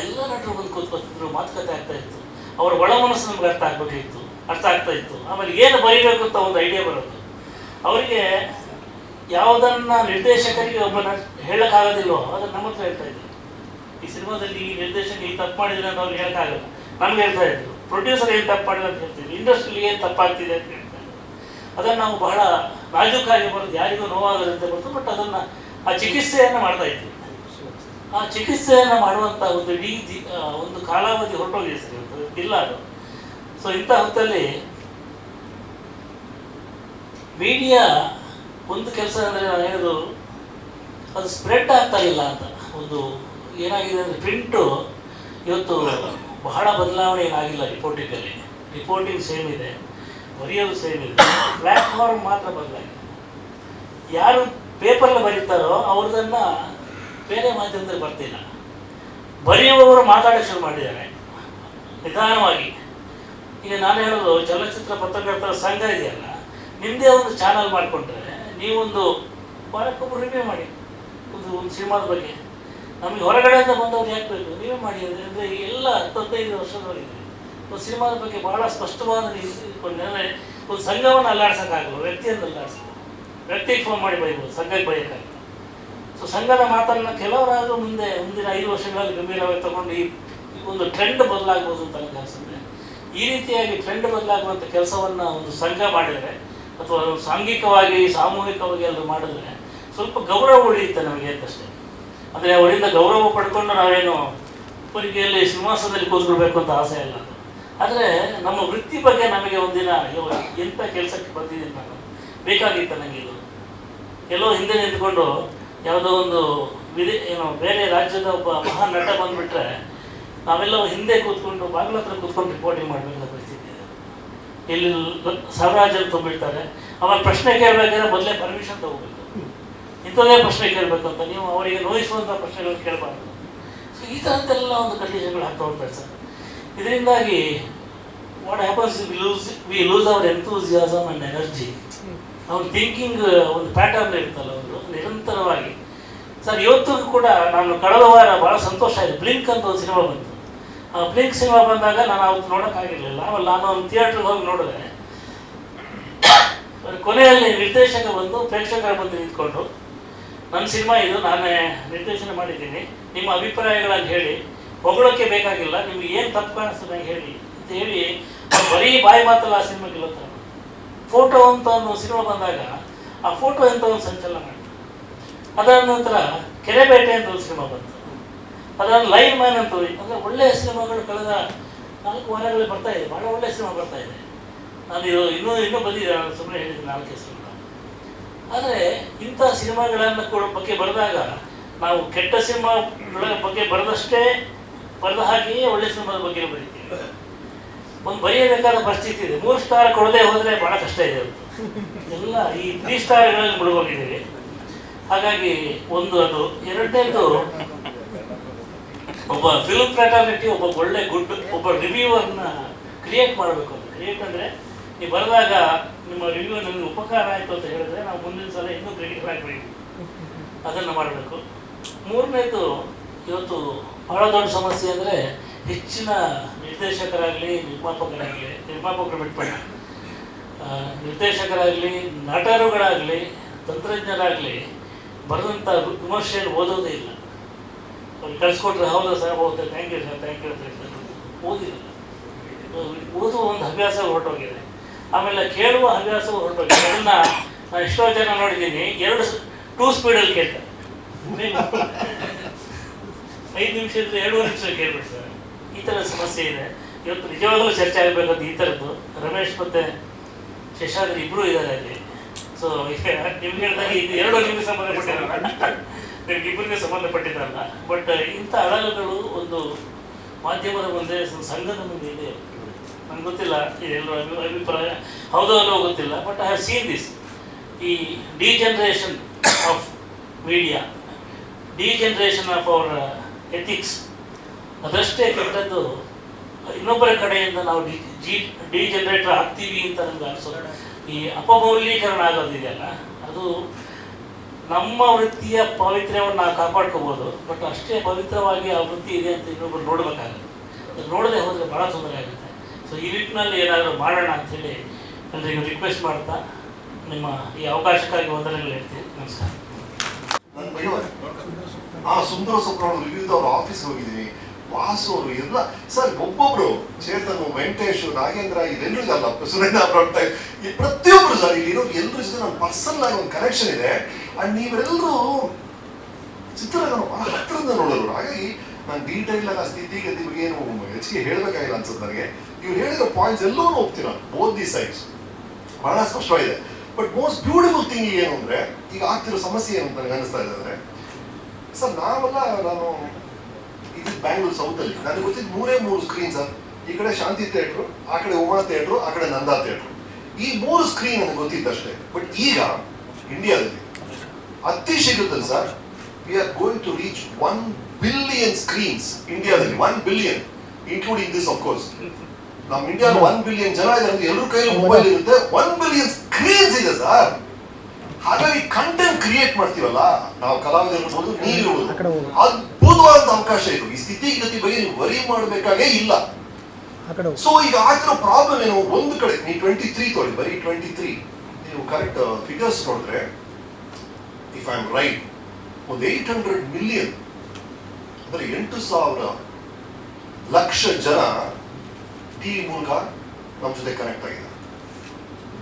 ಎಲ್ಲ ನಟರು ಬಂದು ಕೂತ್ಕೊತಿದ್ರು, ಮಾತುಕತೆ ಆಗ್ತಾ ಇತ್ತು. ಅವರ ಒಳ ಮನಸ್ಸು ನಮ್ಗೆ ಅರ್ಥ ಆಗ್ತಾ ಇತ್ತು. ಆಮೇಲೆ ಏನು ಬರೀಬೇಕು ಅಂತ ಒಂದು ಐಡಿಯಾ ಬರೋದು. ಅವರಿಗೆ ಯಾವುದನ್ನು ನಿರ್ದೇಶಕರಿಗೆ ಒಬ್ಬನ ಹೇಳೋಕ್ಕಾಗೋದಿಲ್ಲೋ ಅದನ್ನು ನಮ್ಮ ಹತ್ರ ಹೇಳ್ತಾ ಇದ್ರು. ಈ ಸಿನಿಮಾದಲ್ಲಿ ಈ ನಿರ್ದೇಶಕ ಈ ತಪ್ಪು ಮಾಡಿದ್ರೆ ಅಂತ ಅವ್ರಿಗೆ ಹೇಳೋಕ್ಕಾಗಲ್ಲ, ನಮ್ಗೆ ಹೇಳ್ತಾ ಇದ್ರು. ಪ್ರೊಡ್ಯೂಸರ್ ಏನು ತಪ್ಪು ಮಾಡಿದ್ರೆ ಅಂತ ಹೇಳ್ತೀವಿ, ಇಂಡಸ್ಟ್ರಿಲಿ ಏನು ತಪ್ಪಾಗ್ತಿದೆ ಅಂತ ಹೇಳ್ತಾ ಇದ್ರು. ಅದನ್ನು ನಾವು ಬಹಳ ನಾಜೂಕಾಗಿ ಬರೋದು, ಯಾರಿಗೂ ನೋವಾಗದಂತೆ ಬರ್ತು. ಬಟ್ ಅದನ್ನು ಆ ಚಿಕಿತ್ಸೆಯನ್ನು ಮಾಡ್ತಾ ಇದ್ವಿ. ಆ ಚಿಕಿತ್ಸೆಯನ್ನು ಮಾಡುವಂಥ ಒಂದು ಇಡೀ ಒಂದು ಕಾಲಾವಧಿ ಹೊರಟೋಗಿದೆ ಸರ್, ಇಲ್ಲ ಅದು. ಸೊ ಇಂಥ ಹೊತ್ತಲ್ಲಿ ಮೀಡಿಯಾ ಒಂದು ಕೆಲಸ ಅಂದರೆ ನಾನು ಹೇಳೋದು, ಅದು ಸ್ಪ್ರೆಡ್ ಆಗ್ತಾ ಇಲ್ಲ ಅಂತ. ಒಂದು ಏನಾಗಿದೆ ಅಂದರೆ ಪ್ರಿಂಟು ಇವತ್ತು ಬಹಳ ಬದಲಾವಣೆ ಏನಾಗಿಲ್ಲ. ರಿಪೋರ್ಟಿಂಗ್ ಸೇಮ್ ಇದೆ, ಬರೆಯೋದು ಸೇಮ್ ಇದೆ, ಪ್ಲ್ಯಾಟ್ಫಾರ್ಮ್ ಮಾತ್ರ ಬದಲಾಗಿದೆ. ಯಾರು ಪೇಪರಲ್ಲಿ ಬರೀತಾರೋ ಅವ್ರದನ್ನು ಬೇರೆ ಮಾಧ್ಯಮದಲ್ಲಿ ಬರ್ತಿಲ್ಲ. ಬರೆಯುವವರು ಮಾತಾಡೋಕ್ಕೆ ಶುರು ಮಾಡಿದ್ದಾರೆ ನಿಧಾನವಾಗಿ. ಈಗ ನಾನು ಹೇಳೋದು, ಚಲನಚಿತ್ರ ಪತ್ರಕರ್ತರ ಸಂಘ ಇದೆಯಲ್ಲ, ನಿಮ್ಮದೇ ಒಂದು ಚಾನಲ್ ಮಾಡಿಕೊಂಡ್ರೆ ನೀವೊಂದು ವಾರಕ್ಕೊಬ್ಬರು ರಿವ್ಯೂ ಮಾಡಿ ಒಂದು ಸಿನಿಮಾದ ಬಗ್ಗೆ. ನಮಗೆ ಹೊರಗಡೆಯಿಂದ ಬಂದವ್ರು ಯಾಕೆ ಬೇಕು, ನೀವೇ ಮಾಡಿ. ಅಂದರೆ ಎಲ್ಲ 15 ವರ್ಷದವರೆಗೆ ಒಂದು ಸಿನಿಮಾದ ಬಗ್ಗೆ ಭಾಳ ಸ್ಪಷ್ಟವಾದ ಇಟ್ಕೊಂಡ್ರೆ ಒಂದು ಸಂಘವನ್ನು ಅಲ್ಲಾಡ್ಸೋಕ್ಕಾಗಲ್ಲ, ವ್ಯಕ್ತಿಯನ್ನು ಅಲ್ಲಾಡ್ಸೋದು. ವ್ಯಕ್ತಿಗೆ ಫೋನ್ ಮಾಡಿ ಬೈಬೋದು, ಸಂಘಕ್ಕೆ ಬೈಯೋಕ್ಕಾಗಲ್ಲ. ಸೊ ಸಂಘದ ಮಾತನ್ನು ಕೆಲವರಾದರೂ ಮುಂದಿನ 5 ವರ್ಷಗಳಲ್ಲಿ ಗಂಭೀರವಾಗಿ ತಗೊಂಡು ಈ ಒಂದು ಟ್ರೆಂಡ್ ಬದಲಾಗ್ಬೋದು ಅಂತ ನನಗೆ ಅನಿಸುತ್ತೆ. ಈ ರೀತಿಯಾಗಿ ಟ್ರೆಂಡ್ ಬದಲಾಗುವಂಥ ಕೆಲಸವನ್ನು ಒಂದು ಸಂಘ ಮಾಡಿದರೆ ಅಥವಾ ಸಾಂಘಿಕವಾಗಿ ಸಾಮೂಹಿಕವಾಗಿ ಎಲ್ಲರೂ ಮಾಡಿದ್ರೆ ಸ್ವಲ್ಪ ಗೌರವ ಉಳಿಯುತ್ತೆ ನಮಗೆ ಅಂತಷ್ಟೇ. ಅಂದರೆ ಅವರಿಂದ ಗೌರವ ಪಡ್ಕೊಂಡು ನಾವೇನು ಒಬ್ಬರಿಗೆಯಲ್ಲಿ ಸಿಂಹಾಸನದಲ್ಲಿ ಕೂತ್ಕೊಳ್ಬೇಕು ಅಂತ ಆಸೆ ಇಲ್ಲ. ಆದರೆ ನಮ್ಮ ವೃತ್ತಿ ಬಗ್ಗೆ ನಮಗೆ ಒಂದಿನ ಎಂಥ ಕೆಲಸಕ್ಕೆ ಬಂದಿದ್ದೀನಿ ನಾನು, ಬೇಕಾಗಿತ್ತು ನನಗೆ ಇದು. ಎಲ್ಲೋ ಹಿಂದೆ ನಿಂತ್ಕೊಂಡು ಯಾವುದೋ ಒಂದು ಬೇರೆ ರಾಜ್ಯದ ಒಬ್ಬ ಮಹಾನ್ ನಟ ಬಂದುಬಿಟ್ರೆ ನಾವೆಲ್ಲ ಹಿಂದೆ ಕೂತ್ಕೊಂಡು ಬಾಗಿಲ ಹತ್ರ ಕೂತ್ಕೊಂಡು ರಿಪೋರ್ಟಿಂಗ್ ಮಾಡಬೇಕಾದ ಪರಿಸ್ಥಿತಿ ಇದೆ. ಇಲ್ಲಿ ಸಾವಿರಾರು ಜನ ತುಂಬಿಡ್ತಾರೆ. ಆಮೇಲೆ ಪ್ರಶ್ನೆ ಕೇಳಬೇಕಾದ್ರೆ ಮೊದಲೇ ಪರ್ಮಿಷನ್ ತೊಗೋಬೇಕು, ಇಂಥದ್ದೇ ಪ್ರಶ್ನೆ ಕೇಳಬೇಕು ಅಂತ. ನೀವು ಅವರಿಗೆ ನೋಯಿಸುವಂಥ ಪ್ರಶ್ನೆಗಳನ್ನು ಕೇಳಬಾರ್ದು. ಸೊ ಈ ಥರದ್ದೆಲ್ಲ ಒಂದು ಕಂಡೀಷನ್ಗಳು ಆಗ್ತಾ ಹೋಗ್ತಾರೆ ಸರ್. ಇದರಿಂದಾಗಿ what happens, we lose our enthusiasm and energy. ಅವ್ರ ಥಿಂಕಿಂಗ್ ಒಂದು ಪ್ಯಾಟರ್ನ್ ಇರುತ್ತಲ್ಲ, ಒಂದು ನಿರಂತರವಾಗಿ. ಸರ್ ಇವತ್ತಿಗೂ ಕೂಡ ನಾನು ಕಳೆದ ವಾರ ಭಾಳ ಸಂತೋಷ ಆಯಿತು, ಬ್ಲಿಂಕ್ ಅಂತ ಒಂದು ಸಿನಿಮಾ ಬಂತು. ಆ ಬ್ಲಿಂಕ್ ಸಿನಿಮಾ ಬಂದಾಗ ನಾನು ಅವತ್ತು ನೋಡೋಕ್ಕಾಗಿರಲಿಲ್ಲ. ಆಮೇಲೆ ನಾನು ಒಂದು ಥಿಯೇಟ್ರಿಗೆ ಹೋಗಿ ನೋಡಿದೆ. ಕೊನೆಯಲ್ಲಿ ನಿರ್ದೇಶಕ ಬಂದು ಪ್ರೇಕ್ಷಕರ ಮುಂದೆ ನಿಂತ್ಕೊಂಡು, ನನ್ನ ಸಿನಿಮಾ ಇದು, ನಾನೇ ನಿರ್ದೇಶನ ಮಾಡಿದ್ದೀನಿ, ನಿಮ್ಮ ಅಭಿಪ್ರಾಯಗಳನ್ನು ಹೇಳಿ, ಹೊಗಳೋಕ್ಕೆ ಬೇಕಾಗಿಲ್ಲ, ನಿಮ್ಗೆ ಏನು ತಪ್ಪು ಕಾಣಿಸ್ತದೆ ನಂಗೆ ಹೇಳಿ ಅಂತ ಹೇಳಿ ಬರೀ ಬಾಯಿ ಮಾತಲ್ಲ ಆ ಸಿನಿಮಾ ಗೆಲ್ಲುತ್ತಾರೆ. ಫೋಟೋ ಅಂತ ಒಂದು ಸಿನಿಮಾ ಬಂದಾಗ ಆ ಫೋಟೋ ಅಂತ ಒಂದು ಸಂಚಲನ ಮಾಡಿತು. ಅದಾದ ನಂತರ ಕೆರೆಬೇಟೆ ಅಂತ ಒಂದು ಸಿನಿಮಾ ಬಂತು. ಅದಾದ ಲೈನ್ ಮ್ಯಾನ್ ಅಂತ, ಅಂದರೆ ಒಳ್ಳೆಯ ಸಿನಿಮಾಗಳು ಕಳೆದ 4 ವಾರಗಳಲ್ಲಿ ಬರ್ತಾ ಇದೆ, ಭಾಳ ಒಳ್ಳೆಯ ಸಿನಿಮಾ ಬರ್ತಾ ಇದೆ. ನಾನು ಇನ್ನೂ ಬಂದಿದೆ, ನಾನು ಸುಮ್ಮನೆ ಹೇಳಿದ್ದೀನಿ 4 ಸಿನಿಮಾ. ಆದರೆ ಇಂಥ ಸಿನಿಮಾಗಳನ್ನು ಬಗ್ಗೆ ಬರೆದಾಗ ನಾವು ಕೆಟ್ಟ ಸಿನಿಮಾಗಳ ಬಗ್ಗೆ ಬರೆದಷ್ಟೇ ಬರೆದ ಹಾಗೆಯೇ ಒಳ್ಳೆ ಸಿನಿಮಾದ ಬಗ್ಗೆ ಬರೀತೀವಿ. ಒಂದು ಬರೆಯಬೇಕಾದ ಪರಿಸ್ಥಿತಿ ಇದೆ. 3 ಸ್ಟಾರ್ ಕೊಡದೆ ಹೋದರೆ ಭಾಳ ಕಷ್ಟ ಇದೆ. ಎಲ್ಲ ಈ 3 ಸ್ಟಾರ್ಗಳಲ್ಲಿ ಮುಳುಗೋಗಿದ್ದೀವಿ. ಹಾಗಾಗಿ ಒಂದು ಅದು. ಎರಡನೇದು, ಒಬ್ಬ ಫಿಲ್ಮ್ ಫ್ರಾಟರ್ನಿಟಿ, ಒಬ್ಬ ಒಳ್ಳೆ ಒಬ್ಬ ರಿವ್ಯೂವರ್ನ ಕ್ರಿಯೇಟ್ ಮಾಡಬೇಕು ಅಂದರೆ ಏಕೆಂದರೆ ನೀವು ಬರೆದಾಗ ನಿಮ್ಮ ರಿವ್ಯೂ ನನಗೆ ಉಪಕಾರ ಆಯಿತು ಅಂತ ಹೇಳಿದ್ರೆ ನಾವು ಮುಂದಿನ ಸಲ ಇನ್ನೂ ಕ್ರಿಟಿಕಲ್ ಆಗಬೇಕು, ಅದನ್ನು ಮಾಡಬೇಕು. ಮೂರನೇದು, ಇವತ್ತು ಬಹಳ ದೊಡ್ಡ ಸಮಸ್ಯೆ ಅಂದರೆ ಹೆಚ್ಚಿನ ನಿರ್ದೇಶಕರಾಗಲಿ ನಿರ್ಮಾಪಕರು ಬಿಟ್ಬೇಡ, ನಿರ್ದೇಶಕರಾಗಲಿ ನಟರುಗಳಾಗಲಿ ತಂತ್ರಜ್ಞರಾಗಲಿ ಬರೆದಂಥ ವಿಮರ್ಶೆಯನ್ನು ಓದೋದೇ ಇಲ್ಲ. ಅವ್ರು ಕಳಿಸ್ಕೊಟ್ರೆ ಹೌದಾ ಸರ್, ಹೌದು, thank you sir, thank you ಅಂತ ಹೇಳ್ತಾರೆ. ಓದಿಲ್ಲ. ಓದುವ ಒಂದು ಹವ್ಯಾಸ ಹೊರಟೋಗಿದೆ, ಆಮೇಲೆ ಕೇಳುವ ಹವ್ಯಾಸವು ಹೊರಟೋಗಿದೆ. ಅದನ್ನು ನಾನು ಎಷ್ಟೋ ಜನ ನೋಡಿದ್ದೀನಿ, 2 ಸ್ಪೀಡಲ್ಲಿ ಕೇಳ್ತಾರೆ. 5 ನಿಮಿಷ ಇದ್ದರೆ 2 ನಿಮಿಷ ಕೇಳ್ಬಿಡ್ತಾರೆ. ಈ ಥರದ ಸಮಸ್ಯೆ ಇದೆ. ಇವತ್ತು ನಿಜವಾಗಲೂ ಚರ್ಚೆ ಆಗಬೇಕಂತ ಈ ಥರದ್ದು. ರಮೇಶ್ ಮತ್ತು ಶಶಾದ್ರಿ ಇಬ್ಬರು ಇದ್ದಾರೆ ಅಲ್ಲಿ. ಸೊ ಈಗ ನಿಮ್ಗೆ ಹೇಳಿದಾಗ ಇದು 2 ನಿಮಗೆ ಸಂಬಂಧಪಟ್ಟಿರಲ್ಲ, ನಿಮ್ಗೆ ಇಬ್ಬರಿಗೆ ಸಂಬಂಧಪಟ್ಟಿದ್ದಲ್ಲ. ಬಟ್ ಇಂಥ ಅಳಲುಗಳು ಒಂದು ಮಾಧ್ಯಮದ ಮುಂದೆ, ಸಂಘದ ಮುಂದೆ ಇದೆ. ನಂಗೆ ಗೊತ್ತಿಲ್ಲ ಎಲ್ಲರೂ ಅಭಿಪ್ರಾಯ ಹೌದೋ ಅಲ್ಲೋ ಗೊತ್ತಿಲ್ಲ, but I have seen this. ಈ degeneration of media, degeneration of our ethics, ಅದರಷ್ಟೇ ಕೆಟ್ಟದ್ದು ಇನ್ನೊಬ್ಬರ ಕಡೆಯಿಂದ ನಾವು ಡಿಜನರೇಟರ್ ಆಗ್ತೀವಿ ಅಂತ ನಮ್ಗೆ ಅನಿಸೋದು. ಈ ಅಪಮೌಲ್ಯೀಕರಣ ಆಗೋದಿದೆಯಲ್ಲ, ಅದು ನಮ್ಮ ವೃತ್ತಿಯ ಪಾವಿತ್ರ್ಯವನ್ನು ನಾವು ಕಾಪಾಡ್ಕೋಬೋದು, ಬಟ್ ಅಷ್ಟೇ ಪವಿತ್ರವಾಗಿ ಆ ವೃತ್ತಿ ಇದೆ ಅಂತ ಇನ್ನೊಬ್ಬರು ನೋಡಬೇಕಾಗುತ್ತೆ. ಅದು ನೋಡದೆ ಹೋದರೆ ಭಾಳ ತೊಂದರೆ ಆಗುತ್ತೆ. ಸೊ ಈ ನಿಟ್ಟಿನಲ್ಲಿ ಏನಾದರೂ ಮಾಡೋಣ ಅಂಥೇಳಿ ಎಲ್ಲರಿಗೂ ರಿಕ್ವೆಸ್ಟ್ ಮಾಡ್ತಾ ನಿಮ್ಮ ಈ ಅವಕಾಶಕ್ಕಾಗಿ ವಂದನೆಗಳು ಹೇಳ್ತೀನಿ. ನಮಸ್ಕಾರ. ಸುಂದರ ಸುಬ್ರಹ್ಮಣ್ಯ ರಿವ್ಯೂದ ಅವ್ರ ಆಫೀಸ್ಗೆ ಹೋಗಿದ್ದೀನಿ. ವಾಸು ಅವರು ಎಲ್ಲ ಸರ್, ಒಬ್ಬೊಬ್ರು ಚೇತನ್, ವೆಂಕಟೇಶ್, ನಾಗೇಂದ್ರ, ಇದೆಲ್ಲರಿಗಲ್ಲ, ಸುರೇಂದ್ರ ಈ ಪ್ರತಿಯೊಬ್ರು ಸರ್, ಇಲ್ಲಿರೋ ಎಲ್ಲರ ಜೊತೆ ನಮ್ಮ ಪರ್ಸನಲ್ ಆಗಿ ಒಂದು ಕನೆಕ್ಷನ್ ಇದೆ. ಅಂಡ್ ನೀವೆಲ್ಲರೂ ಚಿತ್ರರಂಗನ ಬಹಳ ಹತ್ತಿರದಿಂದ ನೋಡೋರು. ಹಾಗಾಗಿ ನಾನು ಡೀಟೈಲ್ ಆಗಿ ಆ ಸ್ಥಿತಿಗತಿ ಬಗ್ಗೆ ಏನು ಹೆಚ್ಚಿಗೆ ಹೇಳಬೇಕಾಗಿಲ್ಲ ಅನ್ಸುತ್ತೆ ನನಗೆ. ಇವ್ರು ಹೇಳಿರೋ ಪಾಯಿಂಟ್ಸ್ ಎಲ್ಲವೂ ಹೋಗ್ತೀರ, ಬೋತ್ ದಿ ಸೈಡ್ಸ್ ಬಹಳ ಸ್ಪಷ್ಟವಾಗಿದೆ. ಬಟ್ ಮೋಸ್ಟ್ ಬ್ಯೂಟಿಫುಲ್ ಥಿಂಗ್ ಏನು ಅಂದರೆ, ಈಗ ಆಗ್ತಿರೋ ಸಮಸ್ಯೆ ಏನು ಅಂತ ನನಗೆ ಅನಿಸ್ತಾ ಇದೆ ಅಂದರೆ, ಸರ್ ನಾನು ಇದು ಬ್ಯಾಂಗ್ಳೂರು ಸೌತಲ್ಲಿ ನನಗೆ ಗೊತ್ತಿದ್ದು 3 ಸ್ಕ್ರೀನ್ ಸರ್. ಈ ಕಡೆ ಶಾಂತಿ ಥಿಯೇಟ್ರು, ಆ ಕಡೆ ಉಮಾ ಥಿಯೇಟ್ರು, ಆ ಕಡೆ ನಂದಾ ಥಿಯೇಟ್ರು. ಈ 3 ಸ್ಕ್ರೀನ್ ನನಗೆ ಗೊತ್ತಿದ್ದಷ್ಟೇ. ಬಟ್ ಈಗ ಇಂಡಿಯಾದಲ್ಲಿ ಅತಿ ಶೀಘ್ರದಲ್ಲಿ sir, we are going to reach 1 billion screens ಇಂಡಿಯಾದಲ್ಲಿ. 1 billion including this of course. ನಮ್ಮ ಇಂಡಿಯಾದಲ್ಲಿ 1 ಬಿಲಿಯನ್ ಜನ ಇದ್ದಾರೆ ಅಂತ ಎಲ್ಲರ ಕೈಯಲ್ಲಿ ಮೊಬೈಲ್ ಇರುತ್ತೆ. 1 ಬಿಲಿಯನ್ ಸ್ಕ್ರೀನ್ಸ್ ಇದೆ ಸರ್. ಹಾಗಾಗಿ ಕಂಟೆಂಟ್ ಕ್ರಿಯೇಟ್ ಮಾಡ್ತೀವಲ್ಲ ನಾವು, ಕಲಾವಿದರು ಇರ್ಬೋದು, ನೀವಿರ್ಬೋದು, ಅದ್ಭುತವಾದ ಅವಕಾಶ ಇದು. ಈ ಸ್ಥಿತಿಗತಿ ಬಗ್ಗೆ ನೀವು ವರಿ ಮಾಡಬೇಕಾಗೇ ಇಲ್ಲ. ಸೊ ಈಗ ಆಗ್ತಿರೋ ಪ್ರಾಬ್ಲಮ್ ಏನು, ಒಂದು ಕಡೆ ನೀವು 23 ತೊಗೊಳ್ಳಿ, ಬರೀ 23 ನೀವು ಕರೆಕ್ಟ್ ಫಿಗರ್ಸ್ ನೋಡಿದ್ರೆ, ಇಫ್ ಐ ಆಮ್ ರೈಟ್, ಒಂದು 800 ಮಿಲಿಯನ್ ಅಂದರೆ 8,000 ಲಕ್ಷ ಜನ ಟಿವಿ ಮೂಲಕ ನಮ್ಮ ಜೊತೆ ಕನೆಕ್ಟ್ ಆಗಿದ್ದಾರೆ.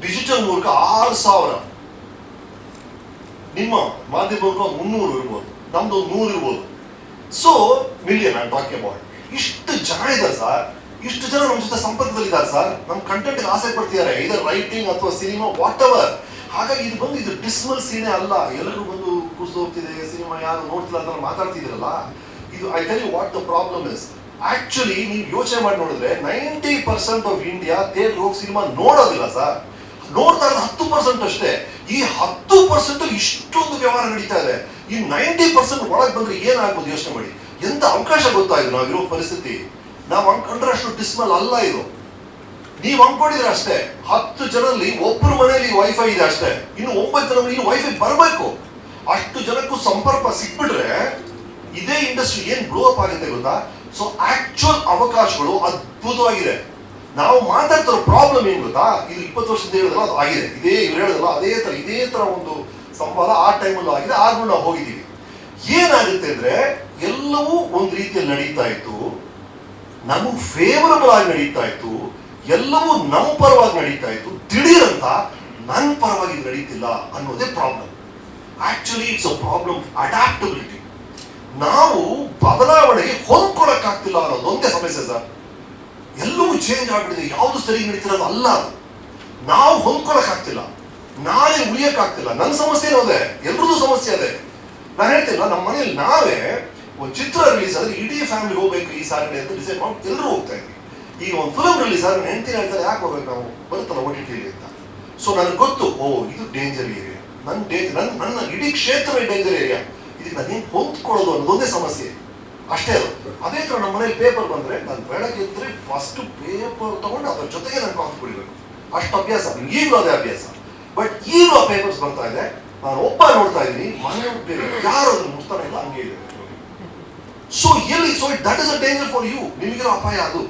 ಡಿಜಿಟಲ್ ಮೂಲಕ 6,000, ನಿಮ್ಮ ಮಾಧ್ಯಮ ಮೂಲಕ 300 ಇರ್ಬೋದು, ನಮ್ದು 100 ಇರ್ಬೋದು. So million I talking about. ಇಷ್ಟು ಜನ ಇದ್ದಾರೆ ಸರ್, ಇಷ್ಟು ಜನ ನಮ್ಮ ಜೊತೆ ಸಂಪರ್ಕದಲ್ಲಿದ್ದಾರೆ ಸರ್, ನಮ್ಮ ಕಂಟೆಂಟ್ಗೆ ಆಸೆ ಪಡ್ತಿದ್ದಾರೆ, ಇದರ ರೈಟಿಂಗ್ ಅಥವಾ ಸಿನಿಮಾ ವಾಟ್ ಎವರ್. ಹಾಗಾಗಿ ಇದು ಡಿಸ್ಮಲ್ ಸೀನೆ ಅಲ್ಲ, ಎಲ್ಲರೂ ಬಂದು ಕೂಸು ಹೋಗ್ತಿದೆ, ಸಿನಿಮಾ ಯಾರು ನೋಡ್ತಿಲ್ಲ ಅಂತ ಮಾತಾಡ್ತಿದ್ದೀರಲ್ಲ. ಇದು I tell you what the problem is. Actually ನೀವು ಯೋಚನೆ ಮಾಡಿ ನೋಡಿದ್ರೆ 90% ಆಫ್ ಇಂಡಿಯಾ ಥಿಯೇಟರ್ ಹೋಗಿ ಸಿನಿಮಾ ನೋಡೋದಿಲ್ಲ ಸರ್. ನೋಡ್ತಾ ಇರೋದು 10% ಅಷ್ಟೇ. ಈ 10% ಇಷ್ಟೊಂದು ವ್ಯವಹಾರ ನಡೀತಾ ಇದೆ. ಈ 90% ಒಳಗೆ ಬಂದ್ರೆ ಏನಾಗ್ಬೋದು ಯೋಚನೆ ಮಾಡಿ. ಎಂತ ಅವಕಾಶ ಗೊತ್ತಾಯ್ತು ನಾವಿರೋ ಪರಿಸ್ಥಿತಿ. ನಾವು ಅನ್ಕೊಂಡ್ರೆ ಅಷ್ಟು ಡಿಸ್ಮಲ್ ಅಲ್ಲ ಇದು. ನೀವು ಅನ್ಕೊಂಡಿದ್ರೆ ಅಷ್ಟೇ, 10 ಜನರಲ್ಲಿ ಒಬ್ಬರ ಮನೆಯಲ್ಲಿ ವೈಫೈ ಇದೆ ಅಷ್ಟೇ, ಇನ್ನು 9 ಜನ ಇನ್ನು ವೈಫೈ ಬರಬೇಕು. ಅಷ್ಟು ಜನಕ್ಕೂ ಸಂಪರ್ಕ ಸಿಕ್ಬಿಟ್ರೆ ಇದೇ ಇಂಡಸ್ಟ್ರಿ ಏನ್ ಬ್ಲೋ ಅಪ್ ಆಗುತ್ತೆ ಗೊತ್ತಾ. ಸೊ ಆಕ್ಚುಯಲ್ ಅವಕಾಶಗಳು ಅದ್ಭುತವಾಗಿದೆ. ನಾವು ಮಾತಾಡ್ತಿರೋ ಪ್ರಾಬ್ಲಮ್ ಏನ್ ಗೊತ್ತಾ, ಇದು 20 ವರ್ಷದಿಂದ ಹೇಳಿದ್ರಲ್ಲ ಅದು ಆಗಿದೆ, ಇವ್ರು ಹೇಳಿದ್ರಲ್ಲ ಇದೇ ತರ ಒಂದು ಸಂವಾದ ಆ ಟೈಮಲ್ಲೂ ಆಗಿದೆ, ಆದ್ರೂ ನಾವು ಹೋಗಿದ್ದೀವಿ. ಏನಾಗುತ್ತೆ ಅಂದ್ರೆ ಎಲ್ಲವೂ ಒಂದು ರೀತಿಯಲ್ಲಿ ನಡೀತಾ ಇತ್ತು, ನಮಗೆ ಫೇವರಬಲ್ ಆಗಿ ನಡೀತಾ ಇತ್ತು, ಎಲ್ಲವೂ ನಮ್ಮ ಪರವಾಗಿ ನಡೀತಾ ಇತ್ತು. ದಿಢೀರಂತ ನನ್ನ ಪರವಾಗಿ ನಡೀತಿಲ್ಲ ಅನ್ನೋದೇ problem. Actually it's a problem adaptability. ನಾವು ಬದಲಾವಣೆಗೆ ಹೊಂದ್ಕೊಳಕ್ಕಾಗ್ತಿಲ್ಲ ಅನ್ನೋದೊಂದೇ ಸಮಸ್ಯೆ ಸರ್. ಎಲ್ಲವೂ ಚೇಂಜ್ ಆಗ್ಬಿಟ್ಟಿದೆ, ಯಾವುದು ಸರಿ ನಡೀತಿರೋದು ಅಲ್ಲ ಅದು. ನಾವು ಹೊಂದ್ಕೊಳಕ್ಕಾಗ್ತಿಲ್ಲ, ನಾಳೆ ಉಳಿಯಕ್ಕಾಗ್ತಿಲ್ಲ. ನನ್ನ ಸಮಸ್ಯೆನೂ ಅದೇ, ಎಲ್ರದ್ದು ಸಮಸ್ಯೆ ಅದೇ. ನಾನು ಹೇಳ್ತಿಲ್ಲ, ನಮ್ಮ ಮನೇಲಿ ನಾವೇ ಒಂದು ಚಿತ್ರ ರಿಲೀಸ್ ಆದ್ರೆ ಇಡೀ ಫ್ಯಾಮಿಲಿ ಹೋಗ್ಬೇಕು ಈ ಸಾಟರ್ಡೆ ಅಂತ ಡಿಸೈಡ್ ಮಾಡಿ ಎಲ್ಲರೂ ಹೋಗ್ತಾ ಇದ್ವಿ. ಈಗ ಒಂದು ಫಿಲಮ್ ರಿಲೀಸ್ ಆದ್ರೆ ಹೆಂಡ್ತೀನಿ ಹೇಳ್ತಾರೆ, ಯಾಕೆ ಹೋಗ್ಬೇಕು ನಾವು, ಬರುತ್ತಲ್ಲ OTT ಅಂತ. ಸೊ ನನಗೆ ಗೊತ್ತು, ಇದು ಡೇಂಜರ್ ಏರಿಯಾ, ನನ್ನ ಇಡೀ ಕ್ಷೇತ್ರವೇ ಡೇಂಜರ್ ಏರಿಯಾ. ಇದಕ್ಕೆ ನಾನು ಹೆಂಗೆ ಹೊಂದ್ಕೊಳ್ಳೋದು ಅನ್ನೋದೊಂದೇ ಸಮಸ್ಯೆ. ಅಷ್ಟೇ ಅದು. ಅದೇ ಥರ ನಮ್ಮ ಮನೇಲಿ ಪೇಪರ್ ಬಂದರೆ ನಾನು ಬೆಳಗ್ಗೆ ಎದ್ದರೆ ಫಸ್ಟ್ ಪೇಪರ್ ತೊಗೊಂಡು ಅದ್ರ ಜೊತೆಗೆ ನಾನು ಕಾಫಿ ಕುಡಿಬೇಕು, ಅಷ್ಟು ಅಭ್ಯಾಸ. ಈಗಲೂ ಅದೇ ಅಭ್ಯಾಸ. ಬಟ್ ಈಗಲೂ ಆ ಪೇಪರ್ಸ್ ಬರ್ತಾ ಇದೆ, ನಾನು ಒಬ್ಬ ನೋಡ್ತಾ ಇದ್ದೀನಿ, ಮನೆ ಬೇರೆ ಯಾರು ಅದನ್ನು ಮುಟ್ತಾನೆ ಇಲ್ಲ, ಹಂಗೆ ಇದೆ. So that is a danger for you, ನಿಮಗಿರೋ ಅಪಾಯ ಅದು.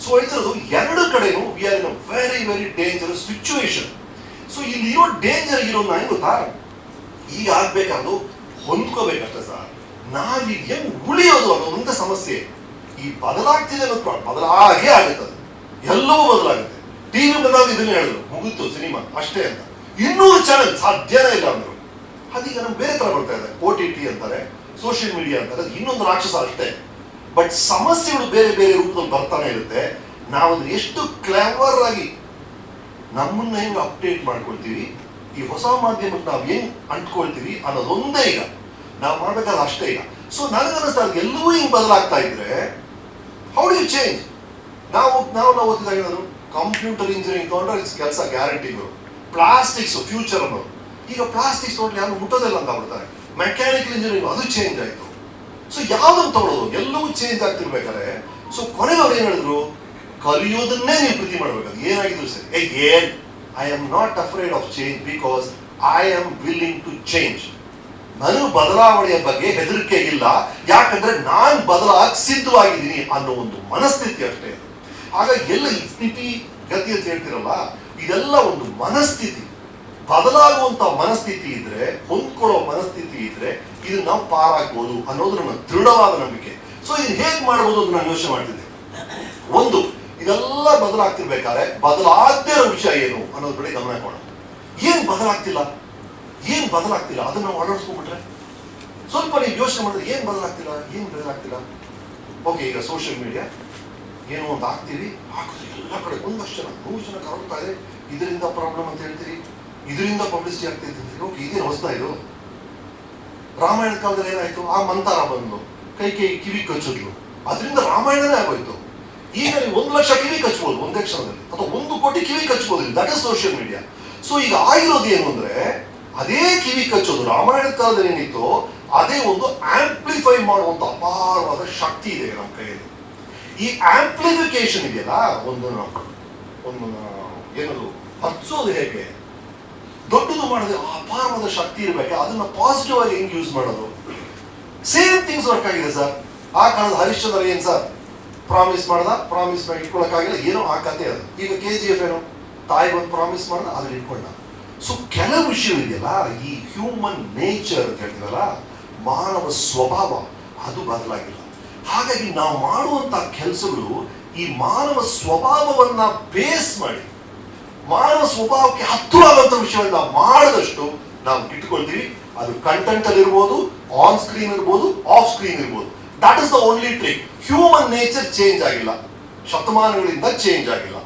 ಸೊ ಹೇಳ್ತಿರೋದು ಎರಡು ಕಡೆನೂ we are in a very very dangerous situation. So ಇಲ್ಲಿ ಇರೋ ಡೇಂಜರ್ ಇರೋ ನನಗೆ ಗೊತ್ತಾ, ಈಗ ಆಗ್ಬೇಕಾದ್ರು ಹೊಂದ್ಕೋಬೇಕಷ್ಟೇ ಸರ್. ನಾವೀಗ ಹೆಂಗ್ ಉಳಿಯೋದು ಅನ್ನೋದಂತ ಸಮಸ್ಯೆ. ಈ ಬದಲಾಗ್ತಿದೆ ಅನ್ನೋದು ಬದಲಾಗೇ ಆಗುತ್ತೆ, ಅದು ಎಲ್ಲವೂ ಬದಲಾಗುತ್ತೆ. ಟಿವಿ ಬಂದಾಗ ಇದನ್ನ ಹೇಳಿದ್ರು, ಮುಗಿತು ಸಿನಿಮಾ ಅಷ್ಟೇ ಅಂತ. 200 ಚಾನೆಲ್ ಸಾಧ್ಯನೇ ಇಲ್ಲ ಅಂದರು. ಅದೀಗ ನಮ್ಗೆ ಬೇರೆ ತರ ಬರ್ತಾ ಇದೆ, OTT ಅಂತಾರೆ, ಸೋಷಿಯಲ್ ಮೀಡಿಯಾ ಅಂತಾರೆ, ಅದು ಇನ್ನೊಂದು ರಾಕ್ಷಸ ಅಷ್ಟೇ. ಬಟ್ ಸಮಸ್ಯೆಗಳು ಬೇರೆ ಬೇರೆ ರೂಪದಲ್ಲಿ ಬರ್ತಾನೆ ಇರುತ್ತೆ. ನಾವು ಅದನ್ನ ಎಷ್ಟು ಕ್ಲೆವರ್ ಆಗಿ ನಮ್ಮನ್ನ ಹೆಂಗ್ ಅಪ್ಡೇಟ್ ಮಾಡ್ಕೊಳ್ತೀವಿ, ಈ ಹೊಸ ಮಾಧ್ಯಮಕ್ಕೆ ನಾವು ಹೆಂಗ್ ಅಂಟ್ಕೊಳ್ತೀವಿ ಅನ್ನೋದೊಂದೇ ಈಗ ನಾವು ಮಾಡ್ಬೇಕಾದ ಅಷ್ಟೇ ಈಗ. ಸೊ ನನಗನ್ನಿಸ್ತಾ ಇದೆ ಎಲ್ಲವೂ ಹಿಂಗ್ ಬದಲಾಗ್ತಾ ಇದ್ರೆ ಹೌ ಡು ಯು ಚೇಂಜ್? ನಾವು ಓದಿದಾಗ ಏನಾದ್ರು ಕಂಪ್ಯೂಟರ್ ಇಂಜಿನಿಯರಿಂಗ್ ತಗೊಂಡ್ರೆ ಕೆಲಸ ಗ್ಯಾರಂಟಿಗಳು. ಪ್ಲಾಸ್ಟಿಕ್ಸ್ ಫ್ಯೂಚರ್ ಅನ್ನೋದು, ಈಗ ಪ್ಲಾಸ್ಟಿಕ್ಸ್ ತಗೊಂಡ್ರೆ ಯಾರು ಮುಟ್ಟೋದಿಲ್ಲ ಅಂತ ಬಿಡ್ತಾರೆ. ಮೆಕ್ಯಾನಿಕಲ್ ಇಂಜಿನಿಯರಿಂಗ್ ಅದು ಚೇಂಜ್ ಆಯ್ತು. ಸೊ ಯಾವ್ದನ್ನು ತಗೊಳ್ಳೋದು, ಎಲ್ಲವೂ ಚೇಂಜ್ ಆಗ್ತಿರ್ಬೇಕಾದ್ರೆ ಸೊ ಕೊನೆಗೆ ಅವ್ರು ಏನ್ ಹೇಳಿದ್ರು, ಕಲಿಯೋದನ್ನೇ ನೀವು ಪ್ರೀತಿ ಮಾಡ್ಬೇಕು. ಏನಾಗಿದ್ರು ಸರಿ, I am not afraid of change because I am willing to change. ನನಗೆ ಬದಲಾವಣೆಯ ಬಗ್ಗೆ ಹೆದರಿಕೆ ಇಲ್ಲ, ಯಾಕಂದ್ರೆ ನಾನು ಬದಲಾಗ ಸಿದ್ಧವಾಗಿದ್ದೀನಿ ಅನ್ನೋ ಒಂದು ಮನಸ್ಥಿತಿ ಅಷ್ಟೇ. ಹಾಗಾಗಿ ಎಲ್ಲ ಈ ಸ್ಥಿತಿ ಗತಿ ಅಂತ ಹೇಳ್ತಿರಲ್ಲ, ಇದೆಲ್ಲ ಒಂದು ಮನಸ್ಥಿತಿ. ಬದಲಾಗುವಂತ ಮನಸ್ಥಿತಿ ಇದ್ರೆ, ಹೊಂದ್ಕೊಳ್ಳೋ ಮನಸ್ಥಿತಿ ಇದ್ರೆ ಇದನ್ನ ನಾವು ಪಾರಾಗ್ಬೋದು ಅನ್ನೋದು ನನ್ನ ದೃಢವಾದ ನಂಬಿಕೆ. ಸೊ ಇದನ್ನ ಹೇಗೆ ಮಾಡ್ಬೋದು ಅಂತ ನಾನು ಯೋಚನೆ ಮಾಡ್ತಿದ್ದೆ. ಒಂದು, ಇದೆಲ್ಲ ಬದಲಾಗ್ತಿರ್ಬೇಕಾದ್ರೆ ಬದಲಾಗದೇ ಇರೋ ವಿಷಯ ಏನು ಅನ್ನೋದ್ರ ಕಡೆ ಗಮನ ಕೊಡೋಣ. ಏನ್ ಬದಲಾಗ್ತಿಲ್ಲ ಅದನ್ನ ನಾವು ಅಳವಡಿಸ್ಕೊಂಡ್ಬಿಟ್ರೆ, ಸ್ವಲ್ಪ ನೀವು ಯೋಚನೆ ಮಾಡಿದ್ರೆ ಏನ್ ಬದಲಾಗ್ತಿಲ್ಲ. ಓಕೆ, ಈಗ ಸೋಷಿಯಲ್ ಮೀಡಿಯಾ ಏನೋ ಒಂದು ಹಾಕ್ತೀವಿ, ಹಾಕಿದ್ರೆ ಎಲ್ಲ ಕಡೆ 100 ಜನ 100 ಜನ ಕರೋಗ್ತಾ ಇದೆ, ಇದರಿಂದ ಪ್ರಾಬ್ಲಮ್ ಅಂತ ಹೇಳ್ತೀರಿ, ಇದರಿಂದ ಪಬ್ಲಿಸಿಟಿ ಆಗ್ತೈತೆ. ಓಕೆ, ಇದೇನು ಹೊಸದಾ ಇದು? ರಾಮಾಯಣದ ಕಾಲದಲ್ಲಿ ಏನಾಯ್ತು, ಆ ಮಂತಾರ ಬಂದು ಕೈ ಕಿವಿ ಕಚ್ಚಿದ್ಲು, ಅದರಿಂದ ರಾಮಾಯಣನೇ ಆಗೋಯ್ತು. ಈಗ ನೀವು 1 ಲಕ್ಷ ಕಿವಿ ಕಚ್ಬೋದು ಒಂದೇ ಕ್ಷಣದಲ್ಲಿ, ಅಥವಾ 1 ಕೋಟಿ ಕಿವಿ ಕಚ್ಬೋದು. That is social media. So ಈಗ ಆಗಿರೋದು ಏನು ಅಂದ್ರೆ, ಅದೇ ಕಿವಿ ಕಚ್ಚೋದು ರಾಮಾಯಣದ ಕಾಲದಲ್ಲಿ ಏನಿತ್ತು, ಅದೇ ಒಂದು ಆಂಪ್ಲಿಫೈ ಮಾಡುವಂತ ಅಪಾರವಾದ ಶಕ್ತಿ ಇದೆ ನಮ್ಮ ಕೈಯಲ್ಲಿ. ಈ ಆಂಪ್ಲಿಫಿಕೇಶನ್ ಇದೆಯಲ್ಲ, ಒಂದು ಏನದು ಹಚ್ಚೋದು ಹೇಗೆ, ದೊಡ್ಡದು ಮಾಡಿದ್ರೆ ಅಪಾರವಾದ ಶಕ್ತಿ ಇರಬೇಕು. ಅದನ್ನ ಪಾಸಿಟಿವ್ ಆಗಿ ಹೆಂಗ್ ಯೂಸ್ ಮಾಡೋದು. ಸೇಮ್ ಥಿಂಗ್ಸ್ ವರ್ಕ್ ಆಗಿದೆ ಸರ್. ಆ ಕಾಲದ ಹರಿಶ್ಚಂದ್ರ ಏನ್ ಸರ್, ಪ್ರಾಮಿಸ್ ಇಟ್ಕೊಳಕ್ಕಾಗಿಲ್ಲ, ಏನೋ ಆ ಕತೆ ಅದು. ಈಗ KGF ಏನು, ತಾಯಿಗೆ ಒಂದು ಪ್ರಾಮಿಸ್ ಮಾಡ್ದ, ಅದನ್ನ ಇಟ್ಕೊಂಡ. ಸೊ ಕೆಲವು ವಿಷಯಗಳಿದೆಯಲ್ಲ, ಈ ಹ್ಯೂಮನ್ ನೇಚರ್ ಅಂತ ಹೇಳ್ತೀವಲ್ಲ, ಮಾನವ ಸ್ವಭಾವ ಅದು ಬದಲಾಗಿಲ್ಲ. ಹಾಗಾಗಿ ನಾವು ಮಾಡುವಂತ ಕೆಲಸಗಳು ಈ ಮಾನವ ಸ್ವಭಾವವನ್ನ ಬೇಸ್ ಮಾಡಿ, ಮಾನವ ಸ್ವಭಾವಕ್ಕೆ ಹತ್ತಿರವಾದಂತ ವಿಷಯವನ್ನು ನಾವು ಮಾಡಿದಷ್ಟು ನಾವು ಇಟ್ಕೊಳ್ತೀವಿ. ಅದು ಕಂಟೆಂಟ್ ಅಲ್ಲಿ ಇರ್ಬೋದು, ಆನ್ ಸ್ಕ್ರೀನ್ ಇರ್ಬೋದು, ಆಫ್ ಸ್ಕ್ರೀನ್ ಇರ್ಬೋದು. That is the only trick. Human nature change ಆಗಿಲ್ಲ, ಶತಮಾನಗಳಿಂದ ಚೇಂಜ್ ಆಗಿಲ್ಲ.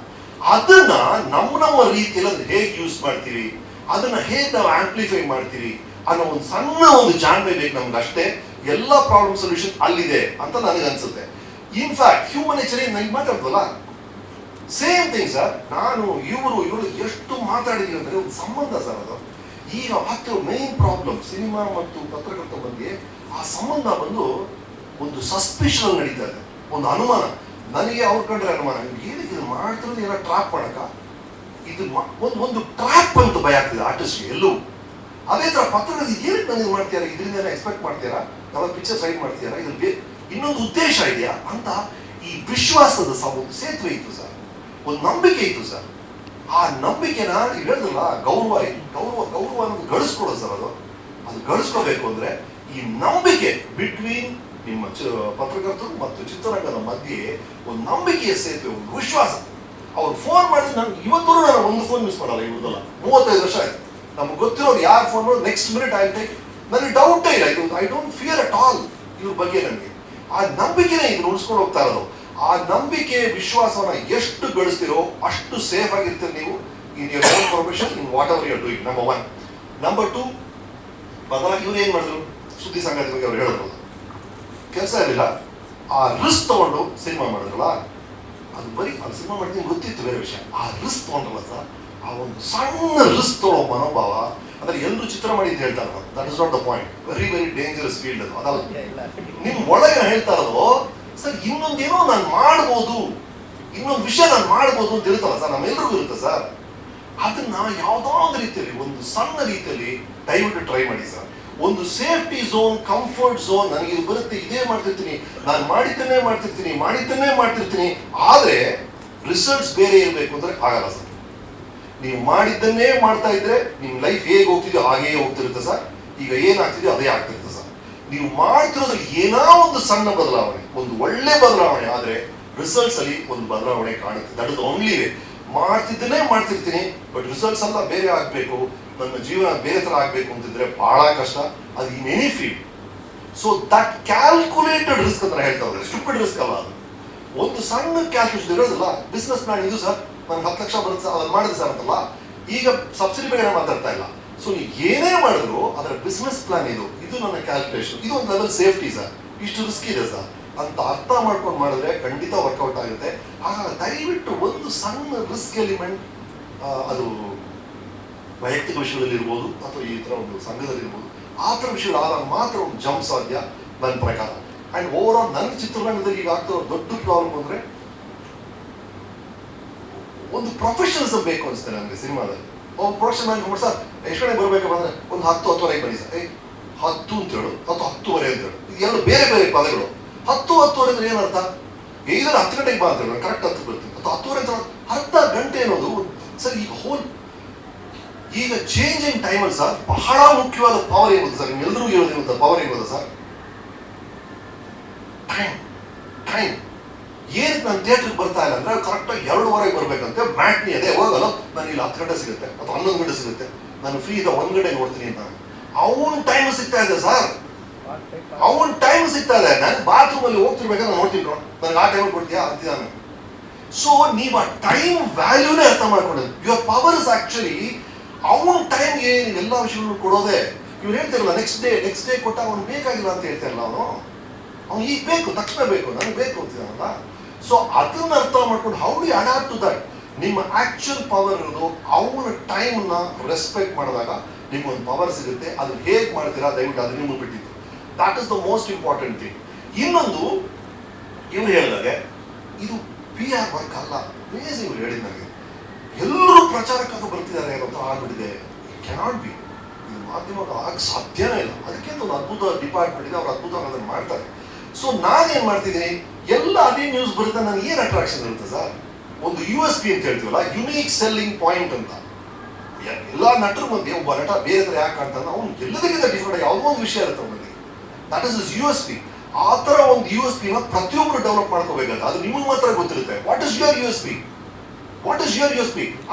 ಅದನ್ನ ನಮ್ಮ ರೀತಿಯಲ್ಲಿ ಅದನ್ನ ಹೇಗೆ ಯೂಸ್ ಮಾಡ್ತೀವಿ, ಅದನ್ನ ಹೇಗೆ ನಾವು ಆಂಪ್ಲಿಫೈ ಮಾಡ್ತೀವಿ ಅನ್ನೋ ಒಂದು ಸಣ್ಣ ಒಂದು ಜಾಣ್ಮೆ ಬೇಕು ನಮ್ಗೆ ಅಷ್ಟೇ. ಎಲ್ಲ ಪ್ರಾಬ್ಲಮ್ ಸೊಲ್ಯೂಷನ್ ಅಲ್ಲಿದೆ ಅಂತ ನನಗೆ ಅನ್ಸುತ್ತೆ. ಇನ್ಫ್ಯಾಕ್ಟ್ ಹ್ಯೂಮನ್ ನೇಚರ್ ನನಗೆ ಮಾತಾಡ್ತಲ್ಲ, ಸೇಮ್ ಥಿಂಗ್ ಸರ್. ನಾನು ಇವರು ಎಷ್ಟು ಮಾತಾಡಿದೀವಿ ಅಂದ್ರೆ ಒಂದು ಸಂಬಂಧ ಸರ್. ಅದು ಈಗ ಆಗ್ತಿರೋ ಮೇನ್ ಪ್ರಾಬ್ಲಮ್ ಸಿನಿಮಾ ಮತ್ತು ಪತ್ರಕರ್ತರ ಬಗ್ಗೆ ಆ ಸಂಬಂಧ ಬಂದು ಒಂದು ಸಸ್ಪಿಷನ್ ನಡೀತಾ ಇದೆ, ಒಂದು ಅನುಮಾನ. ನನಗೆ ಅವ್ರ ಕಂಡ್ರೆ ಅನುಮಾನ, ಏನಕ್ಕೆ ಇದು ಮಾಡ್ತಿರೋದು, ಏನೋ ಟ್ರಾಪ್ ಮಾಡಕ, ಇದು ಒಂದು ಟ್ರಾಪ್ ಅಂತ ಭಯ ಆಗ್ತಿದೆ ಆರ್ಟಿಸ್ಟ್ಗೆ ಎಲ್ಲೂ. ಅದೇ ತರ ಪತ್ರಕರ್ತ ಏನಕ್ಕೆ ನನಗೆ ಮಾಡ್ತೀರಾ, ಇದರಿಂದ ಎಕ್ಸ್ಪೆಕ್ಟ್ ಮಾಡ್ತೀರಾ, ನಮ್ಮ ಪಿಕ್ಚರ್ ಸೈಡ್ ಮಾಡ್ತೀರಾ, ಇದ್ರ ಇನ್ನೊಂದು ಉದ್ದೇಶ ಇದೆಯಾ ಅಂತ ಈ ವಿಶ್ವಾಸದ ಒಂದು ಸೇತುವೆ ಇತ್ತು ಸರ್, ಒಂದು ನಂಬಿಕೆ ಇತ್ತು ಸರ್. ಆ ನಂಬಿಕೆನ ಹೇಳಿದ್ರಲ್ಲ, ಗೌರವ ಅನ್ನೋದು ಗಳಿಸ್ಕೊಡೋದು ಸರ್. ಅದು ಗಳಿಸ್ಕೋಬೇಕು ಅಂದ್ರೆ ಈ ನಂಬಿಕೆ ಬಿಟ್ವೀನ್ ನಿಮ್ಮ ಪತ್ರಕರ್ತರು ಮತ್ತು ಚಿತ್ರರಂಗದ ಮಧ್ಯೆ ಒಂದು ನಂಬಿಕೆಯ ಸೇತುವೆ, ಒಂದು ವಿಶ್ವಾಸ. ಅವ್ರು ಫೋನ್ ಮಾಡಿದ್ರೆ ನಾನು ಇವತ್ತೂ ನಾನು ಒಂದು ಫೋನ್ ಮಿಸ್ ಮಾಡಲ್ಲ. ಇವ್ರದಲ್ಲ 35 ವರ್ಷ ಆಯ್ತು. ನಮ್ಗೆ ಗೊತ್ತಿರೋರು ಯಾರು ಫೋನ್ ಮಾಡೋದು ನೆಕ್ಸ್ಟ್ ಮಿನಿಟ್ ಐ ಟೇಕ್. ನನಗೆ ಡೌಟೇ ಇಲ್ಲ, ಇದು I don't fear at all ಇವ್ರ ಬಗ್ಗೆ. ನನಗೆ ಆ ನಂಬಿಕೆನೇ ಇದನ್ನ ಉಳಿಸ್ಕೊಂಡು ಹೋಗ್ತಾ ಇರೋದು. ಆ ನಂಬಿಕೆ ವಿಶ್ವಾಸವನ್ನ ಎಷ್ಟು ಗಳಿಸ್ತಿರೋ ಅಷ್ಟು ಸೇಫ್ ಆಗಿರ್ತೀರಿ ನೀವು in your own profession, in whatever you are doing. Number 1. Number 2, ಬದಲಾಗಿ ಇವ್ರು ಏನ್ ಮಾಡಿದ್ರು, ಸುದ್ದಿ ಸಂಗಾತಿ ಬಗ್ಗೆ ಅವ್ರು ಹೇಳಿದ್ರು, ಕೆಲಸ ಇರಲಿಲ್ಲ, ಆ ರಿಸ್ಕ್ ತಗೊಂಡು ಸಿನಿಮಾ ಮಾಡಿದ್ರಲ್ಲ, ಅದು ಬರೀ ಅದು ಸಿನಿಮಾ ಮಾಡಿದ್ರೆ ಗೊತ್ತಿತ್ತು ಬೇರೆ ವಿಷಯ. ಆ ರಿಸ್ಕ್ ತಗೊಂಡ್ರಲ್ಲ ಸರ್, ಆ ಒಂದು ಸಣ್ಣ ರಿಸ್ಕ್ ತಗೊಳ್ಳೋ ಮನೋಭಾವ, ಅಂದ್ರೆ ಎಲ್ಲರೂ ಚಿತ್ರ ಮಾಡಿ ಅಂತ ಹೇಳ್ತಾರೆ, that is not the point. Very very dangerous field ಅದು. ಅದಲ್ಲ, ನಿಮ್ ಒಳಗೆ ಹೇಳ್ತಾ ಇರೋದು ಸರ್ ಇನ್ನೊಂದೇನೋ ನಾನು ಮಾಡ್ಬೋದು, ಇನ್ನೊಂದು ವಿಷಯ ನಾನು ಮಾಡ್ಬೋದು ಅಂತ ಇರುತ್ತಲ್ಲ ಸರ್, ನಮ್ಮೆಲ್ರಿಗೂ ಇರುತ್ತೆ ಸರ್. ಅದನ್ನ ಯಾವ್ದೋ ಒಂದು ರೀತಿಯಲ್ಲಿ, ಒಂದು ಸಣ್ಣ ರೀತಿಯಲ್ಲಿ ದಯವಿಟ್ಟು ಟ್ರೈ ಮಾಡಿ ಸರ್. ಒಂದು ಸೇಫ್ಟಿ ಝೋನ್, ಕಂಫರ್ಟ್ ಝೋನ್, ನನಗೆ ಇದು ಬರುತ್ತೆ, ಇದೇ ಮಾಡ್ತಿರ್ತೀನಿ, ನಾನು ಮಾಡಿದ್ದನ್ನೇ ಮಾಡ್ತಿರ್ತೀನಿ, ಆದ್ರೆ ರಿಸಲ್ಟ್ಸ್ ಬೇರೆ ಇರಬೇಕು ಅಂದ್ರೆ ಆಗಲ್ಲ ಸರ್. ನೀವು ಮಾಡಿದ್ದನ್ನೇ ಮಾಡ್ತಾ ಇದ್ರೆ ನಿಮ್ ಲೈಫ್ ಹೇಗೆ ಹೋಗ್ತಿದೆಯೋ ಹಾಗೇ ಹೋಗ್ತಿರುತ್ತೆ ಸರ್. ಈಗ ಏನಾಗ್ತಿದೆಯೋ ಅದೇ ಆಗ್ತಿರುತ್ತೆ ಸರ್. ನೀವು ಮಾಡ್ತಿರೋದ್ರಲ್ಲಿ ಏನೋ ಒಂದು ಸಣ್ಣ ಬದಲಾವಣೆ, ಒಂದು ಒಳ್ಳೆ ಬದಲಾವಣೆ ಆದ್ರೆ ರಿಸಲ್ಟ್ಸ್ ಅಲ್ಲಿ ಒಂದು ಬದಲಾವಣೆ ಕಾಣುತ್ತೆ. That is only way. ಮಾಡ್ತಿದ್ದನ್ನೇ ಮಾಡ್ತಿರ್ತೀನಿ, ಬಟ್ ರಿಸಲ್ಟ್ಸ್ ಎಲ್ಲ ಬೇರೆ ಆಗ್ಬೇಕು, ನನ್ನ ಜೀವನ ಬೇರೆ ತರ ಆಗ್ಬೇಕು ಅಂತಿದ್ರೆ ಬಹಳ ಕಷ್ಟ. ಅದು in any field. So that calculated risk ಅಂತ ಹೇಳ್ತಾ ಇದ್ದಾರೆ, ಸ್ಟುಪಿಡ್ ರಿಸ್ಕ್ ಅಲ್ಲ ಅದು. ಒಂದು ಸಣ್ಣ ಕ್ಯಾಲ್ಕುಲೇಷನ್ ಇರೋದಿಲ್ಲ. ಬಿಸ್ನೆಸ್ ಪ್ಲಾನ್ ಇದು ಸರ್, ನನ್ಗೆ 10 ಲಕ್ಷ ಬರುತ್ತೆ ಅದನ್ನ ಮಾಡಿದ್ರೆ ಸರ್ ಅಂತಲ್ಲ, ಈಗ ಸಬ್ಸಿಡಿ ಬಗ್ಗೆ ನಾನು ಮಾತಾಡ್ತಾ ಇಲ್ಲ. ಸೊ ನೀವು ಏನೇ ಮಾಡಿದ್ರು ಅದರ ಬಿಸ್ನೆಸ್ ಪ್ಲಾನ್ ಇದು ನನ್ನ ಕ್ಯಾಲ್ಕುಲೇಷನ್, ಇದು ಒಂದು ಲೆವೆಲ್ ಸೇಫ್ಟಿ ಸರ್, ಇಷ್ಟು ರಿಸ್ಕ್ ಇದೆ ಸರ್ ಅಂತ ಅರ್ಥ ಮಾಡ್ಕೊಂಡು ಮಾಡಿದ್ರೆ ಖಂಡಿತ ವರ್ಕೌಟ್ ಆಗುತ್ತೆ. ಹಾಗಾಗಿ ದಯವಿಟ್ಟು ಒಂದು ಸಣ್ಣ ರಿಸ್ಕ್ ಎಲಿಮೆಂಟ್, ಅದು ವೈಯಕ್ತಿಕ ವಿಷಯದಲ್ಲಿ ಇರ್ಬೋದು ಅಥವಾ ಈ ತರ ಒಂದು ಸಂಘದಲ್ಲಿ ಇರ್ಬೋದು, ಆ ಥರ ವಿಷಯಗಳಾದಾಗ ಮಾತ್ರ ಒಂದು ಜಂಪ್ ಸಾಧ್ಯ ನನ್ನ ಪ್ರಕಾರ. ಅಂಡ್ ಓವರ್ ಆಲ್ ನನ್ನ ಚಿತ್ರರಂಗದಲ್ಲಿ ಈಗ ಆಗ್ತಿರೋ ದೊಡ್ಡ ಪ್ರಾಬ್ಲಮ್ ಅಂದ್ರೆ ಒಂದು ಪ್ರೊಫೆಷನಲಿಸಮ್ ಬೇಕು ಅನಿಸುತ್ತೆ ನನಗೆ ಸಿನಿಮಾದಲ್ಲಿ. ಒಬ್ಬ ಪ್ರೊಫೆಷನ್ ಮ್ಯಾನ್ ಸರ್ ಎಷ್ಟು ಕಡೆ ಬರ್ಬೇಕಂದ್ರೆ ಒಂದು 10-10:30 ಬನ್ನಿ ಸರ್, 10 ಅಂತ ಹೇಳು ಅಥವಾ 10:30 ಅಂತ ಹೇಳು, ಇದು ಎರಡು ಬೇರೆ ಬೇರೆ ಪದಗಳು. 10-10:30 ಅಂದ್ರೆ ಏನರ್ಥ? ಇದರ 10 ಗಂಟೆಗೆ ಬಾ ಅಂತ ಹೇಳಿ, ನಾನು ಕರೆಕ್ಟ್ 10 ಬರ್ತೀನಿ, ಅಥವಾ 10:30 ಅಂತ ಅರ್ಧ ಗಂಟೆ ಅನ್ನೋದು ಸರ್. ಈಗ ಚೇಂಜಿಂಗ್ ಟೈಮಲ್ಲಿ ಸರ್ ಬಹಳ ಮುಖ್ಯವಾದ ಪವರ್ ಏನು ಗೊತ್ತಾ ಸರ್, ನಿಮ್ಮೆಲ್ಲರಿಗೂ ಹೇಳೋದಿರುವಂಥ ಪವರ್ ಏನು ಗೊತ್ತಾ ಸರ್? ಟೈಮ್. ಏನಕ್ಕೆ ನಾನು ಥಿಯೇಟ್ರಿಗೆ ಬರ್ತಾ ಇಲ್ಲ ಅಂದ್ರೆ ಕರೆಕ್ಟಾಗಿ 2:15 ಬರ್ಬೇಕಂತೆ, ಮ್ಯಾಟ್ನಿ ಅದೇ ಹೋಗಲ್ಲ, ನನಗೆ ಇಲ್ಲಿ 10 ಗಂಟೆ ಸಿಗುತ್ತೆ ಅಥವಾ 11 ಗಂಟೆ ಸಿಗುತ್ತೆ, ನಾನು ಫ್ರೀ ಇದೆ 1 ಗಂಟೆ ನೋಡ್ತೀನಿ ಅಂತ. ಅವನ ಟೈಮ್ ಸಿಗ್ತಾ ಇದೆ ಸರ್, ಅವನ ಟೈಮ್ ಸಿಗ್ತಾ ಇದೆ. ನಾನು ಬಾತ್ರೂಮ್ ಅಲ್ಲಿ ಹೋಗ್ತಿರ್ಬೇಕಾದ್ರೆ ನಾನು ನೋಡ್ತೀನಿ, ನನಗೆ ಆ ಟೈಮ್ ಕೊಡ್ತೀಯಾ ಅಂತಿದ್ದಾನೆ. ಸೊ ನೀವು ಆ ಟೈಮ್ ವ್ಯಾಲ್ಯೂನೇ ಅರ್ಥ ಮಾಡ್ಕೊಂಡ್ರೆ, ಯುವರ್ ಪವರ್ ಇಸ್ ಆಕ್ಚುಲಿ ಅವನ ಟೈಮ್ಗೆ ನೀವು ಎಲ್ಲ ವಿಷಯಗಳನ್ನು ಕೊಡೋದೆ. ಇವ್ರು ಹೇಳ್ತಿರಲ್ಲ ನೆಕ್ಸ್ಟ್ ಡೇ ಕೊಟ್ಟ ಅವ್ನು ಬೇಕಾಗಿಲ್ಲ ಅಂತ ಹೇಳ್ತಾರಲ್ಲ, ಅವನು ಈಗ ಬೇಕು, ತಕ್ಷಣ ಬೇಕು, ನನಗೆ ಬೇಕು ಅಂತಿದ್ದಾನಲ್ಲ. ಸೊ ಅದನ್ನ ಅರ್ಥ ಮಾಡ್ಕೊಂಡು how do adapt to that. ನಿಮ್ಮ ಆಕ್ಚುಯಲ್ ಪವರ್ ಇರೋದು ಅವನ ಟೈಮ್ನ ರೆಸ್ಪೆಕ್ಟ್ ಮಾಡಿದಾಗ ನಿಮ್ಗೊಂದು ಪವರ್ ಸಿಗುತ್ತೆ. ಅದನ್ನ ಹೇಗೆ ಮಾಡ್ತೀರಾ ದಯವಿಟ್ಟು ಅದು ನಿಮ್ಗೆ ಬಿಟ್ಟಿದ್ದು. That is the most important thing. ಇನ್ನೊಂದು ಇವ್ರು ಹೇಳಿದಾಗೆ ಇದು PR ವರ್ಕ್ ಅಲ್ಲ. ಅಮೇಜಿಂಗ್ ಇವ್ರು ಹೇಳಿದ ನನಗೆ ಎಲ್ಲರೂ ಪ್ರಚಾರಕ್ಕಾಗ ಬರ್ತಿದ್ದಾರೆ ಅಂತ ಆಗ್ಬಿಟ್ಟಿದೆ. Cannot be. ಇದು ಮಾಧ್ಯಮ ಆಗ ಸಾಧ್ಯನೇ ಇಲ್ಲ. ಅದಕ್ಕಿಂತ ಒಂದು ಅದ್ಭುತ ಡಿಪಾರ್ಟ್ಮೆಂಟ್ ಇದೆ, ಅವ್ರು ಅದ್ಭುತವಾಗಿ ಅದನ್ನು ಮಾಡ್ತಾರೆ. ಸೊ ನಾನೇನ್ ಮಾಡ್ತಿದ್ದೀನಿ, ಎಲ್ಲ ಅದೇ ನ್ಯೂಸ್ ಬರುತ್ತೆ, ನನಗೆ ಏನು ಅಟ್ರಾಕ್ಷನ್ ಇರುತ್ತೆ ಸರ್? ಒಂದು USP ಅಂತ ಹೇಳ್ತೀವಲ್ಲ, ಯುನೀಕ್ ಸೆಲ್ಲಿಂಗ್ ಪಾಯಿಂಟ್ ಅಂತ. ಎಲ್ಲ ನಟರು ಮಂದಿ ಒಬ್ಬ ನಟ ಬೇರೆ ತರ ಯಾಕೆ ಕಾಣ್ತಾನೆ, ಅವ್ನು ಎಲ್ಲದಕ್ಕಿಂತ ಡಿಫ್ರೆಂಟ್ ಯಾವುದೋ ಒಂದು ವಿಷಯ ಇರುತ್ತೆ ಅವನಲ್ಲಿ. That is USP. ಆ ಥರ ಒಂದು USP-ನ ಪ್ರತಿಯೊಬ್ಬರು ಡೆವಲಪ್ ಮಾಡ್ಕೋಬೇಕಂತ, ಅದು ನಿಮಗೆ ಮಾತ್ರ ಗೊತ್ತಿರುತ್ತೆ. What is your USP?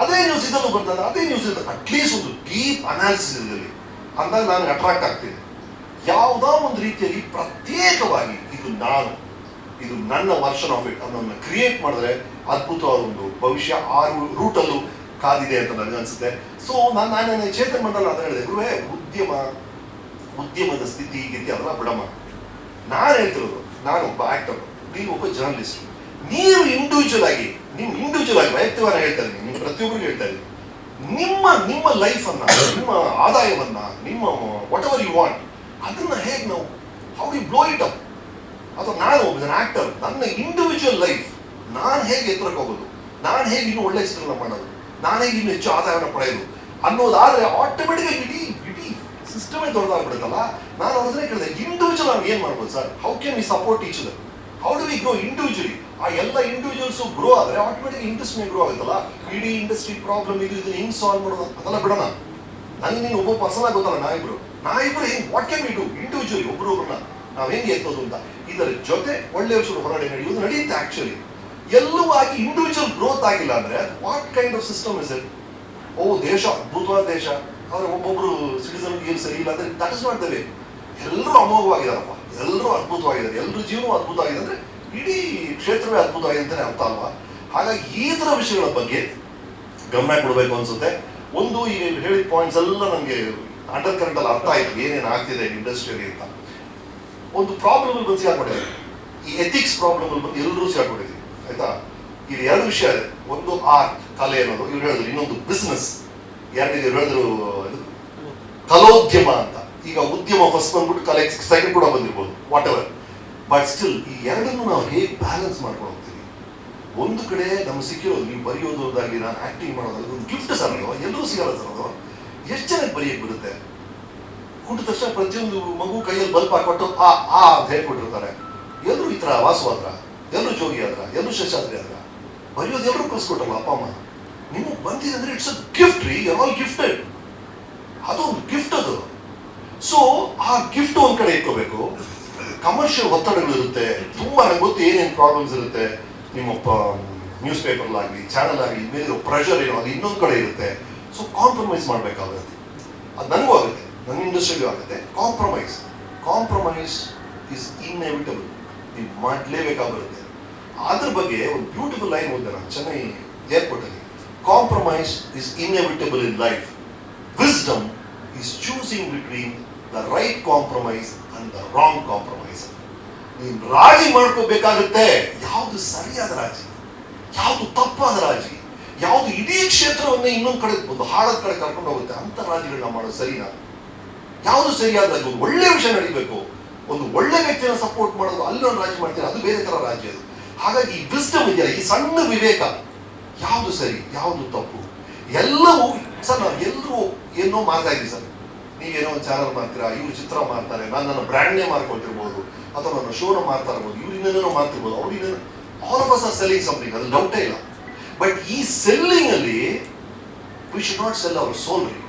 ಅದೇ ನ್ಯೂಸ್ ಇದನ್ನು ಬರ್ತದೆ, ಅದೇ ನ್ಯೂಸ್ ಇರುತ್ತೆ. ಅಟ್ಲೀಸ್ಟ್ ಒಂದು ಡೀಪ್ ಅನಾಲಿಸಿಸ್ ಇದರಲ್ಲಿ ಅಂದಾಗ ನಾನು ಅಟ್ರಾಕ್ಟ್ ಆಗ್ತೀನಿ. ಯಾವುದೋ ಒಂದು ರೀತಿಯಲ್ಲಿ ಪ್ರತ್ಯೇಕವಾಗಿ ಇದು ನನ್ನ ವರ್ಷನ್ ಆಫ್ ಇಟ್ ಅನ್ನೋದನ್ನ ಕ್ರಿಯೇಟ್ ಮಾಡಿದ್ರೆ ಅದ್ಭುತವಾದ ಒಂದು ಭವಿಷ್ಯ ಆ ರೂಟಲ್ಲೂ ಕಾದಿದೆ ಅಂತ ನನಗನ್ಸುತ್ತೆ. ಸೊ ನಾನು ಚೇತನ್ ಮಂಡಲ ಅಂತ ಹೇಳಿದೆ, ಗುರುವೇ ಉದ್ಯಮದ ಸ್ಥಿತಿ ಗೀತಿ ಅದೆಲ್ಲ ಬಿಡಮ್ಮ. ನಾನು ಹೇಳ್ತಿರೋದು, ನಾನು ಒಬ್ಬ ಆಕ್ಟರ್, ನೀವು ಒಬ್ಬ ಜರ್ನಲಿಸ್ಟ್. ನೀವು ಇಂಡಿವಿಜುವಲ್ ಆಗಿ ವೈಯಕ್ತಿಕವಾಗಿ ಹೇಳ್ತಾ ಇದ್ದೀನಿ, ನೀವು ಪ್ರತಿಯೊಬ್ಬರಿಗೂ ಹೇಳ್ತಾ ಇದ್ದೀನಿ, ನಿಮ್ಮ ಲೈಫ್ ಅನ್ನ, ನಿಮ್ಮ ಆದಾಯವನ್ನ, ನಿಮ್ಮ ವಾಟ್ ಎವರ್ ಯು ವಾಂಟ್, ಅದನ್ನ ಹೇಗೆ ನಾವು how do blow it up. ಅಥವಾ ನಾನು ಒಬ್ಬ ಆಕ್ಟರ್, ನನ್ನ ಇಂಡಿವಿಜುವಲ್ ಲೈಫ್ ನಾನು ಹೇಗೆ ಎತ್ತರಕ್ಕೆ ಹೋಗೋದು, ನಾನು ಹೇಗೆ ಇನ್ನೂ ಒಳ್ಳೆ ಚಿತ್ರಣ ಮಾಡೋದು, ನಾನು ಹೇಗೆ ಇನ್ನೂ ಹೆಚ್ಚು ಆದಾಯವನ್ನು ಪಡೆಯೋದು ಅನ್ನೋದಾದ್ರೆ ಆಟೋಮೆಟಿಕ್ ಇಡೀ ಸಿಸ್ಟಮೇ ದೊಡ್ಡದಾಗ್ಬಿಡುತ್ತಲ್ಲ. ನಾನು ಅದನ್ನೇ ಕೇಳಿದೆ, ಇಂಡಿವಿಜುವಲ್ ನಾವು ಏನ್ ಮಾಡ್ಬೋದು sir? How can we support each other? How do we grow individually? ಆ ಎಲ್ಲ ಇಂಡಿವಿಜುವಲ್ಸು ಗ್ರೋ ಆದರೆ ಆಟೋಮೆಟಿಕ್ ಇಂಡಸ್ಟ್ರಿ ಗ್ರೋ ಆಗುತ್ತಲ್ಲ. ಇಡೀ ಇಂಡಸ್ಟ್ರಿ ಪ್ರಾಬ್ಲಮ್ ಇದನ್ನ ಹಿಂಗ್ ಸಾಲ್ವ್ ಮಾಡೋದು ಅದೆಲ್ಲ ಬಿಡೋಣ. ನನಗೆ ನೀನು ಒಬ್ಬ ಪರ್ಸನ್ ಆಗಿ ಗೊತ್ತಲ್ಲ, ನಾವಿಬ್ರು ಹೆಂಗ್ what can we do individually, ಒಬ್ಬರೊಬ್ಬರನ್ನ ನಾವು ಹೆಂಗೆ ಎತ್ತೋದು ಅಂತ. ಇದರ ಜೊತೆ ಒಳ್ಳೆಯ ವಿಷಯಗಳು ಹೊರಗಡೆ ನಡೆಯೋದು ನಡೆಯುತ್ತೆ. ಆಕ್ಚುಲಿ ಎಲ್ಲವೂ ಆಗಿ ಇಂಡಿವಿಜುವಲ್ ಗ್ರೋತ್ ಆಗಿಲ್ಲ ಅಂದ್ರೆ what kind of system is it? ದೇಶ ಅದ್ಭುತವಾದ ದೇಶ, ಆದ್ರೆ ಒಬ್ಬೊಬ್ರು ಸಿಟಿಸನ್ ಏನು ಸರಿ ಇಲ್ಲ ಅಂದ್ರೆ that is not the way. ಎಲ್ಲರೂ ಅಮೋಘವಾಗಿದಾರಪ್ಪ, ಎಲ್ಲರೂ ಅದ್ಭುತವಾಗಿದ್ದಾರೆ, ಎಲ್ಲರ ಜೀವನವೂ ಅದ್ಭುತವಾಗಿದೆ ಅಂದ್ರೆ ಇಡೀ ಕ್ಷೇತ್ರವೇ ಅದ್ಭುತವಾಗಿದೆ ಅಂತಾನೆ ಅರ್ಥ ಅಲ್ವಾ? ಹಾಗಾಗಿ ಈ ತರ ವಿಷಯಗಳ ಬಗ್ಗೆ ಗಮನ ಕೊಡಬೇಕು ಅನ್ಸುತ್ತೆ. ಒಂದು ಈಗ ಹೇಳಿದ ಪಾಯಿಂಟ್ಸ್ ಎಲ್ಲ ನನಗೆ ಅಂಡರ್ ಕರೆಂಟ್ ಅಲ್ಲಿ ಅರ್ಥ ಆಯ್ತು, ಏನೇನು ಆಗ್ತಿದೆ ಇಂಡಸ್ಟ್ರಿಯಲ್ಲಿ ಅಂತ. ಒಂದು ಪ್ರಾಬ್ಲಮ್ ಬಂದು ಸಿಗಾಕೊಂಡಿದೆ, ಈ ಎಥಿಕ್ಸ್ ಪ್ರಾಬ್ಲಮ್ ಬಂದು ಎಲ್ಲರೂ ಸಿಗಾಕೊಂಡಿದ್ದೀವಿ, ಆಯ್ತಾ? ಇಲ್ಲಿ ಎರಡು ವಿಷಯ ಇದೆ. ಒಂದು ಆರ್ಟ್, ಕಲೆ ಅನ್ನೋದು ಇವ್ರು ಹೇಳಿದ್ರು, ಇನ್ನೊಂದು ಬಿಸ್ನೆಸ್. ಯಾರಿಗೆ ಹೇಳಿದ್ರು ಕಲೋದ್ಯಮ ಅಂತ. ಈಗ ಉದ್ಯಮ ಫಸ್ಟ್ ಬಂದ್ಬಿಟ್ಟು ಕಲೆ ಸೆಕೆಂಡ್ ಕೂಡ ಬಂದಿರ್ಬೋದು, ವಾಟ್ ಎವರ್. ಬಟ್ ಸ್ಟಿಲ್ ಈ ಎರಡನ್ನು ನಾವು ಹೇಗೆ ಬ್ಯಾಲೆನ್ಸ್ ಮಾಡ್ಕೊಂಡು ಹೋಗ್ತೀವಿ? ಒಂದು ಕಡೆ ನಮ್ಗೆ ಸಿಕ್ಕಿರೋದು, ನೀವು ಬರೆಯೋದಾಗಿ, ನಾನು ಆಕ್ಟಿಂಗ್ ಮಾಡೋದಾಗಿ ಒಂದು ಗಿಫ್ಟ್ ಸರ್, ಅದು ಎಲ್ಲರೂ ಸಿಗಲ್ಲ ಸರ್. ಅದು ಎಷ್ಟು ಜನಕ್ಕೆ ಬರೆಯಕ್ಕೆ ಬರುತ್ತೆ? ಹುಟ್ಟಿದ ತಕ್ಷಣ ಪ್ರತಿಯೊಂದು ಮಗು ಕೈಯಲ್ಲಿ ಬಲ್ಪ್ ಹಾಕೊಟ್ಟು ಆ ಅಂತ ಹೇಳ್ಕೊಟ್ಟಿರ್ತಾರೆ. ಎಲ್ಲರೂ ಈ ಥರ ವಾಸವಾದ್ರ, ಎಲ್ಲರೂ ಜೋಗಿ ಆದ್ರ, ಎಲ್ಲರೂ ಶೇಷಾದ್ರಿ ಆದ್ರ, ಬರೆಯೋದು ಎಲ್ಲರೂ ಕಲಿಸ್ಕೊಟ್ಟಲ್ಲ ಅಪ್ಪ ಅಮ್ಮ. ನಿಮಗೆ ಬಂದಿದೆ ಅಂದ್ರೆ ಇಟ್ಸ್ ಅ ಗಿಫ್ಟ್ ರೀ, ಯು ಆರ್ ಆಲ್ ಗಿಫ್ಟೆಡ್. ಅದು ಒಂದು ಗಿಫ್ಟ್ ಅದು. ಸೊ ಆ ಗಿಫ್ಟ್ ಒಂದ್ ಕಡೆ ಇಟ್ಕೋಬೇಕು. ಕಮರ್ಷಿಯಲ್ ಒತ್ತಡಗಳು ಇರುತ್ತೆ ತುಂಬಾ, ನಂಗೆ ಗೊತ್ತು ಏನೇನು ಪ್ರಾಬ್ಲಮ್ಸ್ ಇರುತ್ತೆ. ನಿಮ್ಮ ನ್ಯೂಸ್ ಪೇಪರ್ಲಾಗಲಿ ಚಾನಲ್ ಆಗಲಿ ಮೇಲಿರೋ ಪ್ರೆಷರ್ ಏನೋ ಅದು ಇನ್ನೊಂದು ಕಡೆ ಇರುತ್ತೆ. ಸೊ ಕಾಂಪ್ರಮೈಸ್ ಮಾಡಬೇಕಾಗುತ್ತೆ. ಅದು ನನಗೂ ಆಗುತ್ತೆ, ನನ್ನ ಇಂಡಸ್ಟ್ರಿಗೂ ಆಗುತ್ತೆ. ಕಾಂಪ್ರಮೈಸ್ ಇಸ್ ಇನ್ಎವಿಟಬಲ್, ನೀವು ಮಾಡಲೇಬೇಕಾಗಿರುತ್ತೆ. ಅದ್ರ ಬಗ್ಗೆ ಒಂದು ಬ್ಯೂಟಿಫುಲ್ ಲೈನ್ ಓದಿದೆ ನಾನು ಚೆನ್ನೈ ಏರ್ಪೋರ್ಟಲ್ಲಿ. Compromise is inevitable in life, wisdom is choosing between the right compromise and the wrong compromise. ನೀನು ರಾಜಿ ಮಾಡ್ಕೋಬೇಕಾಗುತ್ತೆ. ಯಾವುದು ಸರಿಯಾದ ರಾಜಿ, ಯಾವುದು ತಪ್ಪಾದ ರಾಜಿ, ಯಾವುದು ಇಡೀ ಕ್ಷೇತ್ರವನ್ನೇ ಇನ್ನೊಂದು ಕಡೆ ಒಂದು ಹಾಳದ ಕಡೆ ಕರ್ಕೊಂಡು ಹೋಗುತ್ತೆ ಅಂತ ರಾಜಿಗಳನ್ನ ಮಾಡೋದು ಸರಿನಾ? ಯಾವುದು ಸರಿಯಾದ ರಾಜಿ? ಒಂದು ಒಳ್ಳೆ ವಿಷಯ ನಡೀಬೇಕು, ಒಂದು ಒಳ್ಳೆ ವ್ಯಕ್ತಿಯನ್ನು ಸಪೋರ್ಟ್ ಮಾಡೋದು, ಅಲ್ಲಿ ಒಂದು ರಾಜಿ ಮಾಡ್ತೀರಾ, ಅದು ಬೇರೆ ತರ ರಾಜ್ಯ ಅದು. ಹಾಗಾಗಿ ಈ ವಿಸ್ಡಮ್ ಇದೆಯಲ್ಲ, ಈ ಸಣ್ಣ ವಿವೇಕ, ಯಾವುದು ಸರಿ ಯಾವುದು ತಪ್ಪು ಎಲ್ಲವೂ ಸರ್. ನಾವು ಎಲ್ಲರೂ ಏನೋ ಮಾಡ್ತಾ ಇದ್ದೀವಿ ಸರ್. ನೀವೇನೋ ಒಂದು ಚಾನಲ್ ಮಾಡ್ತೀರಾ, ಇವ್ರು ಚಿತ್ರ ಮಾಡ್ತಾರೆ, ನಾನು ನನ್ನ ಬ್ರ್ಯಾಂಡ್ನೇ ಮಾಡ್ಕೊಳ್ತಿರ್ಬೋದು, ಅಥವಾ ನನ್ನ ಶೋನ ಮಾಡ್ತಾ ಇರ್ಬೋದು, ಇವ್ರು ಇನ್ನೇನೋ ಮಾಡ್ತಿರ್ಬೋದು, ಅವ್ರು ಇನ್ನೇನೋ. All of us are selling something, ಅದು ಡೌಟೇ ಇಲ್ಲ. ಬಟ್ ಈ ಸೆಲ್ಲಿಂಗ್ ಅಲ್ಲಿ we should not sell our soul ರೀ.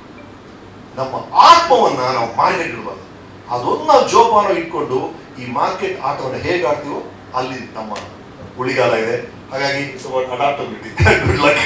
ನಮ್ಮ ಆತ್ಮವನ್ನ ನಾವು ಮಾರ್ಕೆಟ್ ಇಡಬಾರ್ದು. ಅದೊಂದು ನಾವು ಜೋಪಾನ ಇಟ್ಕೊಂಡು ಈ ಮಾರ್ಕೆಟ್ ಆಟವನ್ನು ಹೇಗೆ ಆಡ್ತೀವೋ ಅಲ್ಲಿ ನಮ್ಮ ಉಳಿಗಾಲ ಇದೆ. ಹಾಗಾಗಿ ಅಡಾಪ್ಟಬಿಲಿಟಿ. Good luck.